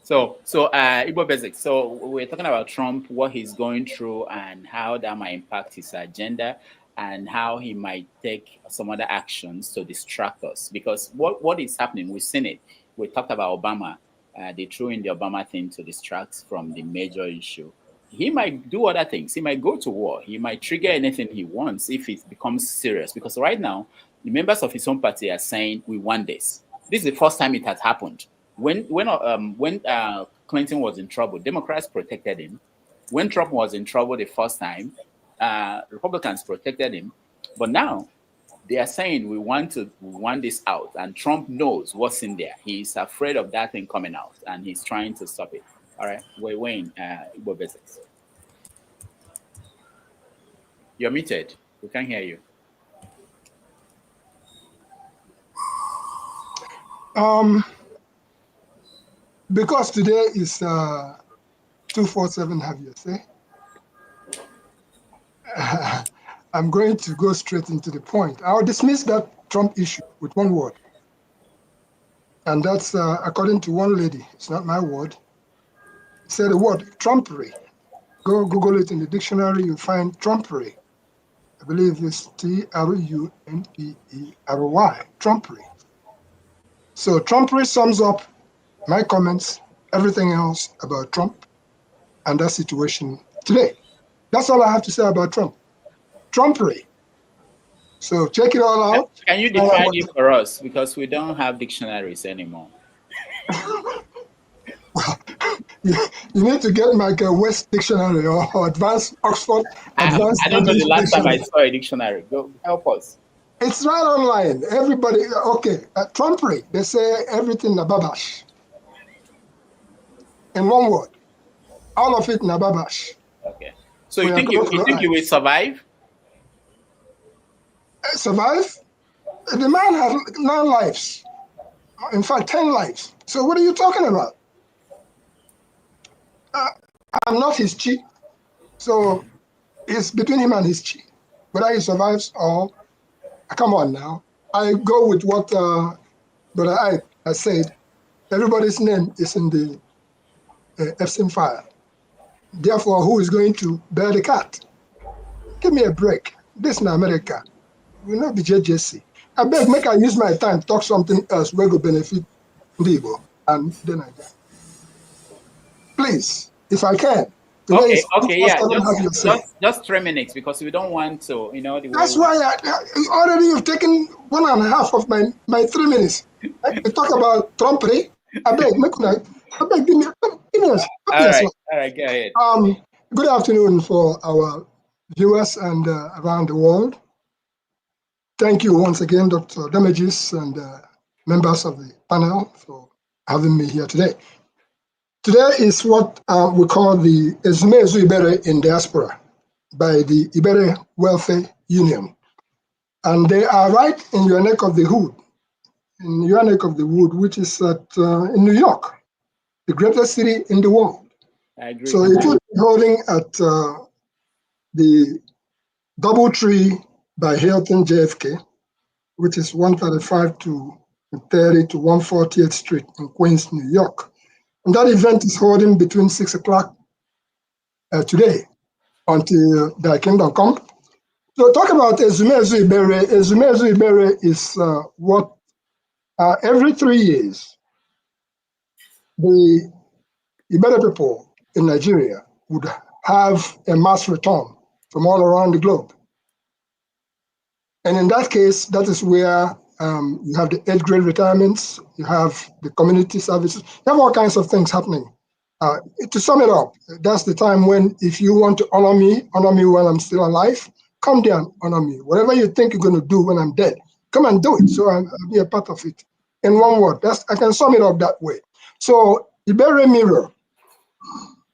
So Igbo Basics. So we're talking about Trump, what he's going through, and how that might impact his agenda, and how he might take some other actions to distract us. Because what is happening, we've seen it. We talked about Obama. They threw in the Obama thing to distract from the major issue. He might do other things. He might go to war. He might trigger anything he wants if it becomes serious. Because right now, the members of his own party are saying, we want this. This is the first time it has happened. When Clinton was in trouble, Democrats protected him. When Trump was in trouble the first time, Republicans protected him. But now they are saying we want this out, and Trump knows what's in there. He's afraid of that thing coming out, and he's trying to stop it. All right, Wayne, Igbo Basics. You're muted. We can't hear you. Because today is 247, have you say? I'm going to go straight into the point. I'll dismiss that Trump issue with one word. And that's according to one lady. It's not my word. It said the word trumpery. Go Google it in the dictionary, you'll find trumpery. I believe it's Trumpery, trumpery. So trumpery sums up my comments, everything else about Trump and that situation today. That's all I have to say about Trump. Trumpery. So check it all out. Can you define it for us? Because we don't have dictionaries anymore. Well, you need to get like a West Dictionary or Advanced Oxford. I don't know the last time I saw a dictionary. Go help us. It's right online. Everybody, okay. Trumpery, they say everything nababash. In one word. All of it nababash. Okay. So you think you will survive? Survive? The man has 9 lives. In fact, 10 lives. So what are you talking about? I'm not his chief. So it's between him and his chief. Whether he survives or... Come on now. I go with what Brother Ike has said. Everybody's name is in the Epstein file. Therefore, who is going to bear the cat? Give me a break. This is America. We'll not be JJC. I beg, make I use my time to talk something else where go benefit Igbo and then I get. Please, if I can. Okay, yeah. Just 3 minutes because we don't want to, That's why already you've taken 1.5 of my 3 minutes. I talk about trumpery. I beg, give me a All right, go ahead. Good afternoon for our viewers and around the world. Thank you once again, Dr. Damages and members of the panel for having me here today. Today is what we call the Ezumezu Ibere in Diaspora by the Ibere Welfare Union. And they are right in your neck of the wood, which is in New York, the greatest city in the world. I agree. So it will be holding at the Doubletree by Hilton JFK, which is 135 to 30 to 140th Street in Queens, New York. And that event is holding between 6 o'clock today until thy kingdom come. So talk about Ezumezu Ibere. Ezumezu Ibere is what every 3 years, the Ibere people in Nigeria would have a mass return from all around the globe. And in that case, that is where you have the 8th grade retirements, you have the community services, you have all kinds of things happening. To sum it up, that's the time when if you want to honor me while I'm still alive, come down, honor me. Whatever you think you're going to do when I'm dead, come and do it. So I'll be a part of it. In one word, I can sum it up that way. So Ibere Mirror.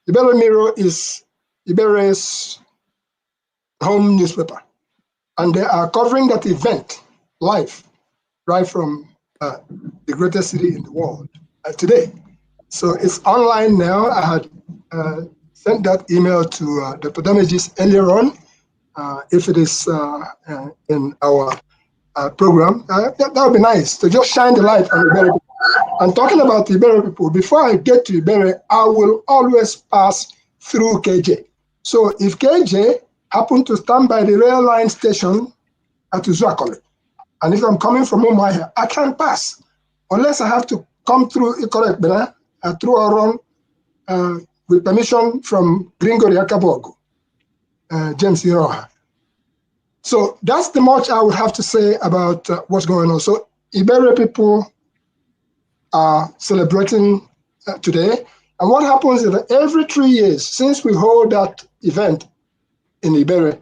Ibere Mirror is Ibere's home newspaper. And they are covering that event live, right from the greatest city in the world today. So it's online now. I had sent that email to Dr. Damages earlier on. If it is in our program, that would be nice to just shine the light on Ibere people. And talking about the Ibere people, before I get to Ibere, I will always pass through KJ. So if KJ happen to stand by the rail line station at Uzuakole, and if I'm coming from Umuahia, I can't pass unless I have to come through Ikorekbena through Oron with permission from Gringori Akabogo, James Iroha. So that's the much I would have to say about what's going on. So Ibere people are celebrating today. And what happens is that every 3 years, since we hold that event in Ibere,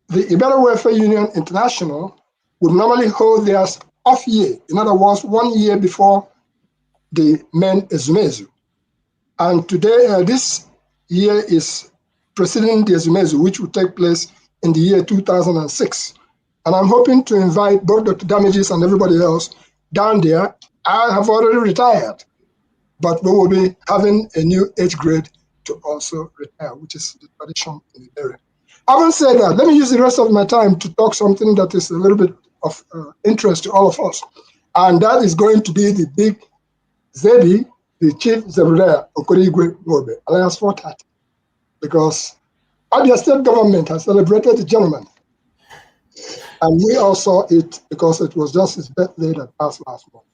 the Ibere Welfare Union International would normally hold theirs off year. In other words, 1 year before the main Ezumezu. And today, this year is preceding the Ezumezu, which will take place in the year 2006. And I'm hoping to invite both Dr. Damages and everybody else down there. I have already retired, but we will be having a new age grade to also retire, which is the tradition in the area. Having said that, let me use the rest of my time to talk something that is a little bit of interest to all of us. And that is going to be the big Zebi, the Chief Zebrudaya Okorigwe Nwobe, alias 430. Because Abia State government has celebrated the gentleman. And we all saw it because it was just his birthday that passed last month.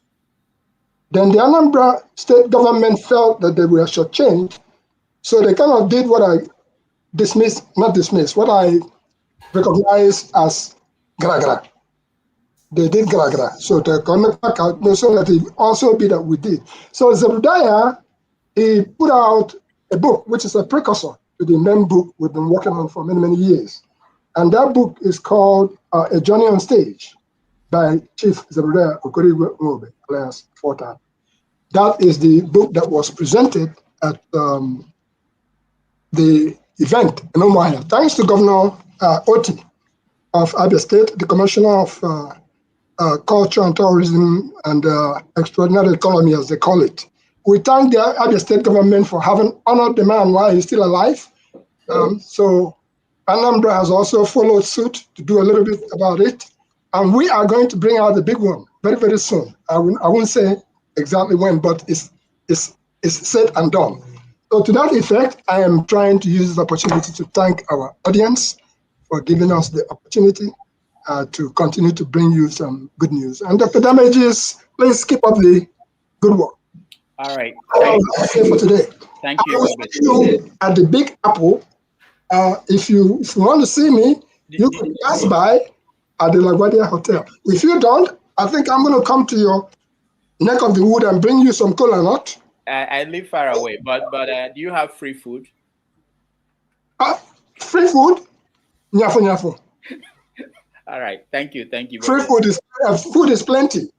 Then the Anambra State government felt that they were shortchanged, so they kind of did what I what I recognize as gra-gra. They did gra-gra. So the economic out, so that it also be that we did. So Zebrudaya, he put out a book, which is a precursor to the main book we've been working on for many, many years. And that book is called A Journey on Stage by Chief Zebrudaya Okorigwe Nwobe, alias 430. That is the book that was presented at the event in Umuahia. Thanks to Governor Oti of Abia State, the Commissioner of Culture and Tourism and Extraordinary Economy, as they call it. We thank the Abia State government for having honored the man while he's still alive. So Anambra has also followed suit to do a little bit about it. And we are going to bring out the big one very, very soon. I won't say exactly when, but it's said and done. So to that effect, I am trying to use this opportunity to thank our audience for giving us the opportunity to continue to bring you some good news. And Dr. Damages, please keep up the good work. All right. For today. Thank you. I will see you at the Big Apple. If you want to see me, you can pass by at the LaGuardia Hotel. If you don't, I think I'm going to come to your neck of the wood and bring you some cola nut. I live far away, but do you have free food? Free food? Nyafo, nyafo. All right. Thank you. Free food is plenty.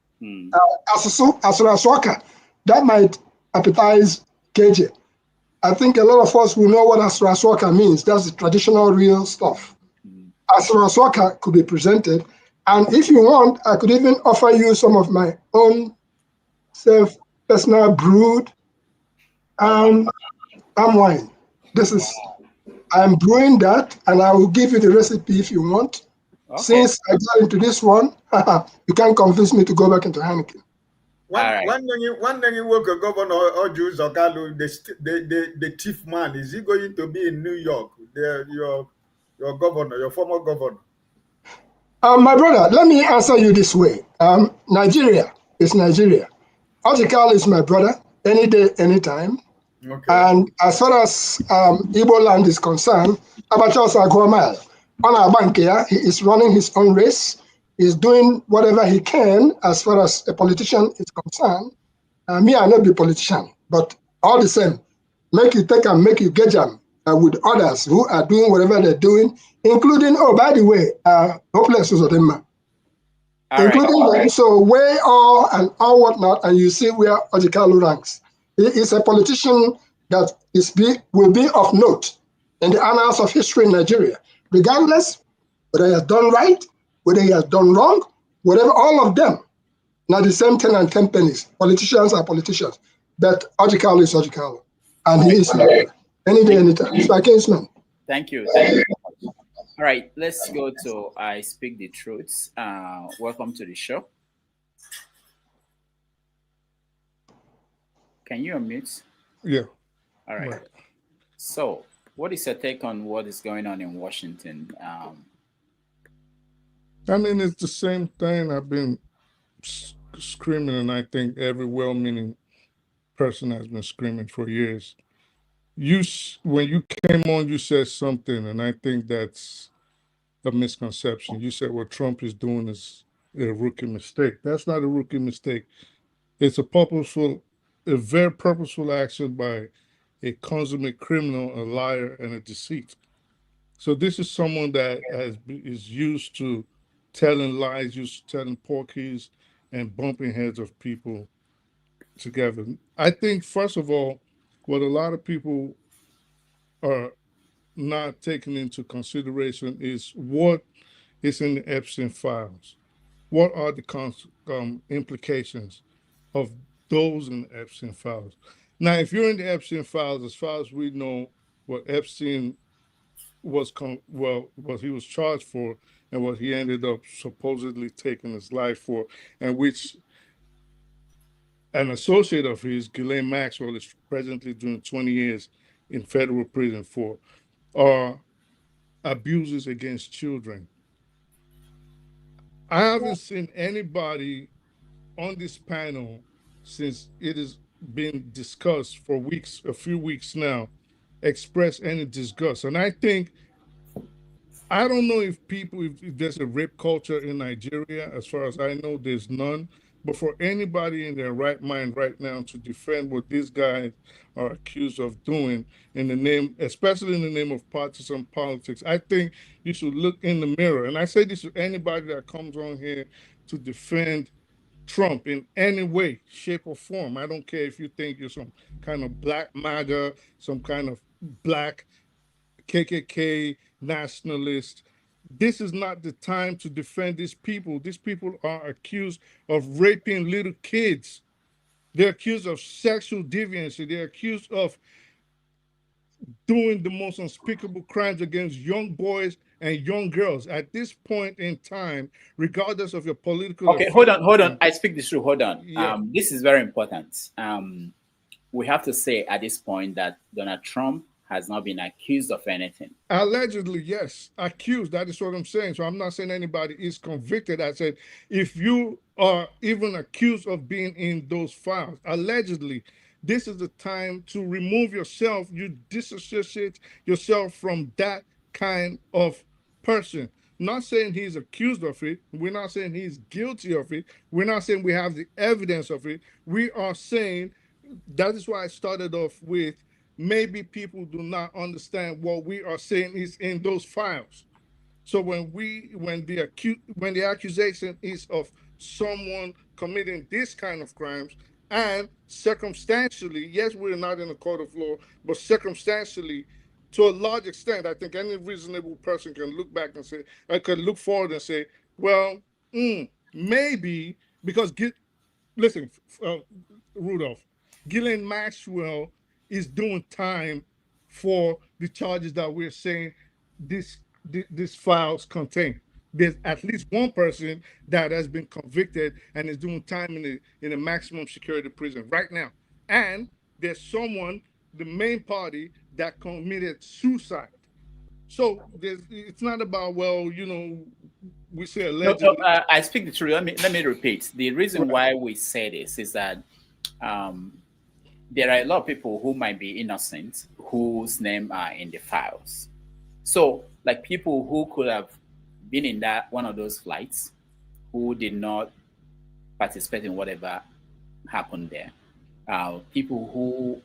Asura, that might appetize KJ. I think a lot of us will know what Asura means. That's the traditional real stuff. Asura could be presented. And if you want, I could even offer you some of my own personal brewed palm wine. I'm brewing that, and I will give you the recipe if you want. Okay. Since I got into this one, you can't convince me to go back into Heineken. One thing you work a governor or Jews or Kalu, the chief man, is he going to be in New York? Your governor, your former governor. My brother, let me answer you this way. Nigeria is Nigeria. Ojikal is my brother, any day, anytime. Okay. And as far as Igbo land is concerned, Abacha Sagwamal, on our bank here, he is running his own race. He's doing whatever he can as far as a politician is concerned. Me, I not be politician, but all the same, make you take and make you get them with others who are doing whatever they're doing, including, oh, by the way, hopeless Uzodema. Including them, so weigh all and all whatnot, and you see where Ojikalu ranks. He is a politician that will be of note in the annals of history in Nigeria, regardless whether he has done right, whether he has done wrong, whatever, all of them. Now the same 10 and 10 pennies. Politicians are politicians, but Ojikalu is Ojikalu, and he is any day, anytime. It's my kinsman. Thank you. Thank you. All right, let's go to I Speak the Truth. Welcome to the show. Can you unmute? Yeah. All right. So, what is your take on what is going on in Washington? I mean, it's the same thing I've been screaming, and I think every well-meaning person has been screaming for years. When you came on, you said something, and I think that's a misconception. You said what Trump is doing is a rookie mistake. That's not a rookie mistake. It's a very purposeful action by a consummate criminal, a liar, and a deceit. So this is someone that is used to telling lies, used to telling porkies, and bumping heads of people together. I think, first of all, what a lot of people are not taking into consideration is what is in the Epstein files. What are the implications of those in the Epstein files? Now, if you're in the Epstein files, as far as we know, what Epstein what he was charged for and what he ended up supposedly taking his life for, and which an associate of his, Ghislaine Maxwell, is presently doing 20 years in federal prison for, are abuses against children. I haven't seen anybody on this panel since it has been discussed for weeks, a few weeks now, express any disgust. And I think, I don't know if there's a rape culture in Nigeria. As far as I know, there's none. But for anybody in their right mind right now to defend what these guys are accused of doing in the name, especially in the name of partisan politics, I think you should look in the mirror. And I say this to anybody that comes on here to defend Trump in any way, shape, or form. I don't care if you think you're some kind of black MAGA, some kind of black KKK nationalist. This is not the time to defend these people. These people are accused of raping little kids. They're accused of sexual deviancy. They're accused of doing the most unspeakable crimes against young boys and young girls at this point in time, regardless of your political. Okay, hold on. I speak this through. Hold on. Yeah. This is very important. We have to say at this point that Donald Trump has not been accused of anything. Allegedly, yes. Accused, that is what I'm saying. So I'm not saying anybody is convicted. I said, if you are even accused of being in those files, allegedly, this is the time to remove yourself. You disassociate yourself from that kind of person. Not saying he's accused of it. We're not saying he's guilty of it. We're not saying we have the evidence of it. We are saying, that is why I started off with, maybe people do not understand what we are saying is in those files. So when the accusation is of someone committing this kind of crimes, and circumstantially, yes, we're not in a court of law, but circumstantially, to a large extent, I think any reasonable person can look back and say, I could look forward and say, well, maybe, because listen, Rudolph, Ghislaine Maxwell is doing time for the charges that we're saying these files contain. there's at least one person that has been convicted and is doing time in a maximum security prison right now. And there's someone, the main party, that committed suicide. So it's not about, well, we say allegedly. No, I speak the truth. Let me repeat. The reason why we say this is that there are a lot of people who might be innocent whose name are in the files. So, like people who could have been in one of those flights, who did not participate in whatever happened there. People who,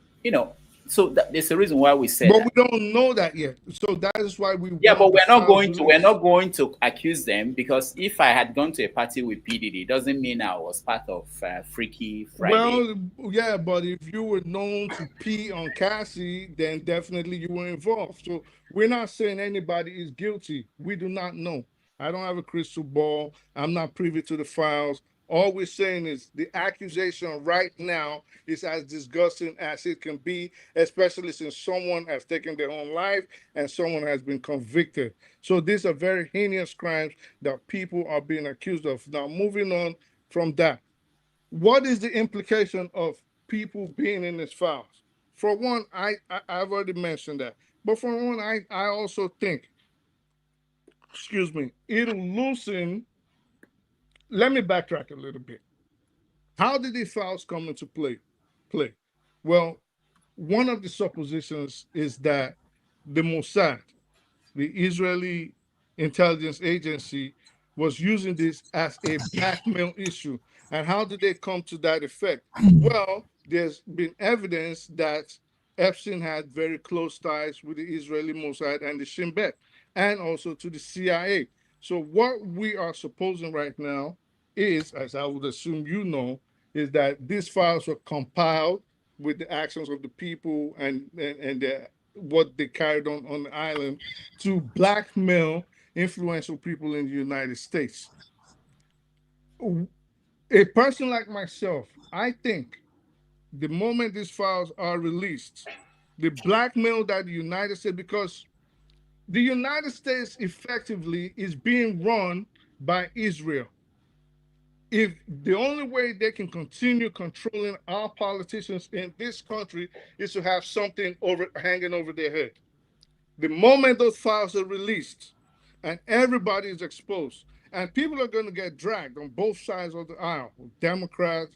so there's a reason why we say. But we don't know that yet. So that is why we. Yeah, but we're not going to accuse them, because if I had gone to a party with PDD, it doesn't mean I was part of Freaky Friday. Well, yeah, but if you were known to pee on Cassie, then definitely you were involved. So we're not saying anybody is guilty. We do not know. I don't have a crystal ball. I'm not privy to the files. All we're saying is the accusation right now is as disgusting as it can be, especially since someone has taken their own life and someone has been convicted. So these are very heinous crimes that people are being accused of. Now, moving on from that, what is the implication of people being in these files? For one, I've already mentioned that. But for one, I also think, it'll loosen. Let me backtrack a little bit. How did these files come into play? Well, one of the suppositions is that the Mossad, the Israeli intelligence agency, was using this as a blackmail issue. And how did they come to that effect? Well, there's been evidence that Epstein had very close ties with the Israeli Mossad and the Shin Bet, and also to the CIA. So what we are supposing right now is, as I would assume is that these files were compiled with the actions of the people and what they carried on the island to blackmail influential people in the United States. A person like myself, I think the moment these files are released, the blackmail that the United States, because the United States effectively is being run by Israel. If the only way they can continue controlling our politicians in this country is to have something hanging over their head. The moment those files are released and everybody is exposed, and people are going to get dragged on both sides of the aisle, Democrats,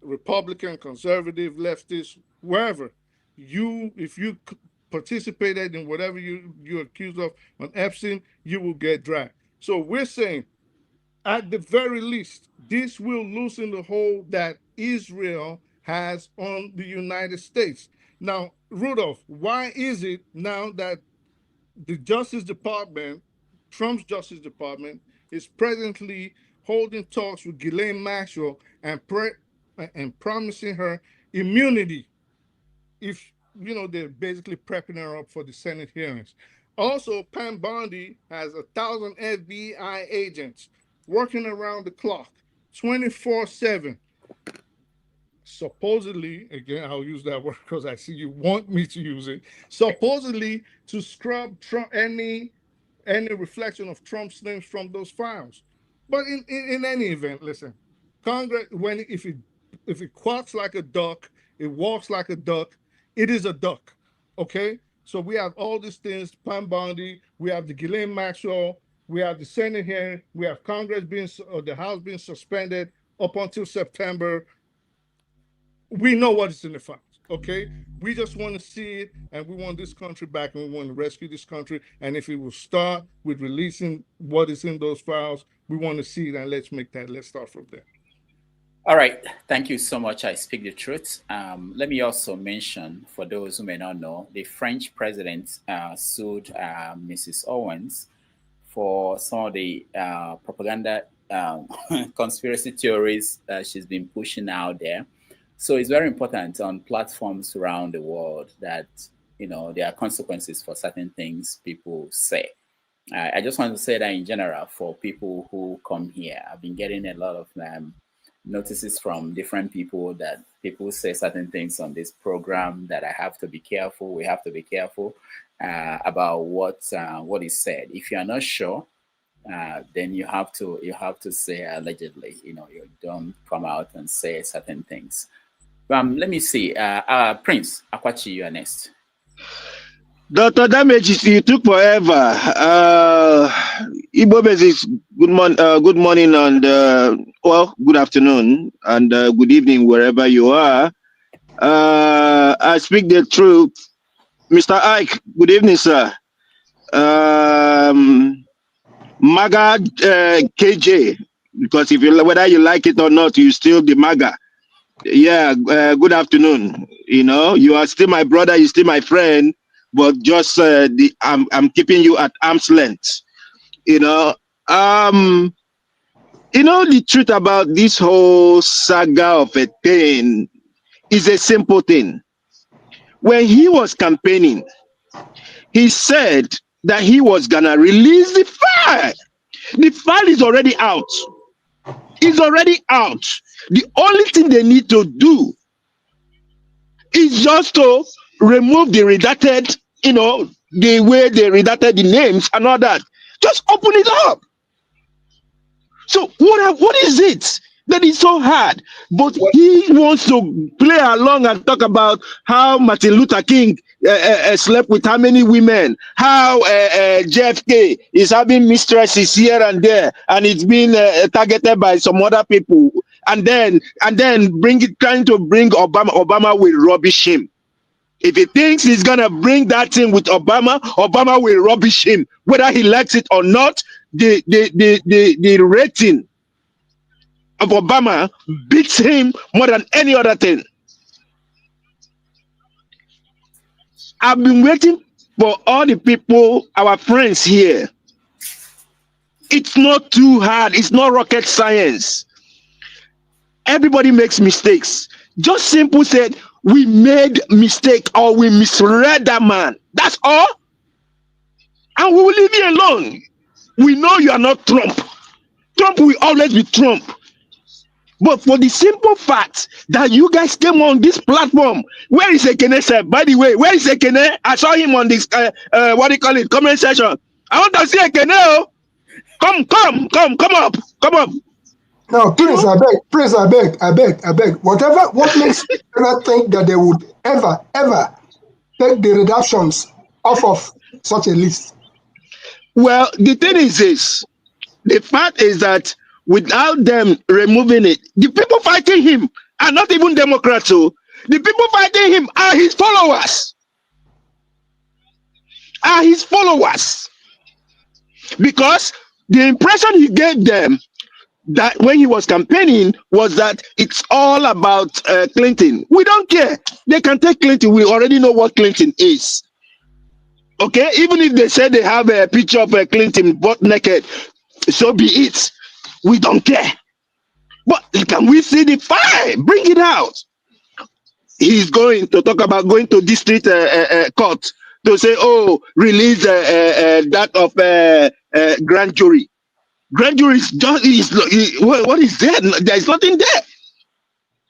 Republican, conservative, leftist, wherever, if you participated in whatever you're accused of on Epstein, you will get dragged. So we're saying, at the very least, this will loosen the hold that Israel has on the United States. Now, Rudolph, why is it now that the Justice Department, Trump's Justice Department, is presently holding talks with Ghislaine Maxwell and promising her immunity if, they're basically prepping her up for the Senate hearings? Also, Pam Bondi has 1,000 FBI agents working around the clock, 24/7. Supposedly, again, I'll use that word because I see you want me to use it, supposedly to scrub Trump, any reflection of Trump's names from those files. But in any event, listen, Congress, if it quacks like a duck, it walks like a duck, it is a duck, okay? So we have all these things, Pam Bondi, we have the Ghislaine Maxwell, we have the Senate hearing, we have Congress the House being suspended up until September. We know what is in the files, okay? We just want to see it, and we want this country back, and we want to rescue this country. And if it will start with releasing what is in those files, we want to see it, and let's start from there. All right, thank you so much. I speak the truth. Let me also mention, for those who may not know, the French president sued Mrs. Owens for some of the propaganda conspiracy theories that she's been pushing out there. So it's very important on platforms around the world that, there are consequences for certain things people say. I just want to say that in general, for people who come here, I've been getting a lot of notices from different people that people say certain things on this program that I have to be careful. We have to be careful about what is said. If you are not sure, then you have to say allegedly. You know, you don't come out and say certain things. Let me see. Prince Akwachi, you are next. Dr. Damages, you took forever. Igbo Basics, good morning and good afternoon and good evening wherever you are. I speak the truth. Mr. Ike, good evening, sir. MAGA KJ, because whether you like it or not, you still the MAGA. Yeah, good afternoon. You know, you are still my brother, you're still my friend, but just I'm keeping you at arm's length. You know, the truth about this whole saga of a thing is a simple thing. When he was campaigning, he said that he was gonna release the file. The file is already out. It's already out. The only thing they need to do is just to remove the redacted, the way they redacted the names and all that. Just open it up. So what is it that is so hard? But he wants to play along and talk about how Martin Luther King slept with how many women, how JFK is having mistresses here and there, and it's been targeted by some other people, and then trying to bring Obama will rubbish him. If he thinks he's gonna bring that thing with Obama will rubbish him, whether he likes it or not. The rating of Obama beats him more than any other thing. I've been waiting for all the people, our friends here. It's not too hard. It's not rocket science. Everybody makes mistakes. Just simple said, we made mistake or we misread that man. That's all. And we will leave you alone. We know you are not Trump. Trump will always be Trump. But for the simple fact that you guys came on this platform, where is Ekene, sir? By the way, where is Ekene? I saw him on this, comment section. I want to see Ekene. Come up. No, Prince, I beg. What makes you not think that they would ever take the redactions off of such a list? Well, the thing is this. The fact is that without them removing it, the people fighting him are not even Democrats. So the people fighting him are his followers. Because the impression he gave them that when he was campaigning was that it's all about Clinton. We don't care. They can take Clinton. We already know what Clinton is. Okay, even if they say they have a picture of Clinton butt naked, so be it. We don't care. But can we see the file? Bring it out. He's going to talk about going to district court to say, oh, release that of grand jury. Grand jury is just what is there? There's nothing there.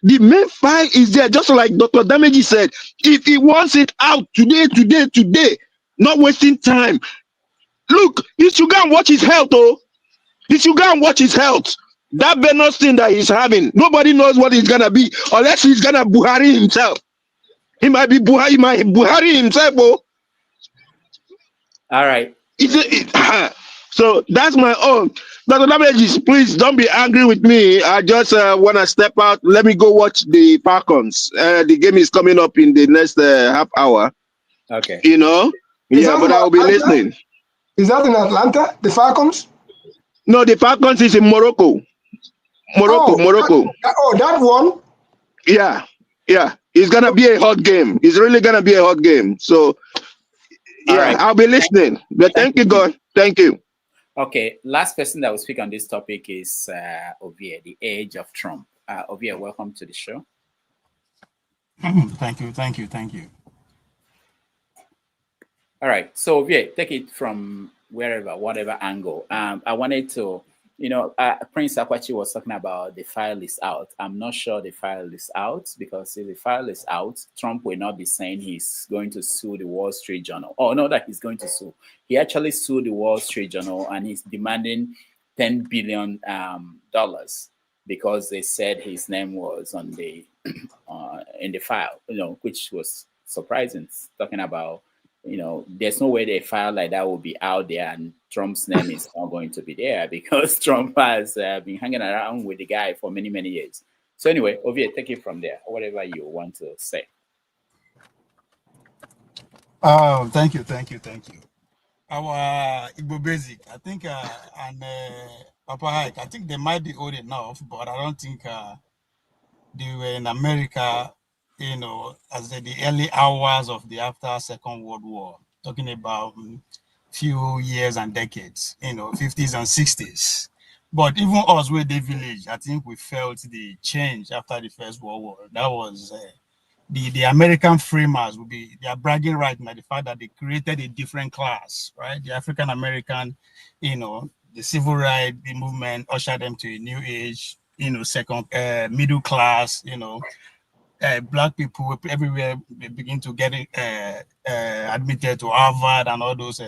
The main file is there, just like Dr. Damages said. If he wants it out today, not wasting time. Look, he should go and watch his health, oh. He should go and watch his health. That venous thing that he's having, nobody knows what it's gonna be, unless he's gonna Buhari himself. He might be Buhari himself, oh. All right. So that's my own. Dr. Damages, please don't be angry with me. I just want to step out. Let me go watch the Falcons. The game is coming up in the next half hour. Okay. But I'll be listening. Is that in Atlanta, the Falcons? No, the Falcons is in Morocco. Morocco. That one? Yeah. It's going to be a hot game. It's really going to be a hot game. So, yeah, right. I'll be listening. But thank you, God. Thank you. Okay, last person that will speak on this topic is Ovie, the age of Trump. Ovie, welcome to the show. Thank you. All right, so Ovie, take it from whatever angle. I wanted to Prince Akwachi was talking about the file is out. I'm not sure the file is out, because if the file is out, Trump will not be saying he's going to sue the Wall Street Journal. Oh, not that he's going to sue. He actually sued the Wall Street Journal, and he's demanding $10 billion because they said his name was on the in the file, which was surprising. Talking about, there's no way a file like that will be out there and Trump's name is not going to be there, because Trump has been hanging around with the guy for many, many years. So anyway, Ovie, take it from there, whatever you want to say. Oh, thank you. Our Igbo Basic, I think, and Papa Hike, I think they might be old enough, but I don't think they were in America, as the early hours of the after Second World War, talking about few years and decades, 50s and 60s. But even us with the village, I think we felt the change after the First World War. That was the American framers would be, they are bragging right now, the fact that they created a different class, right? The African American, the civil rights, the movement ushered them to a new age, second middle class, Black people everywhere, they begin to get admitted to Harvard and all those,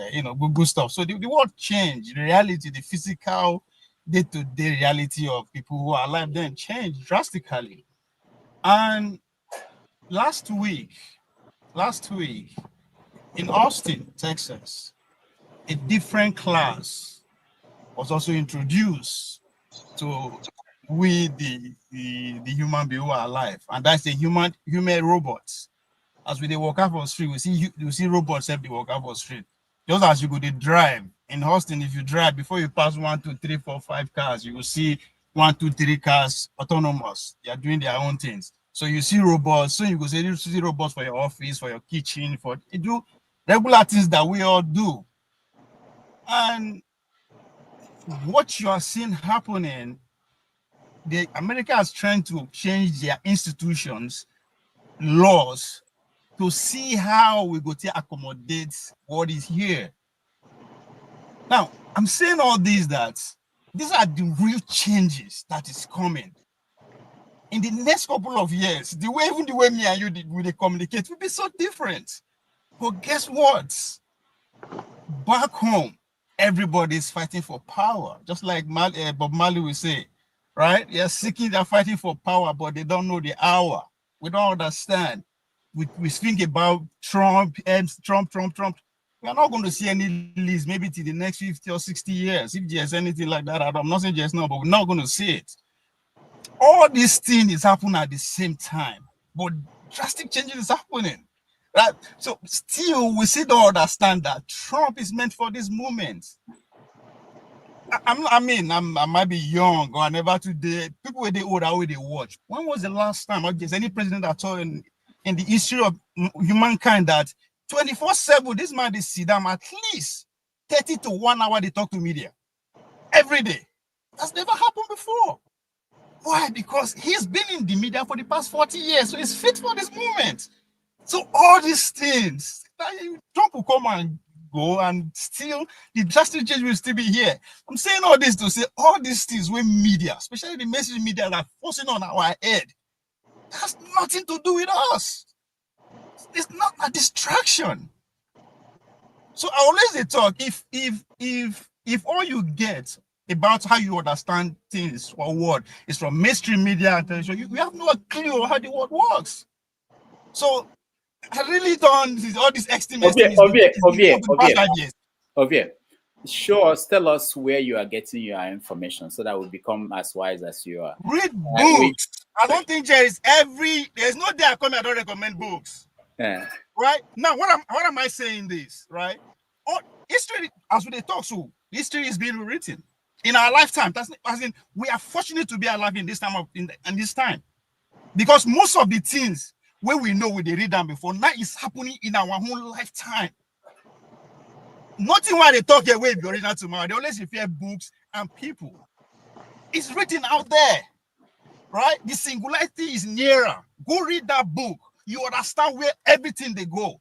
good stuff. So the world changed. The reality, the physical, day-to-day reality of people who are alive then changed drastically. And last week in Austin, Texas, a different class was also introduced to we the human being who are alive, and that's the human robots. As we walk out on the street, you see robots help the walk out on the street. Just as you go to drive in Austin, if you drive, before you pass 1, 2, 3, 4, 5 cars, you will see 1, 2, 3 cars autonomous. They are doing their own things. So you see robots. So you go say you see robots for your office, for your kitchen, for you do regular things that we all do. And what you are seeing happening, America is trying to change their institutions, laws, to see how we go to accommodate what is here. Now, I'm saying all this, that these are the real changes that is coming. In the next couple of years, even the way me and you will communicate will be so different. But guess what? Back home, everybody's fighting for power, just like Bob Marley will say, right? They're fighting for power, but they don't know the hour. We don't understand. We think about Trump. We are not going to see any list maybe till the next 50 or 60 years. If there's anything like that, I'm not saying just now, but we're not going to see it. All these things is happening at the same time, but drastic changes is happening. Right? So still, we still don't understand that Trump is meant for this moment. I might be young or never today. People with the old are way they watch. When was the last time, or there's any president at all in the history of humankind that 24/7 this man is sit down at least 30 to 1 hour they talk to media every day? That's never happened before. Why? Because he's been in the media for the past 40 years, so he's fit for this moment. So all these things, Trump will come and go, and still the drastic change will still be here. I'm saying all this to say all these things with media, especially the mainstream media, that are forcing on our head, has nothing to do with us. It's not a distraction. So I always talk, if all you get about how you understand things or what is from mainstream media and television, you have no clue how the world works. So I really don't. All these extremists. Ovie, tell us where you are getting your information so that we become as wise as you are. Read books. I don't think there's no day I come, I don't recommend books. Yeah. Right now, what am I saying this? Right? History, as we talk, so history is being rewritten in our lifetime. That's as in we are fortunate to be alive in this time this time, because most of the things where we know they read them before now is happening in our own lifetime. Nothing why they talk away the original tomorrow. They always refer books and people. It's written out there, right? The singularity is nearer. Go read that book. You understand where everything they go.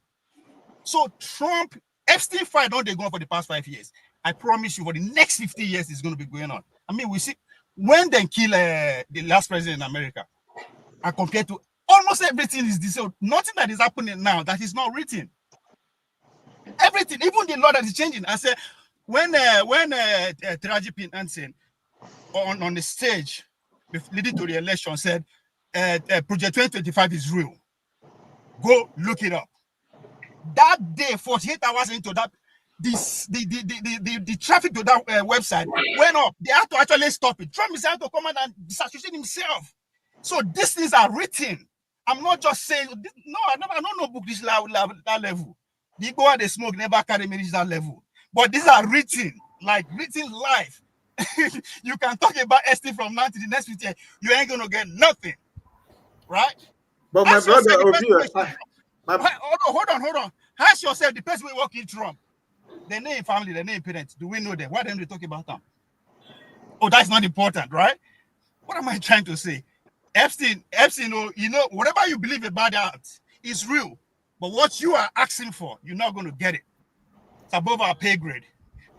So Trump, Epstein file, don't they go on for the past 5 years? I promise you, for the next 50 years, it's going to be going on. I mean, we see when they kill the last president in America, and compared to almost everything is this. Nothing that is happening now that is not written. Everything, even the law that is changing. I said when Taraji P. Henson on the stage leading to the election said Project 2025 is real. Go look it up. That day, 48 hours into that, the traffic to that website went up. They had to actually stop it. Trump is had to come out and disassociate himself. So these things are written. I'm not just saying, no, I don't know book this that level. The go and the smoke never carry me reach that level. But these are written, like written live. You can talk about Epstein from now to the next 50 years. You ain't going to get nothing. Right? But my brother, hold on. Ask yourself the person we work in Trump. Their name family, their name parents. Do we know them? Why don't we talk about them? Oh, that's not important, right? What am I trying to say? Epstein, whatever you believe about that is real. But what you are asking for, you're not going to get it. It's above our pay grade.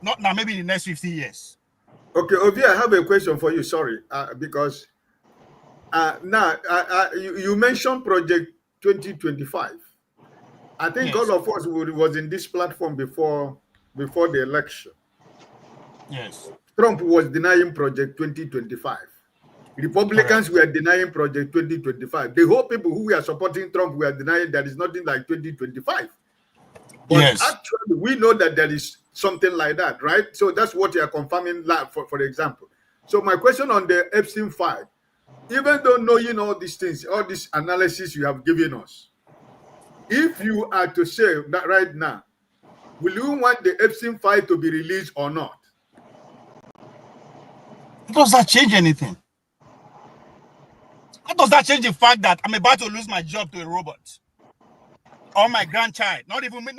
Not now, maybe in the next 50 years. Okay, Ovie, I have a question for you. Sorry, because you mentioned Project 2025. I think Yes. all of us was in this platform before the election. Yes. Trump was denying Project 2025. Republicans were denying Project 2025. The whole people who were supporting Trump were denying there is nothing like 2025. But actually, we know that there is something like that, right? So that's what you are confirming, for example. So my question on the Epstein file, even though knowing all these things, all this analysis you have given us, if you are to say that right now, will you want the Epstein file to be released or not? Does that change anything? How does that change the fact that I'm about to lose my job to a robot? Or my grandchild, not even my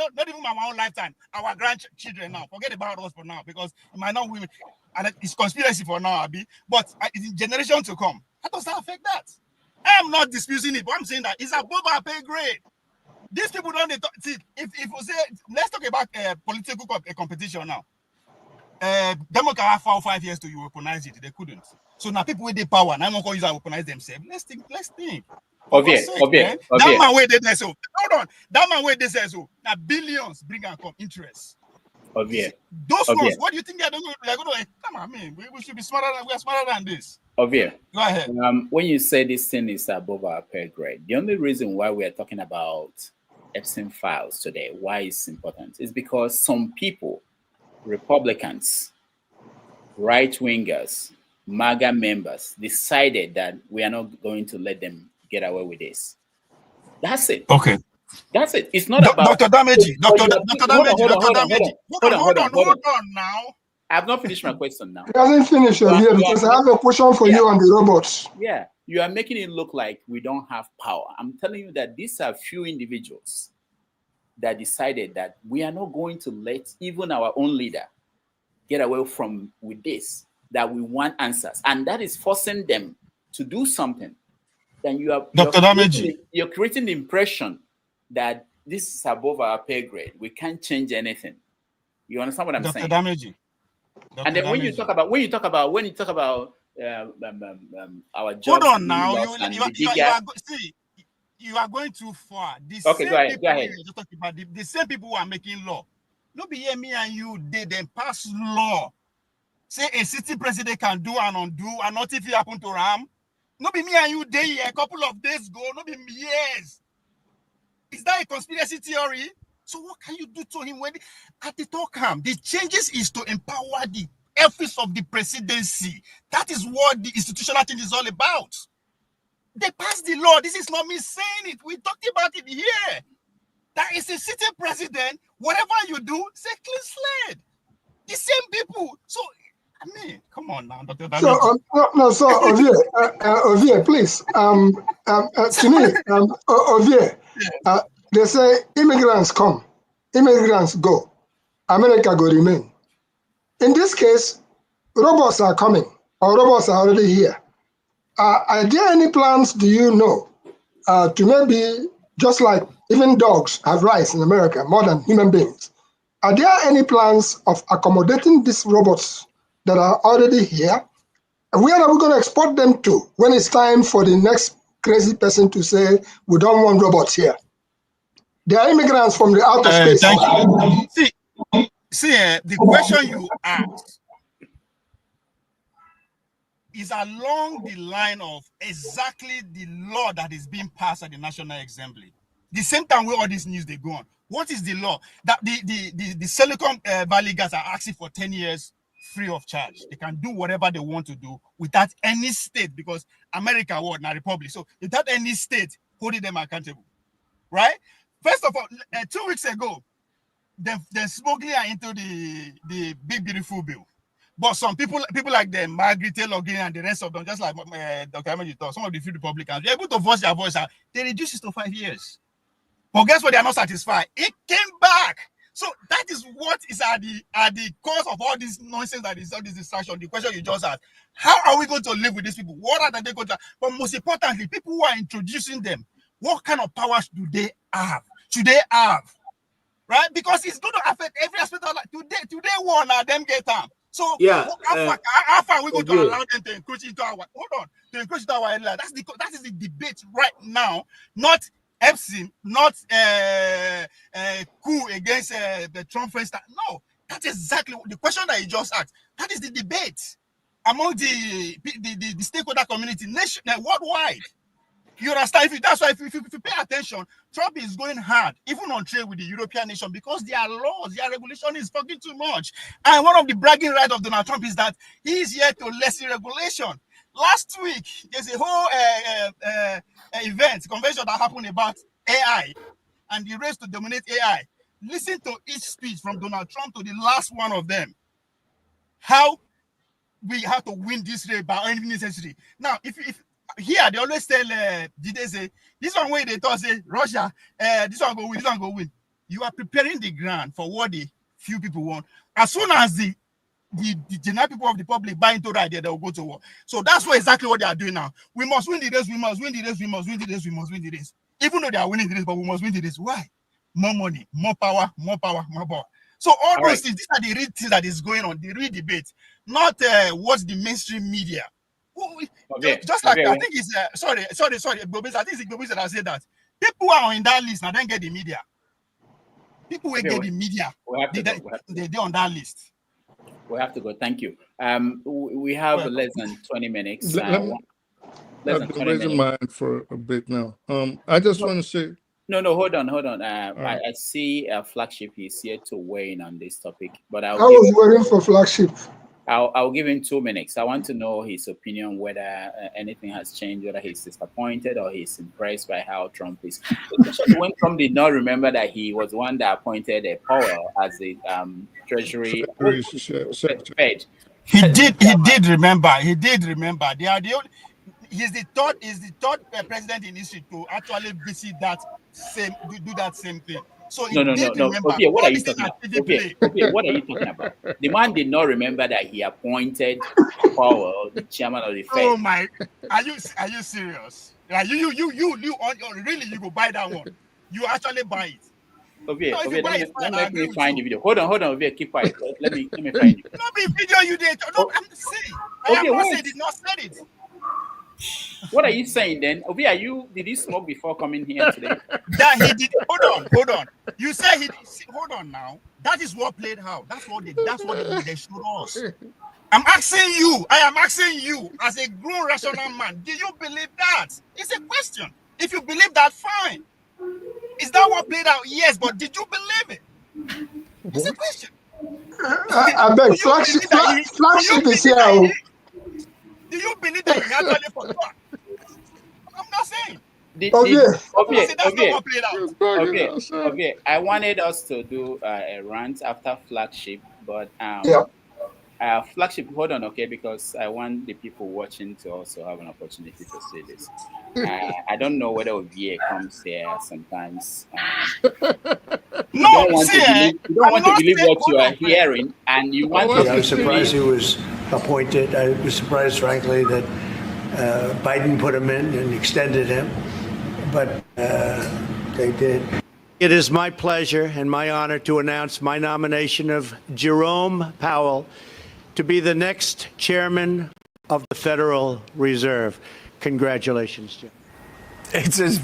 own lifetime, our grandchildren now. Forget about us for now, because it might not win, and it's conspiracy for now, Abi. But in generation to come, how does that affect that? I am not disputing it, but I'm saying that it's above our pay grade. These people don't see. If we say, let's talk about political competition now. Democrats have 4 or 5 years to weaponize it. They couldn't. So now people with the power, now I'm going to weaponize themselves. Let's think. That man where they say so. Hold on. That man where they say so. Now billions bring and come interest. Those ones, what do you think they're going to? Come on, man. We should be smarter than we are smarter than this. Go ahead. When you say this thing is above our pay grade, the only reason why we are talking about Epstein files today, why it's important, is because some people, Republicans, right-wingers, MAGA members, decided that we are not going to let them get away with this. That's it. Okay. That's it. It's not about Dr. Damaji. Hold on now. I have not finished my question now. He hasn't finished yet because I have a question for you on the robots. Yeah, you are making it look like we don't have power. I'm telling you that these are few individuals that decided that we are not going to let even our own leader get away with this, that we want answers. And that is forcing them to do something. Then you're creating the impression that this is above our pay grade. We can't change anything. You understand what I'm saying? And then when you talk about our jobs, hold on now. You are going too far. Go ahead. The same people who are making law. No be here, me and you, they pass law. Say a sitting president can do and undo, and not if it happen to Ram. No be me and you day here a couple of days ago. No be years. Is that a conspiracy theory? So what can you do to him when at the talk? The changes is to empower the office of the presidency. That is what the institutional thing is all about. They passed the law. This is not me saying it. We talked about it here. That is a sitting president. Whatever you do, say clean slate. The same people. So, I mean, come on now, Dr. So Ovie, please. To me, Ovie, they say immigrants come, immigrants go, America go remain. In this case, robots are coming, or robots are already here. Are there any plans, do you know, to maybe, just like even dogs have rights in America, more than human beings, are there any plans of accommodating these robots that are already here And where are we going to export them to when it's time for the next crazy person to say, we don't want robots here? They are immigrants from the outer space. Thank you. See, the question you asked is along the line of exactly the law that is being passed at the National Assembly. The same time where all this news they go on. What is the law? That the Silicon Valley guys are asking for 10 years free of charge. They can do whatever they want to do without any state, because America was not a republic. So without any state holding them accountable, right? First of all, 2 weeks ago, they're smuggling into the big beautiful bill. But some people like them, Margaret Taylor Greene and the rest of them, just like Dr. Ahmed thought, some of the few Republicans, they're able to voice their voice out. They reduced it to 5 years. But guess what? They are not satisfied. It came back. So that is what is at the cause of all this nonsense, that is all this distraction. The question you just asked: how are we going to live with these people? What are they going to? But most importantly, people who are introducing them, what kind of powers do they have? Should they have? Right? Because it's going to affect every aspect of life. Today one of them get them. So yeah, how far are we going to allow them to encroach into our area? That is the debate right now, not Epstein, not coup against the Trump first. No, that's exactly the question that you just asked. That is the debate among the stakeholder community, nation, worldwide. You understand? That's why if you pay attention, Trump is going hard, even on trade with the European nation, because their laws, their regulation is fucking too much. And one of the bragging rights of Donald Trump is that he is here to lessen regulation. Last week, there's a whole convention that happened about AI and the race to dominate AI. Listen to each speech from Donald Trump to the last one of them. How we have to win this race by any necessary. Now, if here they always tell, did they say this one way they thought say Russia, this one go win, this one go win. You are preparing the ground for what the few people want. As soon as the general people of the public buy into the idea, they will go to war. So that's exactly what they are doing now. We must win the race, we must win the race, we must win the race, we must win the race. Even though they are winning the race, but we must win the race. Why? More money, more power, more power, more power. So all those things, these are the real things that is going on, the real debate, not what's the mainstream media. Just like I think it's sorry, Gobis, I think it's Gobis that I said that people who are in that list now don't get the media. People will get the media. They're on that list. We have to go. Thank you. We have less than 20 minutes. I've been raising mine for a bit now. I just want to say. No, hold on. I see Flagship is here to weigh in on this topic, but I was waiting for Flagship. I'll give him 2 minutes. I want to know his opinion, whether anything has changed, whether he's disappointed or he's impressed by how Trump is. When Trump did not remember that he was the one that appointed Powell as the Treasury Fed. He did remember. They are the only, he's the third president in history to actually visit do that same thing. So no. Okay, what are you talking about? Okay, what are you talking about? The man did not remember that he appointed Powell, the chairman of the Fed. Oh my! Are you serious? Like you really you go buy that one? You actually buy it? Okay, let me find the video. Hold on, okay, keep quiet. Let me find you. No be video you did. No, I'm saying. I am not saying did not said it. What are you saying then? Did you smoke before coming here today? That he did. Hold on. You say he did. Hold on now. That is what played out. That's what they showed us. I am asking you as a grown rational man, do you believe that? It's a question. If you believe that, fine. Is that what played out? Yes, but did you believe it? It's a question. I beg, Flagship is here. Do you believe that he actually forgot? I'm not saying. Okay. I wanted us to do a rant after Flagship, but Flagship, hold on, okay, because I want the people watching to also have an opportunity to see this. I don't know whether Ovie comes here sometimes. You don't want to believe what you are hearing, and you want to. I was surprised he was appointed. I was surprised, frankly, that Biden put him in and extended him, but they did. It is my pleasure and my honor to announce my nomination of Jerome Powell to be the next chairman of the Federal Reserve. Congratulations, Jim. It's just.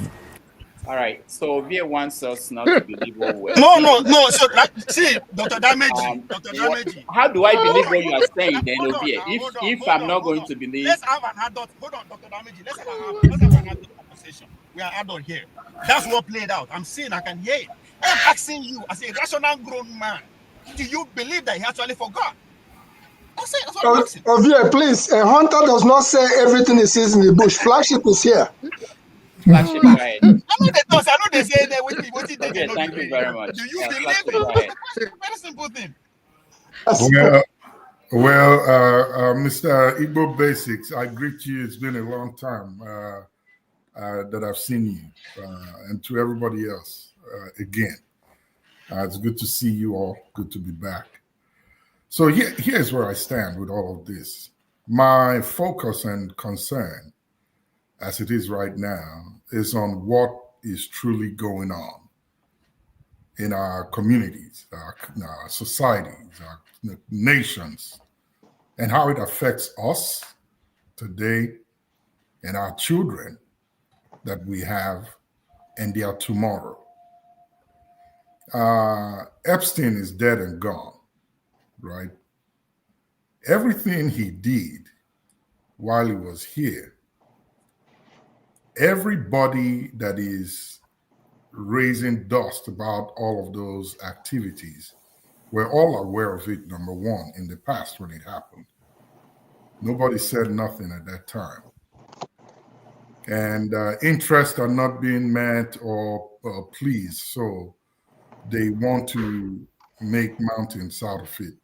All right. So Via wants us not to believe what we're No. So, see, Dr. Dameji, Dr. Dameji. How do I believe what you are saying, then, Obie? If I'm not going to believe. Let's have an adult. Hold on, Dr. Dameji. Let's have an adult conversation. We are adult here. That's what played out. I'm saying I can hear it. I'm asking you, as a rational grown man, do you believe that he actually forgot? That's it. That's what I'm asking. Ovie, please. A hunter does not say everything he sees in the bush. Flagship is here. Flagship, right. I know they say that what they Okay, thank you very much. Do you believe it? Very simple thing. Mr. Igbo Basics, I greet you. It's been a long time that I've seen you, and to everybody else again. It's good to see you all. Good to be back. So here's where I stand with all of this. My focus and concern, as it is right now, is on what is truly going on in our communities, our societies, our nations, and how it affects us today and our children that we have and their tomorrow. Epstein is dead and gone, right? Everything he did while he was here, everybody that is raising dust about all of those activities, we're all aware of it, number one, in the past when it happened. Nobody said nothing at that time. And interests are not being met or pleased, so they want to make mountains out of it.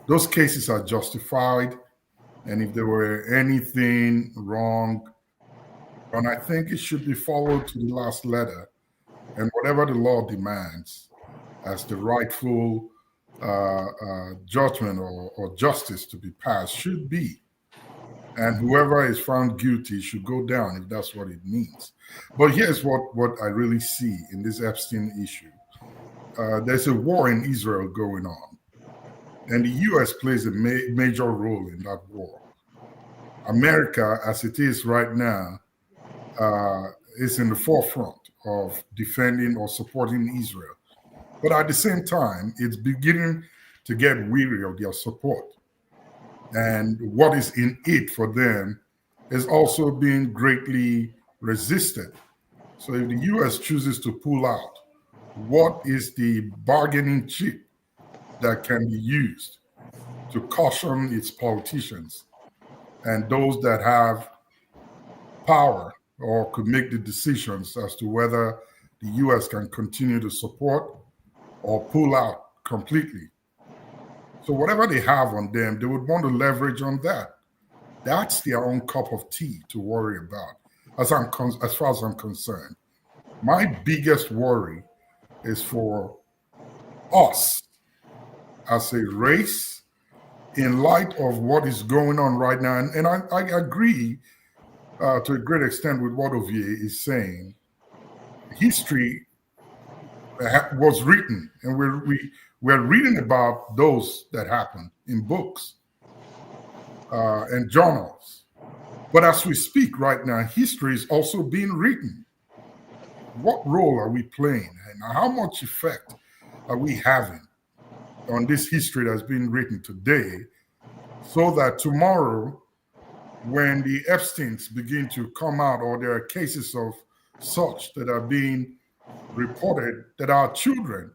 Those cases are justified, and if there were anything wrong, and I think it should be followed to the last letter, and whatever the law demands as the rightful judgment or justice to be passed should be. And whoever is found guilty should go down if that's what it means. But here's what I really see in this Epstein issue. There's a war in Israel going on, and the U.S. plays a major role in that war. America, as it is right now, is in the forefront of defending or supporting Israel. But at the same time, it's beginning to get weary of their support. And what is in it for them is also being greatly resisted. So if the U.S. chooses to pull out, what is the bargaining chip that can be used to caution its politicians and those that have power or could make the decisions as to whether the U.S. can continue to support or pull out completely? So whatever they have on them, they would want to leverage on that. That's their own cup of tea to worry about, as far as I'm concerned. My biggest worry is for us as a race in light of what is going on right now. And I agree to a great extent with what Ovie is saying. History was written, and we're reading about those that happened in books and journals. But as we speak right now, history is also being written. What role are we playing, and how much effect are we having on this history that's being written today, so that tomorrow, when the Epsteins begin to come out, or there are cases of such that are being reported, that our children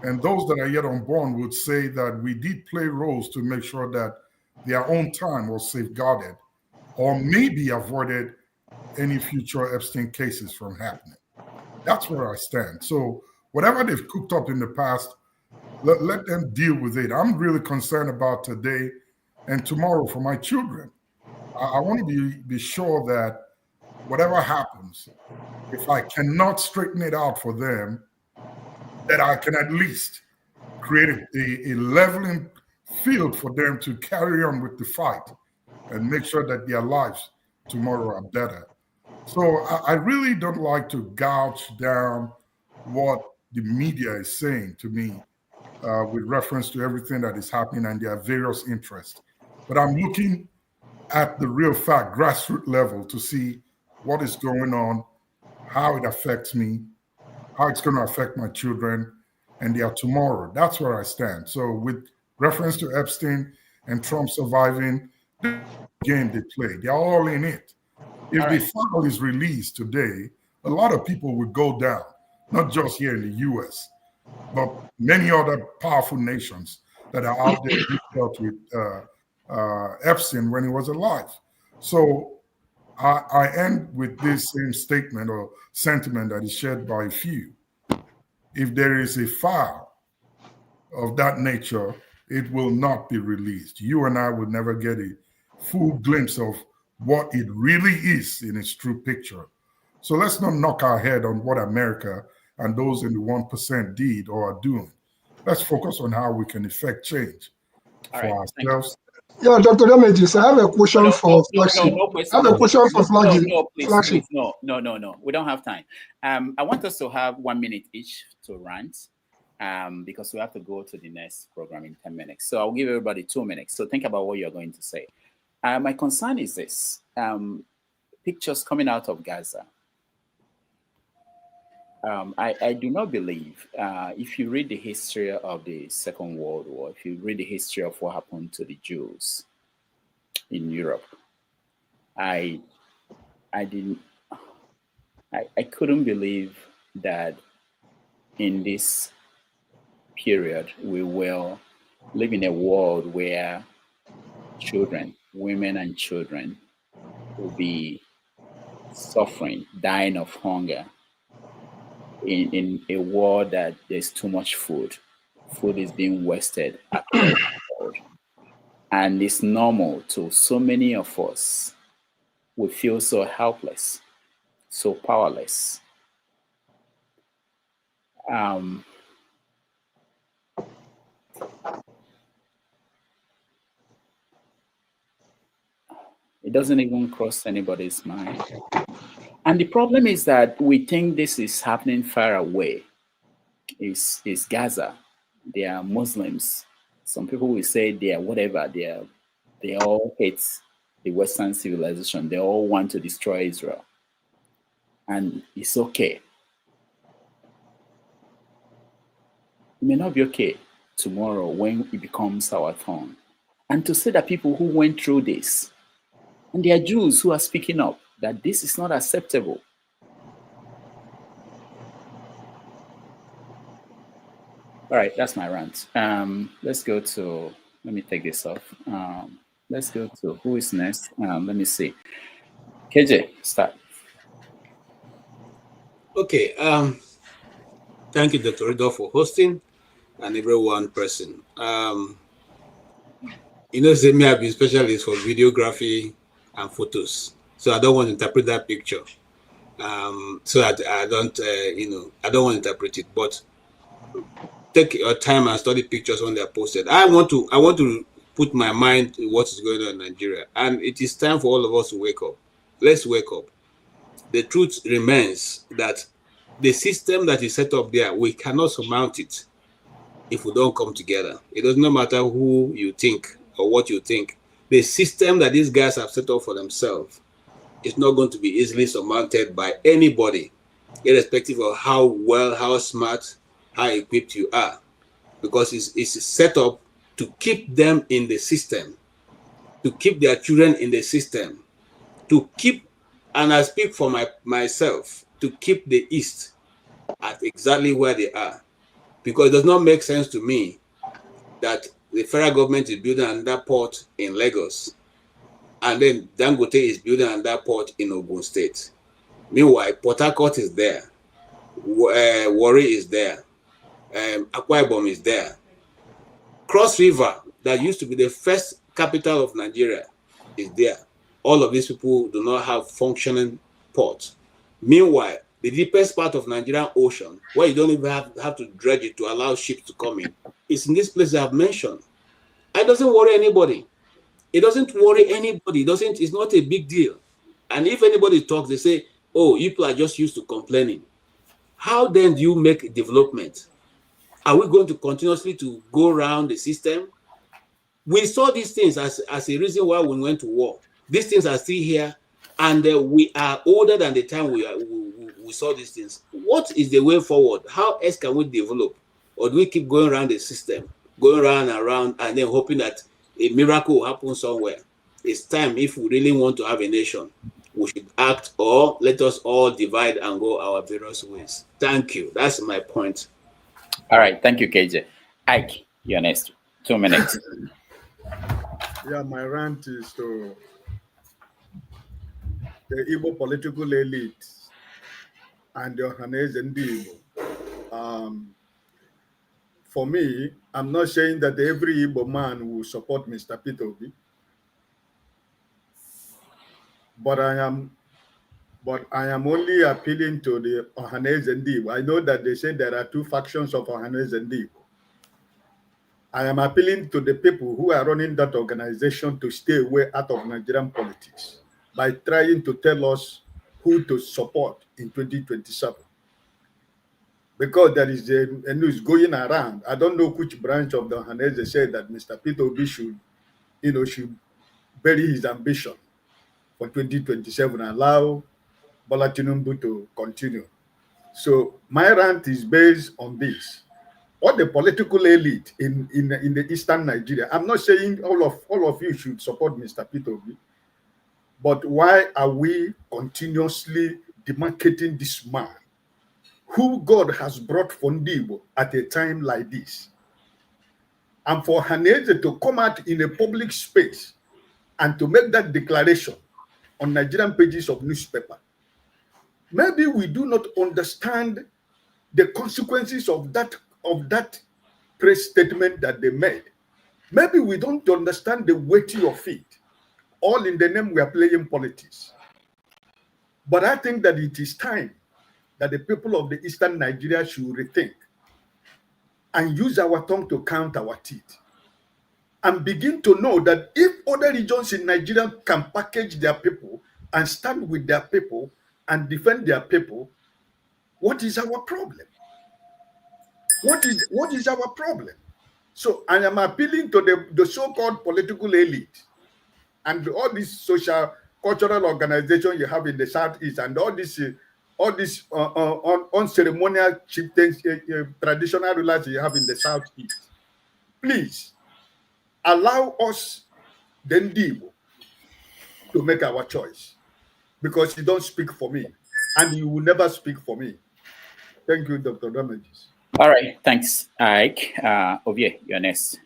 and those that are yet unborn would say that we did play roles to make sure that their own time was safeguarded or maybe avoided any future Epstein cases from happening. That's where I stand. So whatever they've cooked up in the past, let them deal with it. I'm really concerned about today and tomorrow for my children. I want to be sure that whatever happens, if I cannot straighten it out for them, that I can at least create a leveling field for them to carry on with the fight and make sure that their lives tomorrow are better. So I really don't like to gouge down what the media is saying to me with reference to everything that is happening and their various interests. But I'm looking at the real fact, grassroots level, to see what is going on, how it affects me, how it's going to affect my children and their tomorrow. That's where I stand. So with reference to Epstein and Trump surviving, the game they play, they're all in it. If the file is released today, a lot of people would go down, not just here in the US, but many other powerful nations that are out there who dealt with Epstein when he was alive. So I end with this same statement or sentiment that is shared by a few. If there is a file of that nature, it will not be released. You and I will never get a full glimpse of what it really is in its true picture. So let's not knock our head on what America and those in the 1% did or are doing. Let's focus on how we can effect change for ourselves. Yeah, Dr. Damages, I have a question for Flagship. I have a question for Flagship. Please, no. We don't have time. I want us to have 1 minute each to rant, because we have to go to the next program in 10 minutes. So I'll give everybody 2 minutes. So think about what you're going to say. My concern is this: pictures coming out of Gaza. I do not believe, if you read the history of the Second World War, if you read the history of what happened to the Jews in Europe, I couldn't believe that in this period we will live in a world where children, women and children, will be suffering, dying of hunger, in a world that there's too much food. Food is being wasted across the world. And it's normal to so many of us. We feel so helpless, so powerless. It doesn't even cross anybody's mind. And the problem is that we think this is happening far away. It's Gaza. They are Muslims. Some people will say they are whatever. They all hate the Western civilization. They all want to destroy Israel. And it's okay. It may not be okay tomorrow when it becomes our turn. And to say that people who went through this, and there are Jews who are speaking up, that this is not acceptable. All right, that's my rant. Let's go to, let me take this off. Let's go to who is next. Let me see. KJ, start. Okay. Thank you, Dr. Rido, for hosting, and everyone present. You know, me, I've been specialist for videography and photos, so I don't want to interpret that picture. So I don't, I don't want to interpret it. But take your time and study pictures when they are posted. I want to put my mind in what is going on in Nigeria, and it is time for all of us to wake up. Let's wake up. The truth remains that the system that is set up there, we cannot surmount it if we don't come together. It does not matter who you think or what you think. The system that these guys have set up for themselves is not going to be easily surmounted by anybody, irrespective of how well, how smart, how equipped you are, because it's set up to keep them in the system, to keep their children in the system, to keep, and I speak for myself, to keep the East at exactly where they are. Because it does not make sense to me that the federal government is building another port in Lagos, and then Dangote is building another port in Ogun State. Meanwhile, Port Harcourt is there, Warri is there, Akwa Ibom is there. Cross River, that used to be the first capital of Nigeria, is there. All of these people do not have functioning ports. Meanwhile, the deepest part of Nigerian Ocean, where you don't even have to dredge it to allow ships to come in, is in this place I've mentioned. It doesn't worry anybody. It doesn't worry anybody. It's not a big deal. And if anybody talks, they say, oh, you people are just used to complaining. How then do you make development? Are we going to continuously to go around the system? We saw these things as a reason why we went to war. These things are still here, and we are older than the time we saw these things. What is the way forward? How else can we develop? Or do we keep going around the system, going around and around, and then hoping that a miracle will happen somewhere? It's time, if we really want to have a nation, we should act, or let us all divide and go our various ways. Thank you. That's my point. All right. Thank you, KJ. Ike, you're next. 2 minutes. Yeah, my rant is to the Igbo political elite and the Ohanese and the Igbo. For me, I'm not saying that every Igbo man will support Mr. Peter Obi, but I am only appealing to the Ohanese and the Igbo. I know that they say there are two factions of Ohanese and the Igbo. I am appealing to the people who are running that organization to stay away out of Nigerian politics by trying to tell us who to support in 2027. Because there is a news going around. I don't know which branch of the Ohanese said that Mr. Peter Obi should bury his ambition for 2027 and allow Bola Tinubu to continue. So my rant is based on this. All the political elite in the eastern Nigeria, I'm not saying all of you should support Mr. Peter Obi, but why are we continuously demarcating this man who God has brought from Igbo at a time like this? And for Haneze to come out in a public space and to make that declaration on Nigerian pages of newspaper, maybe we do not understand the consequences of that press statement that they made. Maybe we don't understand the weight of it. All in the name we are playing politics. But I think that it is time that the people of the eastern Nigeria should rethink and use our tongue to count our teeth and begin to know that if other regions in Nigeria can package their people and stand with their people and defend their people, what is our problem? What is our problem? So I am appealing to the so-called political elite and all these social cultural organizations you have in the Southeast and all these unceremonial chieftains, traditional rulers you have in the Southeast. Please allow us, the Ndibo, to make our choice, because you don't speak for me and you will never speak for me. Thank you, Dr. Damages. All right, thanks, Ike. Ovie, you're next.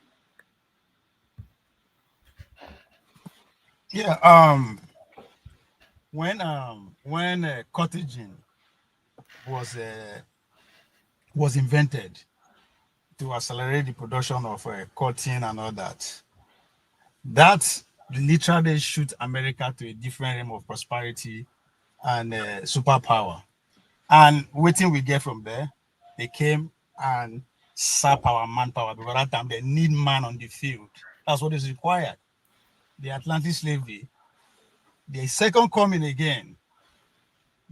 Yeah, when cottaging was invented to accelerate the production of cotton and all that, that literally shoot America to a different realm of prosperity and superpower. And waiting we get from there, they came and sap our manpower, because at that time they need man on the field. That's what is required. The Atlantic slavery, the second coming again,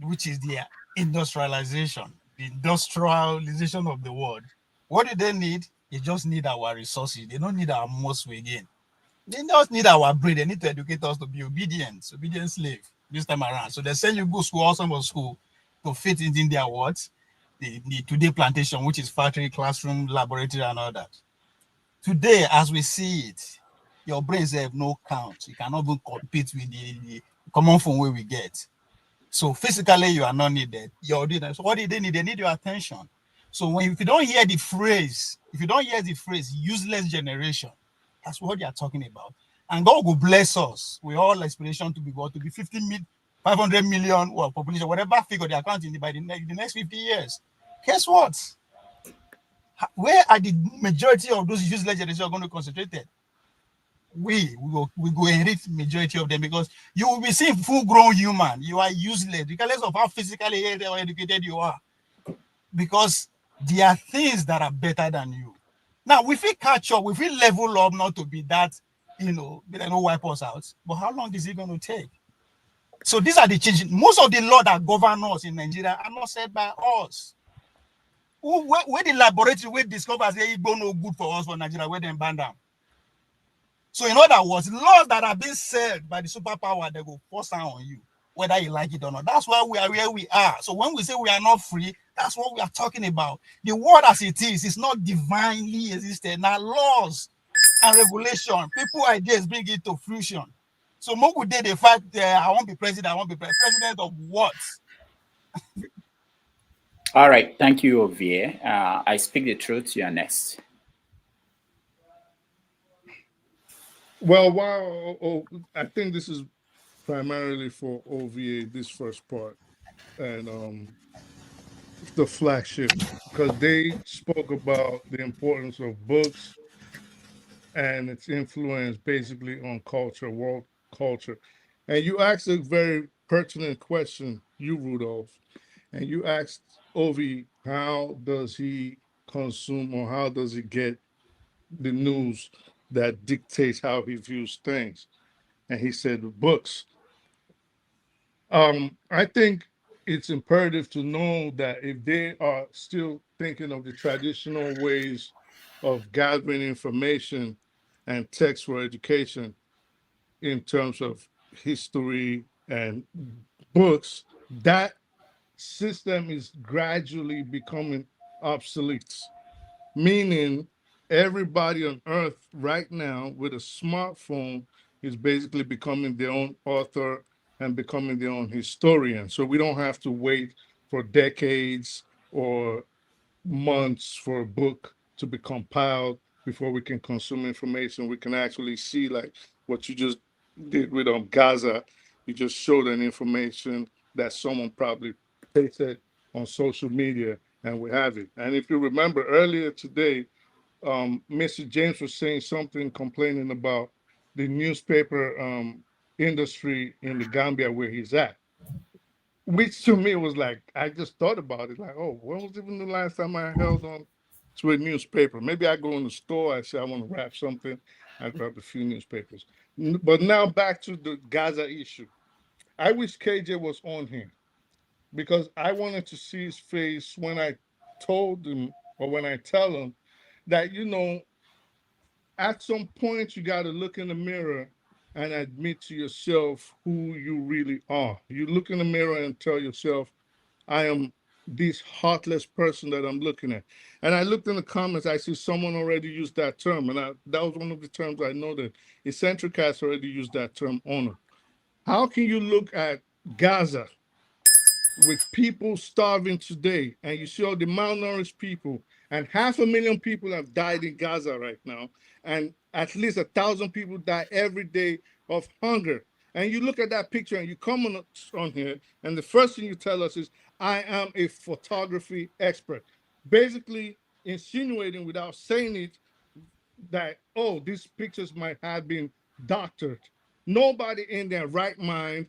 which is the industrialization, the industrialization of the world. What do they need? They just need our resources. They don't need our muscle again. They just need our brain. They need to educate us to be obedient slave this time around. So they send you go school, awesome school, to fit in their words. The today plantation, which is factory, classroom, laboratory, and all that. Today, as we see it, your brains have no count. You cannot even compete with the common phone way we get. So physically, you are not needed. So what do they need? They need your attention. So if you don't hear the phrase, useless generation, that's what they are talking about. And God will bless us with all aspiration to be 500 million population, whatever figure they are counting by the next 50 years. Guess what? Where are the majority of those useless generations going to concentrate? We go enrich majority of them, because you will be seeing full-grown human. You are useless, regardless of how physically educated you are, because there are things that are better than you. Now, if we catch up, if we level up, not to be that, they don't wipe us out. But how long is it going to take? So these are the changes. Most of the law that govern us in Nigeria are not set by us. Where the laboratory we discover say it no good for us for Nigeria, where they ban down. So in other words, laws that are being said by the superpower, they go force down on you, whether you like it or not. That's why we are where we are. So when we say we are not free, that's what we are talking about. The world as it is not divinely existed. Now laws and regulation, people ideas bring it to fruition. So Mogu did the fact that I won't be president, I won't be president of what? All right, thank you, Ovie. I speak the truth, you are next. Well, I think this is primarily for OVA, this first part, and the flagship, because they spoke about the importance of books and its influence basically on culture, world culture. And you asked a very pertinent question, you, Rudolph, and you asked Ovi, how does he consume or how does he get the news that dictates how he views things? And he said books. I think it's imperative to know that if they are still thinking of the traditional ways of gathering information and text for education in terms of history and books, that system is gradually becoming obsolete, meaning everybody on earth right now with a smartphone is basically becoming their own author and becoming their own historian. So we don't have to wait for decades or months for a book to be compiled before we can consume information. We can actually see, like what you just did with Gaza. You just showed an information that someone probably pasted on social media, and we have it. And if you remember earlier today, Mr. James was saying something, complaining about the newspaper industry in the Gambia where he's at, which to me was like, I just thought about it, like, oh, when was even the last time I held on to a newspaper? Maybe I go in the store, I say I want to wrap something, I grab a few newspapers. But now back to the Gaza issue. I wish KJ was on here because I wanted to see his face when I told him, or when I tell him that, you know, at some point you got to look in the mirror and admit to yourself who you really are. You look in the mirror and tell yourself, I am this heartless person that I'm looking at. And I looked in the comments, I see someone already used that term. And that was one of the terms I know that Eccentric has already used that term, honor. How can you look at Gaza with people starving today, and you see all the malnourished people, and 500,000 people have died in Gaza right now, and at least 1,000 people die every day of hunger. And you look at that picture and you come on here, and the first thing you tell us is, I am a photography expert. Basically insinuating without saying it that, oh, these pictures might have been doctored. Nobody in their right mind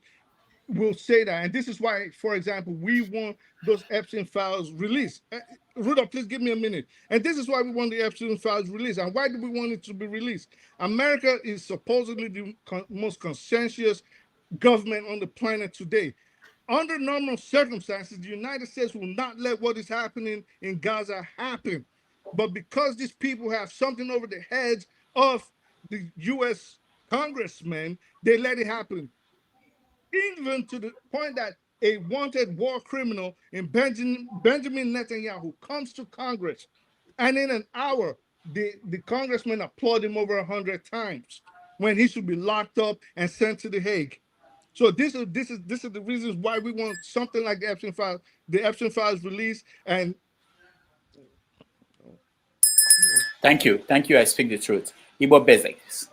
will say that. And this is why, for example, we want those Epstein files released. Rudolph, please give me a minute. And this is why we want the Epstein files released. And why do we want it to be released? America is supposedly the most conscientious government on the planet today. Under normal circumstances, the United States will not let what is happening in Gaza happen. But because these people have something over the heads of the U.S. congressmen, they let it happen. Even to the point that a wanted war criminal in Benjamin Netanyahu comes to Congress, and in an hour, the congressmen applaud him over 100 times when he should be locked up and sent to The Hague. So this is the reasons why we want something like the Epstein files released. And thank you. I speak the truth. Igbo Basics.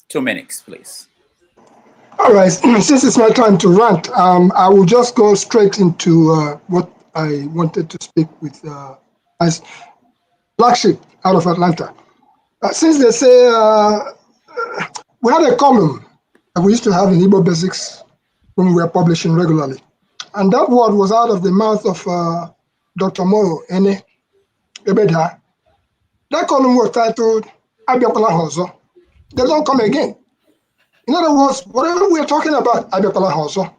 2 minutes, please. All right, since it's my time to rant, I will just go straight into what I wanted to speak with as flagship out of Atlanta. Since they say we had a column that we used to have in Igbo Basics when we were publishing regularly, and that word was out of the mouth of Dr. Moro Ene Ebeda. That column was titled Abiakola Hozo. They don't come again. In other words, whatever we're talking about, Abiakola Hozo.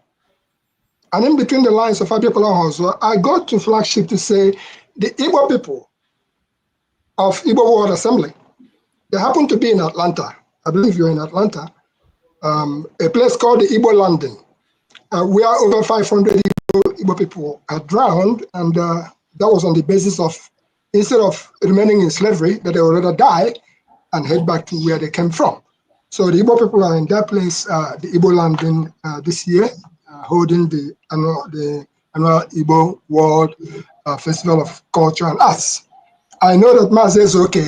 And in between the lines of Abiakola Hozo, I got to flagship to say the Igbo people of Igbo World Assembly, they happen to be in Atlanta. I believe you're in Atlanta, a place called the Igbo Landing, where over 500 Igbo people are drowned, and that was on the basis of, instead of remaining in slavery, that they would rather die and head back to where they came from. So the Igbo people are in that place, the Igbo Landing, this year, holding the annual Igbo World Festival of Culture and Arts. I know that Mazi Oke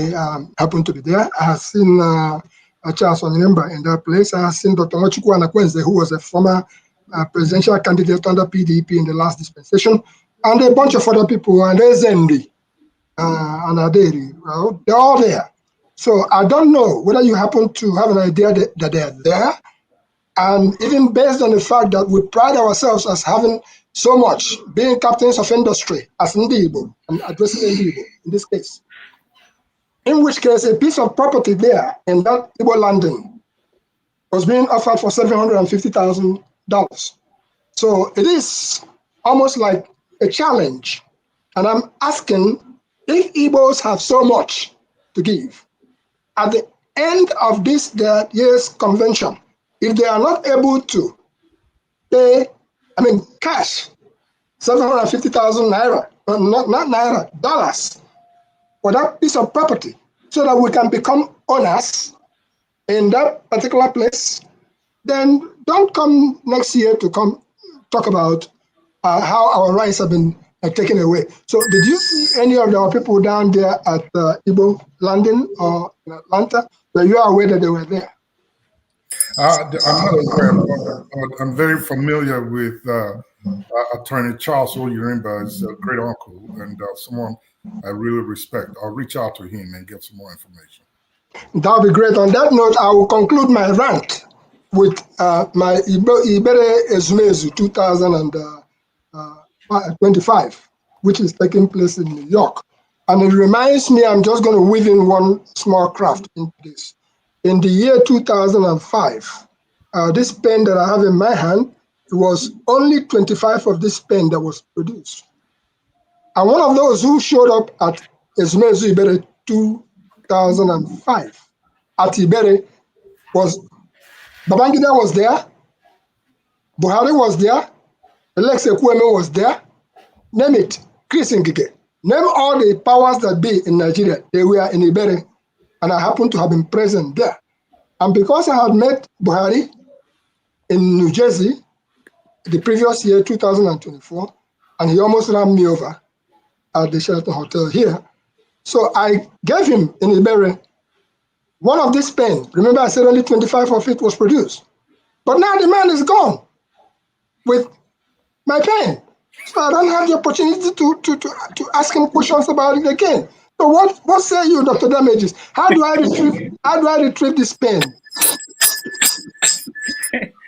happened to be there. I have seen Charles Onyemba in that place. I have seen Dr. Nwachukwu Anakwenze, who was a former presidential candidate under PDP in the last dispensation, and a bunch of other people, and Zendi and Aderi. Well, they're all there. So I don't know whether you happen to have an idea that they're there. And even based on the fact that we pride ourselves as having so much, being captains of industry as Ndibo, and addressing Ndibo in this case, in which case a piece of property there in that Igbo Landing was being offered for $750,000. So it is almost like a challenge. And I'm asking, if Igbos have so much to give, at the end of this year's convention, if they are not able to pay, cash, 750,000 naira, not naira, dollars, for that piece of property, so that we can become owners in that particular place, then don't come next year to come talk about how our rights have been taken away. So did you see any of our people down there at Igbo Landing or in Atlanta? Were you aware that they were there? I'm not aware, but I'm very familiar with Attorney Charles Oyerimba. He's a great uncle and someone I really respect. I'll reach out to him and get some more information. That would be great. On that note, I will conclude my rant with my Ibere Ezumezu 2025, which is taking place in New York. And it reminds me, I'm just going to weave in one small craft into this. In the year 2005, this pen that I have in my hand, it was only 25 of this pen that was produced. And one of those who showed up at Ezumezu Ibere 2005 at Ibere was Babangida was there, Buhari was there, Alex Ekwueme was there, name it, Chris Ngige. Name all the powers that be in Nigeria, they were in Ibere, and I happened to have been present there. And because I had met Buhari in New Jersey the previous year, 2024, and he almost ran me over at the Sheraton Hotel here, so I gave him in Ibere one of these pens. Remember, I said only 25 of it was produced. But now the man is gone with my pen. So I don't have the opportunity to ask him questions about it again. So what say you, Dr. Damages? How do I retrieve this pen?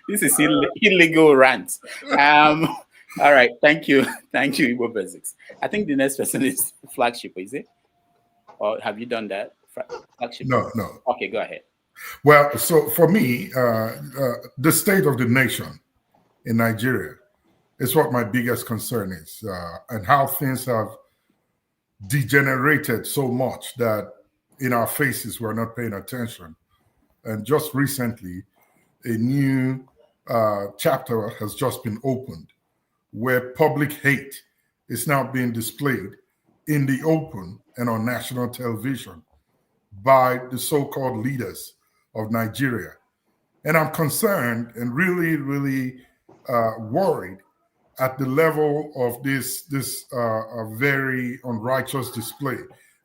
This is illegal rant. All right, thank you, Igbo Basics. I think the next person is Flagship, is it? Or have you done that? Flagship? No. Okay, go ahead. Well, so for me, the state of the nation in Nigeria is what my biggest concern is, and how things have degenerated so much that in our faces we're not paying attention. And just recently, a new chapter has just been opened where public hate is now being displayed in the open and on national television by the so-called leaders of Nigeria. And I'm concerned and really, really worried at the level of this very unrighteous display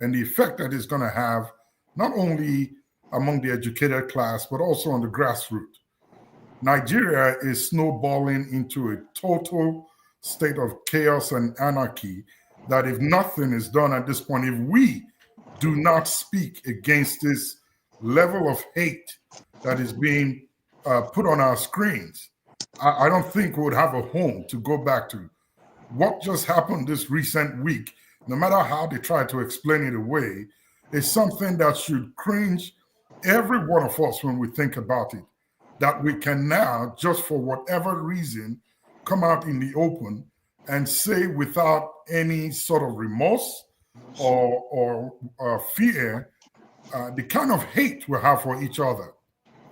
and the effect that it's going to have not only among the educated class, but also on the grassroots. Nigeria is snowballing into a total state of chaos and anarchy that if nothing is done at this point, if we do not speak against this level of hate that is being put on our screens, I don't think we would have a home to go back to. What just happened this recent week, no matter how they try to explain it away, is something that should cringe every one of us when we think about it. That we can now, just for whatever reason, come out in the open and say without any sort of remorse or fear the kind of hate we have for each other.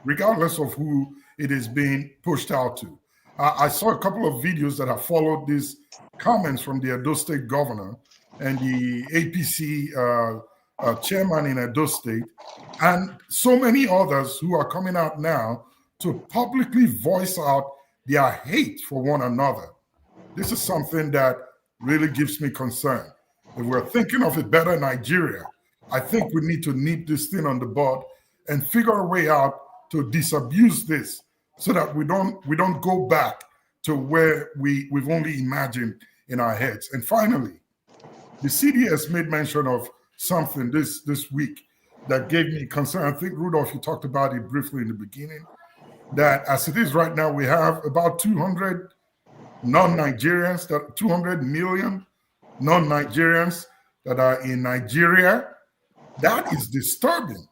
regardless of who it is being pushed out to. I saw a couple of videos that have followed these comments from the Edo State governor and the APC chairman in Edo State, and so many others who are coming out now to publicly voice out their hate for one another. This is something that really gives me concern. If we're thinking of a better Nigeria, I think we need to nip this thing on the bud and figure a way out to disabuse this so that we don't go back to where we've only imagined in our heads. And finally, the CDS made mention of something this week that gave me concern. I think, Rudolph, you talked about it briefly in the beginning, that as it is right now, we have about 200 non-Nigerians, 200 million non-Nigerians that are in Nigeria. That is disturbing.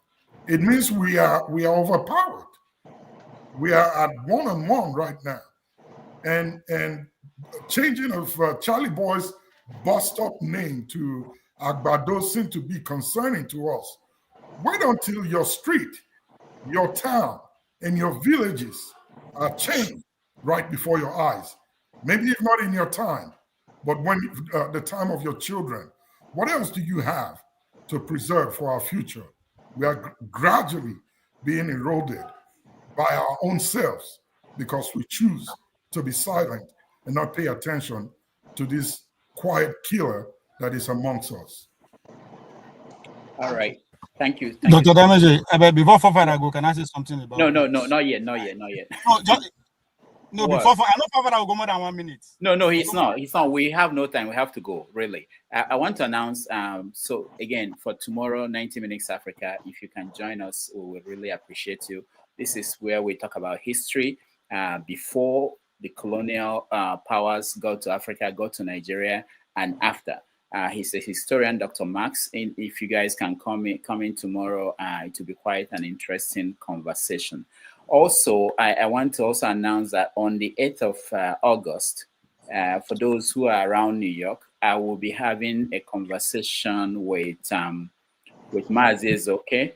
It means we are overpowered. We are at one-on-one right now. And changing of Charlie Boy's bus-stop name to Agbado seem to be concerning to us. Wait until your street, your town, and your villages are changed right before your eyes. Maybe if not in your time, but when the time of your children. What else do you have to preserve for our future? We are gradually being eroded by our own selves because we choose to be silent and not pay attention to this quiet killer that is amongst us. All right. Thank you. Dr. Damaje, before Fafara go, can I say something about No, not yet. No, before I know Fafara will go more than 1 minute. No, he's not. We have no time. We have to go, really. I want to announce, so again, for tomorrow, 90 Minutes Africa, if you can join us, we would really appreciate you. This is where we talk about history before the colonial powers got to Africa, got to Nigeria, and after. He's a historian, Dr. Max. And if you guys can come in tomorrow, it will be quite an interesting conversation. Also, I want to also announce that on the 8th of August, for those who are around New York, I will be having a conversation with Mazi Zoke.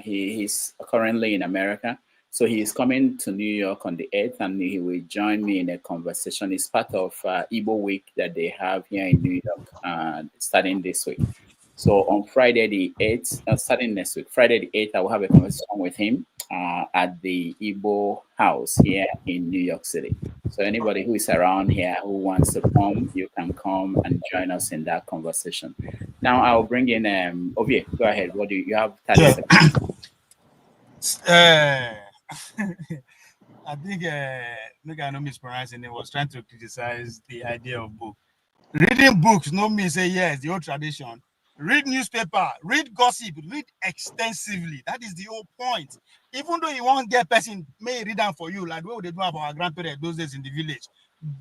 He's currently in America. So he's coming to New York on the 8th, and he will join me in a conversation. It's part of Igbo Week that they have here in New York, starting this week. So on Friday the 8th, starting next week, Friday the 8th, I will have a conversation with him at the Igbo House here in New York City. So anybody who is around here who wants to come, you can come and join us in that conversation. Now I'll bring in Ovie. Go ahead. What do you have? 30 seconds. I think look, I know mispronouncing it, was trying to criticize the idea of book. Reading books, no me say yes, the old tradition. Read newspaper, read gossip, read extensively. That is the whole point. Even though you won't get person may read them for you, like what they do about our grandparents those days in the village.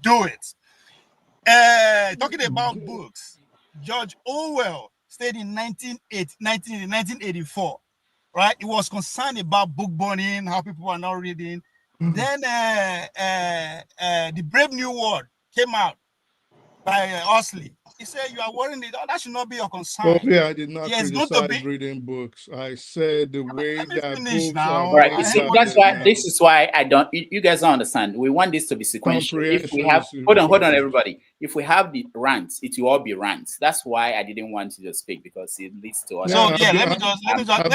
Do it. Talking about books, George Orwell stayed in 1984. Right, it was concerned about book burning, how people are not reading. Then the Brave New World came out by Osley. He said, "You are worrying it. That should not be your concern." Well, yeah, I did not criticize reading books. I said the way that books are. Right. See, that's why. This is why I don't. You guys don't understand. We want this to be sequential. If we have, hold on, everybody. If we have the rants, it will all be rants. That's why I didn't want you to speak, because it leads to us. So yeah, let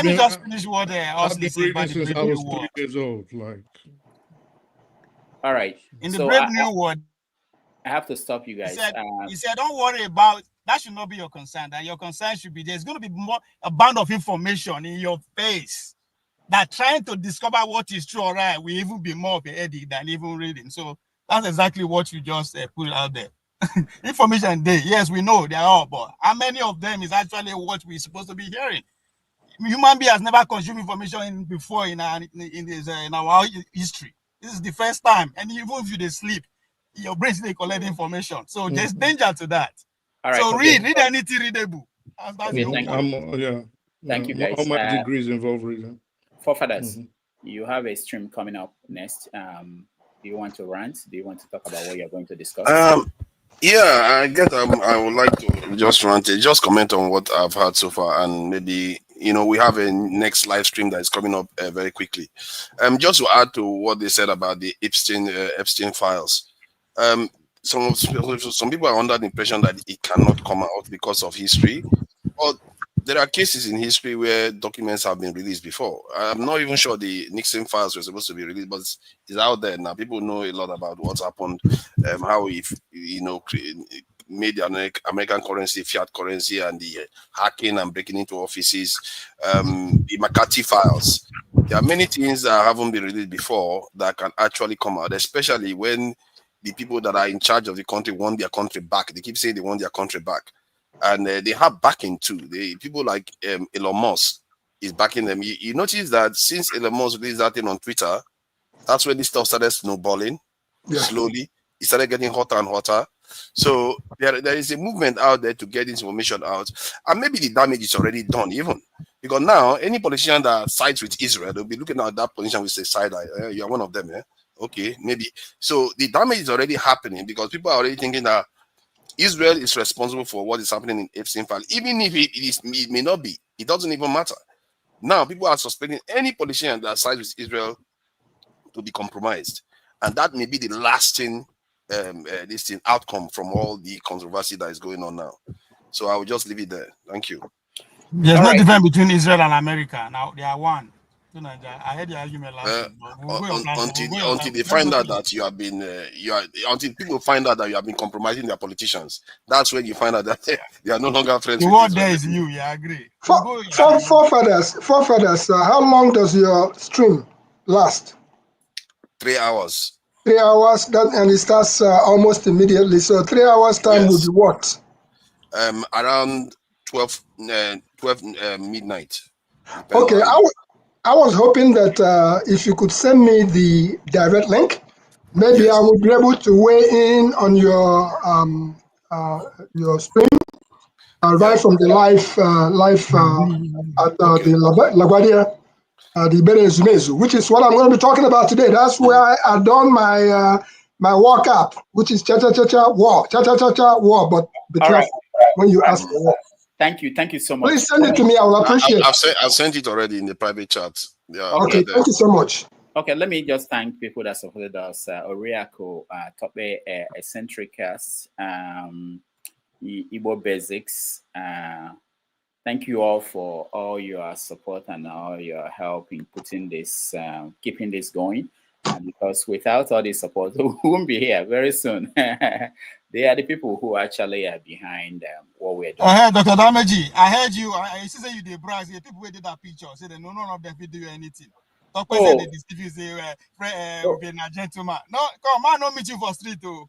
me just finish what Osley said about the Brave New World. 3 years old, like. All right. In the Brave New World, I have to stop you guys. He said, "Don't worry about that. Should not be your concern. That your concern should be there's going to be a band of information in your face that trying to discover what is true or right will even be more of a headache than even reading." So that's exactly what you just put out there. Information day, yes, we know they are all, but how many of them is actually what we're supposed to be hearing? Human being has never consumed information before in our history. This is the first time, and even if you sleep, your brain still collect information. So there's danger to that. All right, so read anything readable. Thank you guys. All my degrees involve reading. Forefathers, you have a stream coming up next. Do you want to rant? Do you want to talk about what you're going to discuss? Yeah, I guess I would like to just comment on what I've heard so far, and maybe we have a next live stream that is coming up very quickly. Just to add to what they said about the Epstein files, some people are under the impression that it cannot come out because of history. But there are cases in history where documents have been released before. I'm not even sure the Nixon files were supposed to be released, but it's out there now. People know a lot about what's happened, how he, made the American currency fiat currency, and the hacking and breaking into offices, the McCarthy files. There are many things that haven't been released before that can actually come out, especially when the people that are in charge of the country want their country back. They keep saying they want their country back. And they have backing too. People like Elon Musk is backing them. You notice that since Elon Musk released that thing on Twitter, that's when this stuff started snowballing slowly. It started getting hotter and hotter. So there is a movement out there to get this information out. And maybe the damage is already done even. Because now, any politician that sides with Israel, they'll be looking at that politician with a side eye. You're one of them, yeah? Okay, maybe. So the damage is already happening because people are already thinking that Israel is responsible for what is happening in Epstein file, even if it may not be. It doesn't even matter. Now, people are suspecting any politician that sides with Israel to be compromised, and that may be the lasting outcome from all the controversy that is going on now. So I will just leave it there. Thank you. There's no difference between Israel and America. Now they are one. I heard the argument last until they find out that you have been until people find out that you have been compromising their politicians, that's when you find out that they are no longer friends. The word there is you. I agree. Forefathers, how long does your stream last? 3 hours. 3 hours, and it starts almost immediately. So 3 hours time would be what? Around 12 midnight. Okay, I was hoping that if you could send me the direct link, maybe I would be able to weigh in on your stream right from the live at the LaGuardia, the Berezumezu, which is what I'm going to be talking about today. That's where I done my my walk up, which is cha-cha-cha-cha war, cha-cha-cha-cha war, but be careful when you ask for war. Thank you so much. Please send it to me. I will appreciate it. I've sent it already in the private chat. Yeah. Okay, thank you so much. Okay, let me just thank people that supported us. Oriako, Tope, Eccentricus, Igbo Basics. Thank you all for all your support and all your help in putting this, keeping this going. Because without all this support, we won't be here very soon. They are the people who actually are behind what we're doing. Dr. Dameji, I heard you. I see that you did browse. People who did that picture say that none of them will do anything. Talk said they deceive you, say being a gentleman. No, come on, no meet you for street too.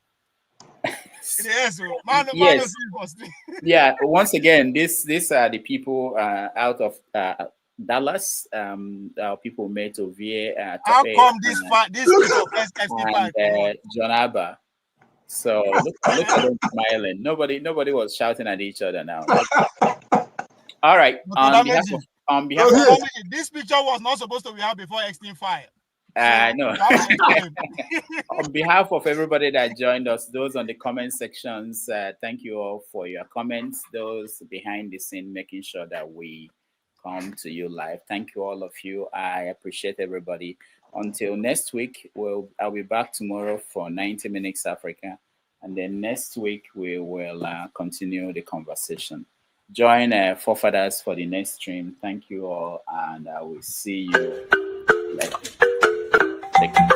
Yes, man, yes. For street. Yeah. Once again, these are the people out of Dallas. People made to VA. How come this people and John Abba? So look at them smiling. Nobody was shouting at each other now. All right. On behalf of this picture was not supposed to be out before Epstein file. No. On behalf of everybody that joined us, those on the comment sections, thank you all for your comments. Those behind the scene, making sure that we come to you live. Thank you, all of you. I appreciate everybody. Until next week, I'll be back tomorrow for 90 Minutes Africa. And then next week, we will continue the conversation. Join Forefathers for the next stream. Thank you all, and I will see you later. Take care.